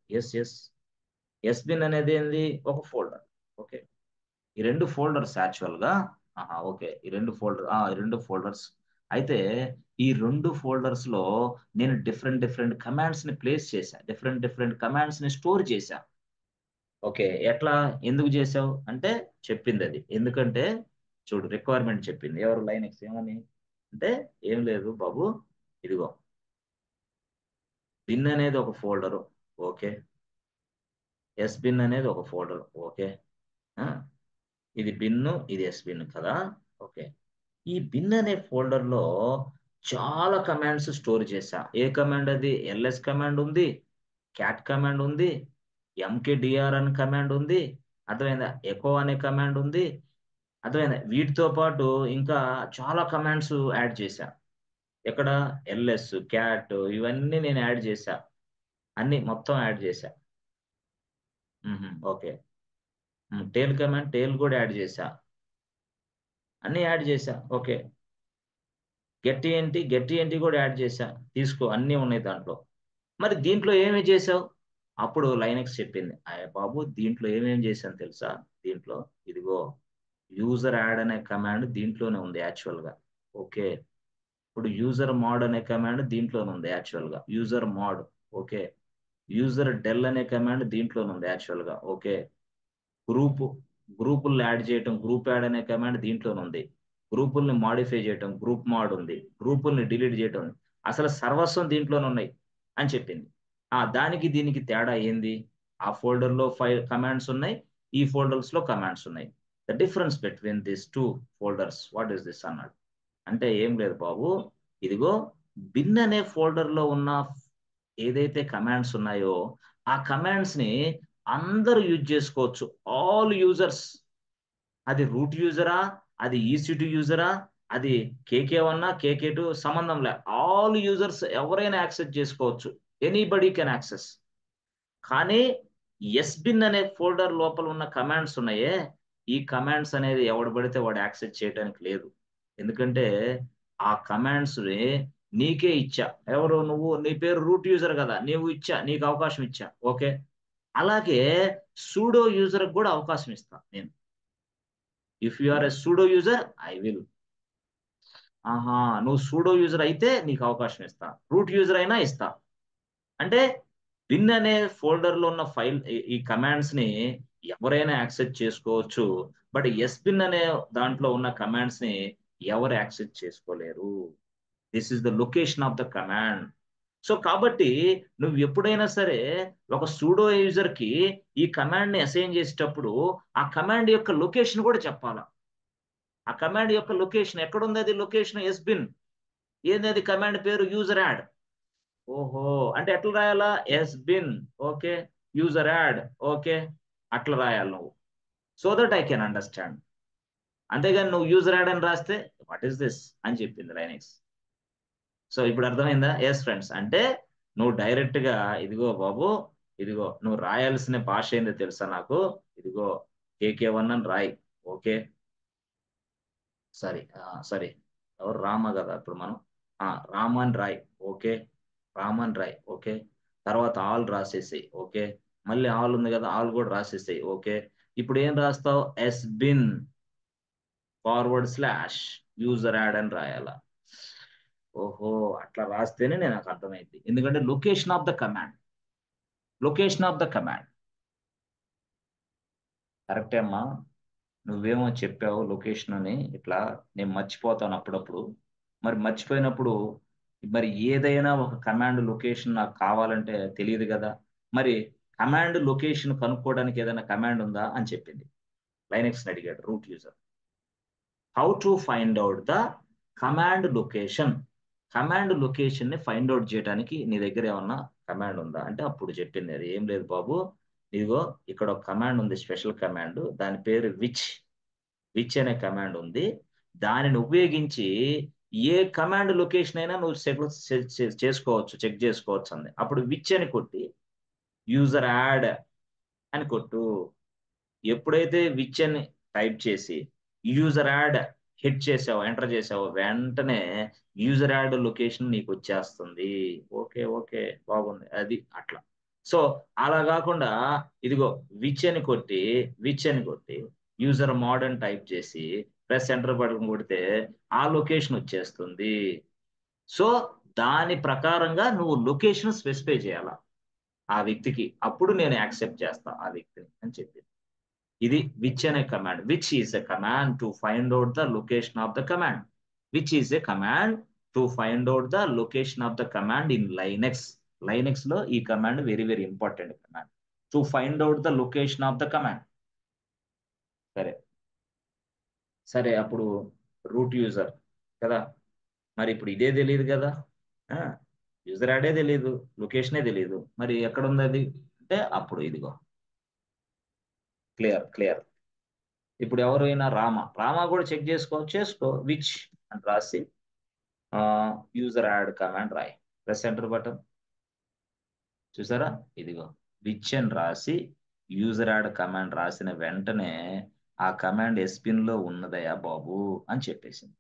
Speaker 1: ఎస్ బిన్ అనేది ఏంది? ఒక ఫోల్డర్. ఓకే, ఈ రెండు ఫోల్డర్స్ యాక్చువల్ గా. ఓకే, ఈ రెండు ఫోల్డర్స్ అయితే ఈ రెండు ఫోల్డర్స్ లో నేను డిఫరెంట్ కమాండ్స్ ని ప్లేస్ చేశా, డిఫరెంట్ కమాండ్స్ ని స్టోర్ చేశా. ఓకే, ఎట్లా ఎందుకు చేసావు అంటే చెప్పింది అది. ఎందుకంటే చూడు రిక్వైర్మెంట్ చెప్పింది ఎవరు లైనెక్స్ ఏమని అంటే ఏం లేదు బాబు, ఇదిగో బిన్ అనేది ఒక ఫోల్డరు, ఓకే, ఎస్ బిన్ అనేది ఒక ఫోల్డర్, ఓకే, ఇది బిన్ను ఇది ఎస్ బిన్ కదా, ఓకే. ఈ బిన్ అనే ఫోల్డర్లో చాలా కమాండ్స్ స్టోర్ చేశా. ఏ కమాండ్ అది? ఎల్ఎస్ కమాండ్ ఉంది, క్యాట్ కమాండ్ ఉంది, ఎంకేడిఆర్ అనే కమాండ్ ఉంది, అర్థమైందా, ఎకో అనే కమాండ్ ఉంది, అర్థమైందా. వీటితో పాటు ఇంకా చాలా కమాండ్స్ యాడ్ చేశా. ఎక్కడ? ఎల్ఎస్, క్యాట్, ఇవన్నీ నేను యాడ్ చేశా, అన్ని మొత్తం యాడ్ చేశా. ఓకే, టేల్ కమాండ్ టేల్ కూడా యాడ్ చేశా, అన్ని యాడ్ చేశా, ఓకే. గట్టి ఏంటి కూడా యాడ్ చేశా, తీసుకో అన్నీ ఉన్నాయి దాంట్లో. మరి దీంట్లో ఏమి చేసావు? అప్పుడు లైనెక్స్ చెప్పింది, అయ్య బాబు దీంట్లో ఏమేమి చేశాను తెలుసా? దీంట్లో ఇదిగో యూజర్ యాడ్ అనే కమాండ్ దీంట్లోనే ఉంది యాక్చువల్గా, ఓకే. ఇప్పుడు యూజర్ మోడ్ అనే కమాండ్ దీంట్లోనే ఉంది యాక్చువల్గా, user mode, okay. User del అనే కమాండ్ దీంట్లోనే ఉంది యాక్చువల్గా, ఓకే. గ్రూపుల్ని యాడ్ చేయటం, గ్రూప్ యాడ్ అనే కమాండ్ దీంట్లోనే ఉంది. గ్రూపుల్ని మాడిఫై చేయటం, గ్రూప్ మోడ్ ఉంది. గ్రూపుల్ని డిలీట్ చేయటం ఉంది. అసలు సర్వస్వం దీంట్లోనే ఉన్నాయి అని చెప్పింది. దానికి దీనికి తేడా ఏంది? ఆ ఫోల్డర్లో 5 కమాండ్స్ ఉన్నాయి, ఈ ఫోల్డర్స్ లో కమాండ్స్ ఉన్నాయి. The difference between this 2 folders what is this అన్నాడు. అంటే ఏం లేదు బాబు, ఇదిగో బిన్ అనే ఫోల్డర్ లో ఉన్న ఏదైతే కమాండ్స్ ఉన్నాయో ఆ కమాండ్స్ ని అందరూ యూజ్ చేసుకోవచ్చు, ఆల్ యూజర్స్. అది రూట్ యూజరా, అది EC2 యూజరా, అది KK1 KK2 సంబంధం లే, ఆల్ యూజర్స్ ఎవరైనా యాక్సెస్ చేసుకోవచ్చు, ఎనీబడీ కెన్ యాక్సెస్. కానీ ఎస్ బిన్ అనే ఫోల్డర్ లోపల ఉన్న కమాండ్స్ ఉన్నాయే, ఈ కమాండ్స్ అనేది ఎవడు పడితే వాడు యాక్సెస్ చేయడానికి లేదు. ఎందుకంటే ఆ కమాండ్స్ ని నీకే ఇచ్చా, ఎవరు? నువ్వు, నీ పేరు రూట్ యూజర్ కదా, నీవు ఇచ్చా, నీకు అవకాశం ఇచ్చా, ఓకే. అలాగే సూడో యూజర్ కూడా అవకాశం ఇస్తా నేను. If you are a sudo user I will, నువ్వు సూడో యూజర్ అయితే నీకు అవకాశం ఇస్తా, రూట్ యూజర్ అయినా ఇస్తా. అంటే బిన్ అనే ఫోల్డర్ లో ఉన్న ఫైల్, ఈ కమాండ్స్ ని ఎవరైనా యాక్సెస్ చేసుకోవచ్చు, బట్ ఎస్ బిన్ అనే దాంట్లో ఉన్న కమాండ్స్ ని ఎవరు యాక్సెస్ చేసుకోలేరు. This is the location of the command. So కాబట్టి నువ్వు ఎప్పుడైనా సరే ఒక సూడో యూజర్ కి ఈ కమాండ్ ని అసైన్ చేసేటప్పుడు ఆ కమాండ్ యొక్క లొకేషన్ కూడా చెప్పాలా. ఆ కమాండ్ యొక్క లొకేషన్ ఎక్కడుంది? అది లొకేషన్ ఎస్ బిన్. ఏంది అది? కమాండ్ పేరు యూజర్ యాడ్. ఓహో, అంటే ఎట్లా రాయాలా? S bin, okay, user add, okay, అట్లా రాయాలి నువ్వు, so that I can understand. అంతేగాని నువ్వు యూజర్ యాడ్ అని రాస్తే వాట్ ఈస్ దిస్ అని చెప్పింది లైనెక్స్. సో ఇప్పుడు అర్థమైందా? ఎస్ ఫ్రెండ్స్, అంటే నువ్వు డైరెక్ట్ గా ఇదిగో బాబు, ఇదిగో నువ్వు రాయాల్సిన భాష ఏందో తెలుసా నాకు, ఇదిగో KK1 అని రాయి, ఓకే. సరే ఎవరు? రామ కదా ఇప్పుడు మనం, రామన్ రాయ్, ఓకే, రామన్ రాయ్, ఓకే. తర్వాత ఆల్ రాసేసాయి, ఓకే. మళ్ళీ ఆల్ ఉంది కదా, ఆల్ కూడా రాసేసాయి, ఓకే. ఇప్పుడు ఏం రాస్తావు? ఎస్ బిన్ / యూజర్ యాడ్ అని రాయాల. ఓహో, అట్లా రాస్తేనే నాకు అర్థమైంది. ఎందుకంటే location of the command, location of the command కరెక్టే అమ్మా. నువ్వేమో చెప్పావు లొకేషన్ అని, ఇట్లా నేను మర్చిపోతాను అప్పుడప్పుడు. మరి మర్చిపోయినప్పుడు మరి ఏదైనా ఒక కమాండ్ లొకేషన్ నాకు కావాలంటే తెలియదు కదా, మరి కమాండ్ లొకేషన్ కనుక్కోవడానికి ఏదైనా కమాండ్ ఉందా అని చెప్పింది. లైనెక్స్ అడిగాడు root user, how to find out the command location. Command location ని ఫైండ్ అవుట్ చేయడానికి నీ దగ్గర ఏమన్నా కమాండ్ ఉందా అంటే అప్పుడు చెప్పింది, అది ఏం లేదు బాబు, ఇదిగో ఇక్కడ ఒక కమాండ్ ఉంది, స్పెషల్ కమాండ్, దాని పేరు విచ్ అనే కమాండ్ ఉంది. దానిని ఉపయోగించి ఏ కమాండ్ లొకేషన్ అయినా నువ్వు చేసుకోవచ్చు, చెక్ చేసుకోవచ్చు అంది. అప్పుడు విచ్ అని కొట్టి యూజర్ యాడ్ అని కొట్టు. ఎప్పుడైతే విచ్ అని టైప్ చేసి యూజర్ యాడ్ హిట్ చేసావు, ఎంటర్ చేసావు, వెంటనే యూజర్ యాడ్ లొకేషన్ నీకు వచ్చేస్తుంది. ఓకే ఓకే, బాగుంది అది అట్లా. సో అలా కాకుండా ఇదిగో విచ్ అని కొట్టి యూజర్ మోడ్ అని టైప్ చేసి ప్రెస్ ఎంటర్ బటన్ కొడితే ఆ లొకేషన్ వచ్చేస్తుంది. సో దాని ప్రకారంగా నువ్వు లొకేషన్ స్పెసిఫై చేయాలా. ఆ వ్యక్తికి, అప్పుడు నేను యాక్సెప్ట్ చేస్తా ఆ వ్యక్తిని అని చెప్పింది. ఇది విచ్ అనే command. Which is a command to find out the location of the command. Which is a command to find out the location of the command in Linux. Linux లో ఈ command very very important command, to find out the location of the command. సరే సరే అప్పుడు root user కదా, మరి ఇప్పుడు ఇదే తెలియదు కదా, యూజర్ యాడే తెలియదు, లొకేషనే తెలియదు, మరి ఎక్కడ ఉంది అది అంటే అప్పుడు ఇదిగో క్లియర్ క్లియర్. ఇప్పుడు ఎవరైనా రామా కూడా చెక్ చేసుకో విచ్ అని రాసి యూజర్ యాడ్ కమాండ్ రాయి, ప్రెస్ ఎంటర్ బటన్. చూసారా, ఇదిగో విచ్ అని రాసి యూజర్ యాడ్ కమాండ్ రాసిన వెంటనే ఆ కమాండ్ ఎస్పిన్ లో ఉన్నదయా బాబు అని చెప్పేసింది.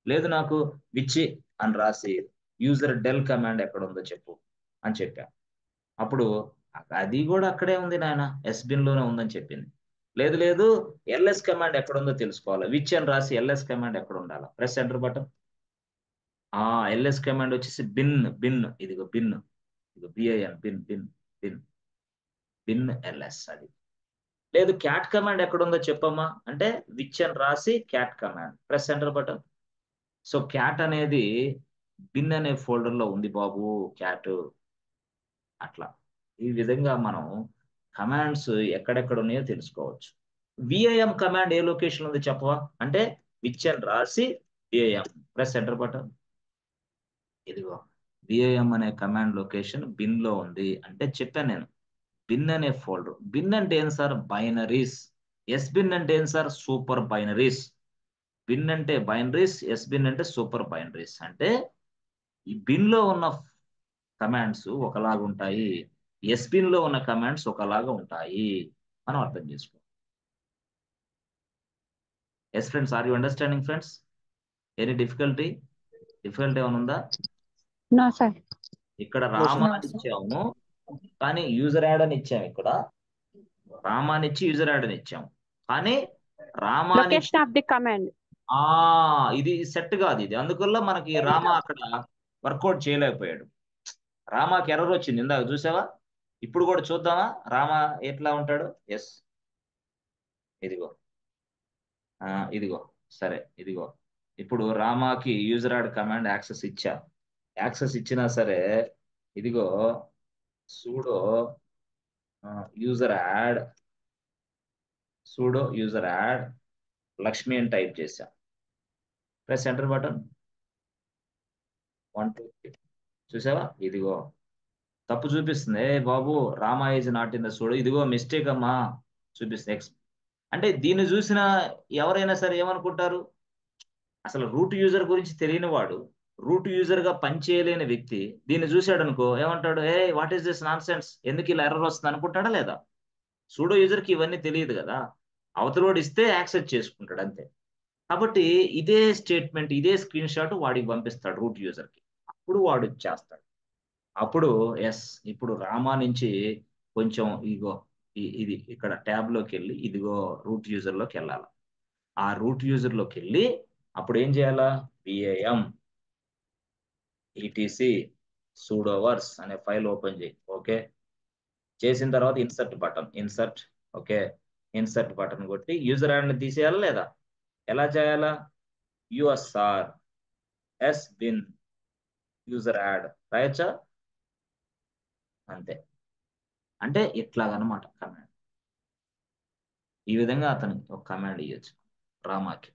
Speaker 1: లేదు నాకు విచ్ అని రాసి యూజర్ డెల్ కమాండ్ ఎక్కడ ఉందో చెప్పు అని చెప్పా, అప్పుడు అది కూడా అక్కడే ఉంది నాయన, ఎస్బిన్ లోనే ఉందని చెప్పింది. లేదు లేదు ఎల్ఎస్ కమాండ్ ఎక్కడ ఉందో తెలుసుకోవాలి, విచ్ అని రాసి ఎల్ఎస్ కమాండ్ ఎక్కడ ఉండాలి, press enter button. LS command వచ్చేసి బిన్ ఇదిగో బిన్, ఇదిగో BIN bin bin bin bin LS అది. లేదు క్యాట్ కమాండ్ ఎక్కడ ఉందో చెప్పమ్మా అంటే విచ్ అని రాసి cat command, press enter button. So cat అనేది బిన్ అనే ఫోల్డర్ లో ఉంది బాబు, క్యాట్. అట్లా ఈ విధంగా మనం కమాండ్స్ ఎక్కడెక్కడ ఉన్నాయో తెలుసుకోవచ్చు. విఐఎం కమాండ్ ఏ లొకేషన్ ఉంది చెప్పవా అంటే విచ్ అని రాసి విఐఎం, ప్రెస్ ఎంటర్ బటన్. ఇదిగో విఐఎం అనే కమాండ్ లొకేషన్ బిన్ లో ఉంది అంటే చెప్పాను నేను, బిన్ అనే ఫోల్డర్. బిన్ అంటే ఏం సార్, బైనరీస్. ఎస్ బిన్ అంటే ఏం సార్, సూపర్ బైనరీస్. బిన్ అంటే బైనరీస్, ఎస్ బిన్ అంటే సూపర్ బైనరీస్. అంటే ఈ బిన్ లో ఉన్న కమాండ్స్ ఒకలాగా ఉంటాయి, ఎస్ బిన్ లో ఉన్న కమాండ్స్ ఒకలాగా ఉంటాయి, మనం అర్థం చేసుకో. Yes friends, are you understanding friends? Any difficulty ఏమైనా ఉందా?
Speaker 4: No, sir.
Speaker 1: ఇక్కడ రామా అని ఇచ్చాము కానీ యూజర్ యాడ్ అని ఇచ్చాము, ఇక్కడ రామాని ఇచ్చి యూజర్ యాడ్ అని ఇచ్చాము కానీ రామాని
Speaker 4: Location of the command.
Speaker 1: ఇది సెట్ కాదు ఇది, అందువల్ల మనకి రామా అక్కడ వర్కౌట్ చేయలేకపోయాడు. రామాకి ఎర్రర్ వచ్చింది ఇందాక చూసావా, ఇప్పుడు కూడా చూద్దామా రామా ఎట్లా ఉంటాడు. ఎస్ ఇదిగో ఇదిగో సరే ఇదిగో ఇప్పుడు రామాకి యూజర్ యాడ్ కమాండ్ యాక్సెస్ ఇచ్చినా సరే ఇదిగో సూడో యూజర్ యాడ్ లక్ష్మి అని టైప్ చేశా, ప్రెస్ ఎంటర్ బటన్. 1 2 3 చూసావా, ఇదిగో తప్పు చూపిస్తుంది. బాబు Rama is not in the sudo, ఇదిగో మిస్టేక్ అమ్మా చూపిస్తుంది. అంటే దీన్ని చూసిన ఎవరైనా సరే ఏమనుకుంటారు, అసలు రూట్ యూజర్ గురించి తెలియని వాడు, రూట్ యూజర్ గా పనిచేయలేని వ్యక్తి దీన్ని చూశాడు అనుకో ఏమంటాడు, what is this non sense, ఎందుకు ఇలా ఎర్రర్ వస్తుంది అనుకుంటాడా లేదా? సూడో యూజర్ కి ఇవన్నీ తెలియదు కదా, అవతలోడు ఇస్తే యాక్సెస్ చేసుకుంటాడు అంతే. కాబట్టి ఇదే స్టేట్మెంట్, ఇదే స్క్రీన్ షాట్ వాడికి పంపిస్తాడు రూట్ యూజర్ కి, అప్పుడు వాడు చేస్తాడు. అప్పుడు ఇప్పుడు రామా నుంచి కొంచెం ఇగో ఇది ఇక్కడ ట్యాబ్ లోకి వెళ్ళి ఇదిగో రూట్ యూజర్ లోకి వెళ్ళాలి. ఆ రూట్ యూజర్ లోకి వెళ్ళి అప్పుడు ఏం చేయాలా, విఐఎం ఈటీసీ సూడోవర్స్ అనే ఫైల్ ఓపెన్ చేయి. ఓకే చేసిన తర్వాత ఇన్సర్ట్ బటన్ కొట్టి యూజర్ యాడ్ ని తీసేయాలా లేదా? ఎలా చేయాలా, యుఎస్ఆర్ ఎస్ బిన్ యూజర్ యాడ్ రాయచ్చా, అంతే. అంటే ఇట్లాగనమాట కమాండ్. ఈ విధంగా అతను ఒక కమాండ్ ఇవ్వచ్చు రామాకి.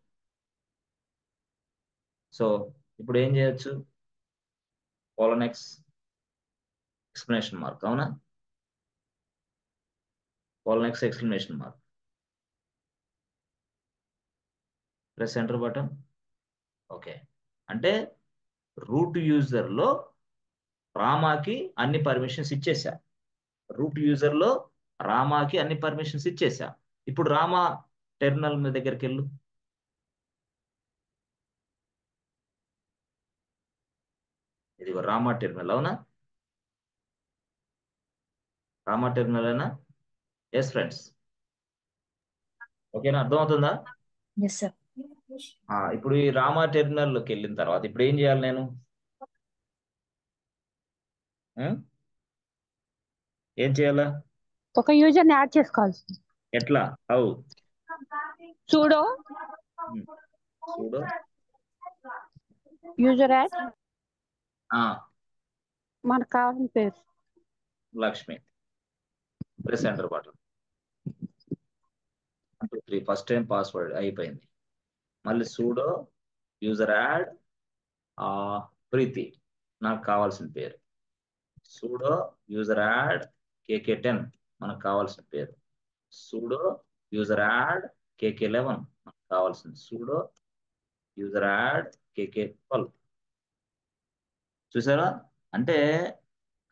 Speaker 1: సో ఇప్పుడు ఏం చేయొచ్చు, కోలనెక్స్ ఎక్స్ప్లెనేషన్ మార్క్, అవునా, colon x explanation mark, press enter button. Okay అంటే రూట్ యూజర్ లో రామాకి అన్ని పర్మిషన్స్ ఇచ్చేసా, ఇప్పుడు రామా టెర్మినల్ మీ దగ్గరికి వెళ్ళు. ఇదిగో రామా టెర్మినల్, అవునా, రామా టెర్మినల్ అయినా? ఎస్ ఫ్రెండ్స్, ఓకేనా, అర్థమవుతుందా? ఇప్పుడు ఈ రామా టెర్మినల్లోకి వెళ్ళిన తర్వాత ఇప్పుడు ఏం చేయాలి నేను, ఏం చేయాలా?
Speaker 4: ఒక యూజర్ ని యాడ్ చేసుకోవాలి సార్.
Speaker 1: ఎట్లా? How?
Speaker 4: Pseudo
Speaker 1: pseudo
Speaker 4: user add
Speaker 1: ఆ
Speaker 4: మనకు కావాల్సిన పేరు.
Speaker 1: Lakshmi. Press enter button. 1 2 3 first time password అయిపోయింది. మళ్ళీ సూడో యూజర్ యాడ్ ప్రీతి, నాకు కావాల్సిన పేరు. సూడో యూజర్ యాడ్ KK10, మనకు కావాల్సిన పేరు. సూడో యూజర్ యాడ్ KK11, మనకు కావాల్సింది. Pseudo user add KK12. చూసారా? అంటే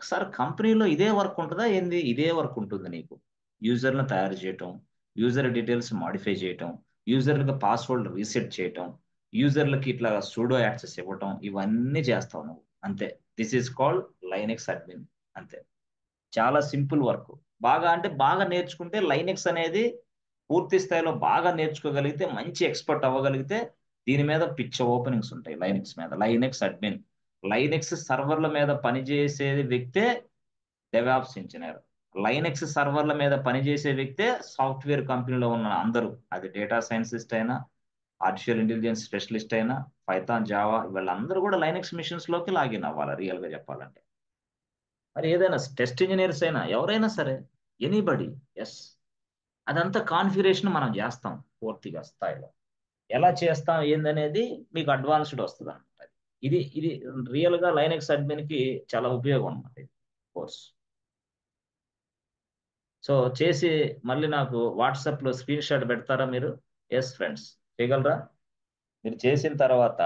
Speaker 1: సార్ కంపెనీలో ఇదే వర్క్ ఉంటుందా ఏంది? ఇదే వర్క్ ఉంటుంది నీకు. యూజర్లను తయారు చేయటం, యూజర్ డీటెయిల్స్ మాడిఫై చేయటం, యూజర్లకు పాస్వర్డ్ రీసెట్ చేయటం, యూజర్లకి ఇట్లా సూడో యాక్సెస్ ఇవ్వటం, ఇవన్నీ చేస్తావు నువ్వు. అంతే. This is called Linux admin. అంతే. చాలా సింపుల్ వర్క్. బాగా అంటే బాగా నేర్చుకుంటే లైనెక్స్ అనేది పూర్తి స్థాయిలో బాగా నేర్చుకోగలిగితే, మంచి ఎక్స్పర్ట్ అవ్వగలిగితే దీని మీద పిచ్చ ఓపెనింగ్స్ ఉంటాయి. లైనెక్స్ మీద. లైనెక్స్ అడ్మిన్, లైనెక్స్ సర్వర్ల మీద పనిచేసే వ్యక్తే డెవాప్స్ ఇంజనీర్. లైనెక్స్ సర్వర్ల మీద పనిచేసే వ్యక్తే సాఫ్ట్వేర్ కంపెనీలో ఉన్న అందరూ. అది డేటా సైన్సిస్ట్ అయినా, ఆర్టిఫిషియల్ ఇంటెలిజెన్స్ స్పెషలిస్ట్ అయినా, పైథాన్, జావా, వీళ్ళందరూ కూడా లైనెక్స్ మిషన్స్ లోకి లాగిన్ అవ్వాలి రియల్ గా చెప్పాలంటే. మరి ఏదైనా టెస్ట్ ఇంజనీర్స్ అయినా, ఎవరైనా సరే, ఎనీబడి. ఎస్, అదంతా కాన్ఫిగరేషన్ మనం చేస్తాం పూర్తిగా స్థాయిలో. ఎలా చేస్తాం ఏందనేది మీకు అడ్వాన్స్డ్ వస్తుంది అనమాట. ఇది ఇది రియల్ గా లైనెక్స్ అడ్మిన్ కి చాలా ఉపయోగం అనమాట కోర్స్. సో చేసి మళ్ళీ నాకు వాట్సాప్ లో స్క్రీన్ షాట్ పెడతారా మీరు? ఎస్ ఫ్రెండ్స్, చేయగలరా? మీరు చేసిన తర్వాత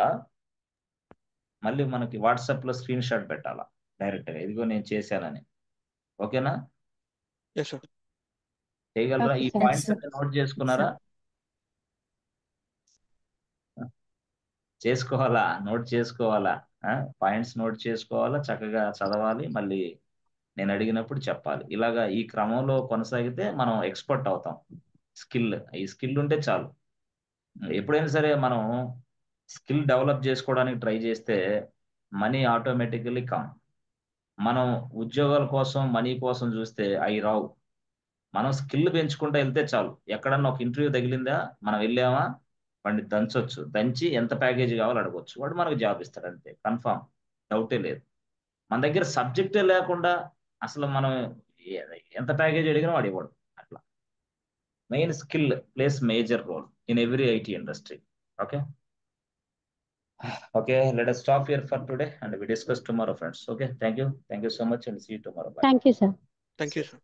Speaker 1: మళ్ళీ మనకి వాట్సాప్ లో స్క్రీన్ షాట్ పెట్టాలా డైరెక్ట్ గా, ఇదిగో నేను చేశానని. ఓకేనా?
Speaker 3: Yes, sir.
Speaker 1: చేయగలరా? ఈ
Speaker 4: Okay, sir.
Speaker 1: పాయింట్స్ అన్ని నోట్ చేసుకున్నారా? చేసుకోవాలా? నోట్ చేసుకోవాలా? పాయింట్స్ నోట్ చేసుకోవాలా, చక్కగా చదవాలి, మళ్ళీ నేను అడిగినప్పుడు చెప్పాలి. ఇలాగా ఈ క్రమంలో కొనసాగితే మనం ఎక్స్పర్ట్ అవుతాం. ఈ స్కిల్ ఉంటే చాలు. ఎప్పుడైనా సరే మనం స్కిల్ డెవలప్ చేసుకోవడానికి ట్రై చేస్తే మనీ ఆటోమేటికలీ కమ్. మనం ఉద్యోగాల కోసం, మనీ కోసం చూస్తే అవి రావు. మనం స్కిల్ పెంచుకుంటూ వెళ్తే చాలు. ఎక్కడన్నా ఒక ఇంటర్వ్యూ తగిలిందా, మనం వెళ్ళామా, వాడిని దంచొచ్చు. దంచి ఎంత ప్యాకేజీ కావాలో అడగొచ్చు, వాడు మనకు జాబ్ ఇస్తాడు. అంతే, కన్ఫామ్, డౌటే లేదు. మన దగ్గర సబ్జెక్టే లేకుండా అసలు మనం ఎంత ప్యాకేజ్ అడిగినా వాడు ఇవ్వడు. అట్లా main skill place major role in every IT industry. Okay okay, let us stop here for today and we discuss tomorrow, friends. Okay, thank you so much and see you tomorrow. Bye.
Speaker 4: Thank you, sir.
Speaker 3: Thank you, sir.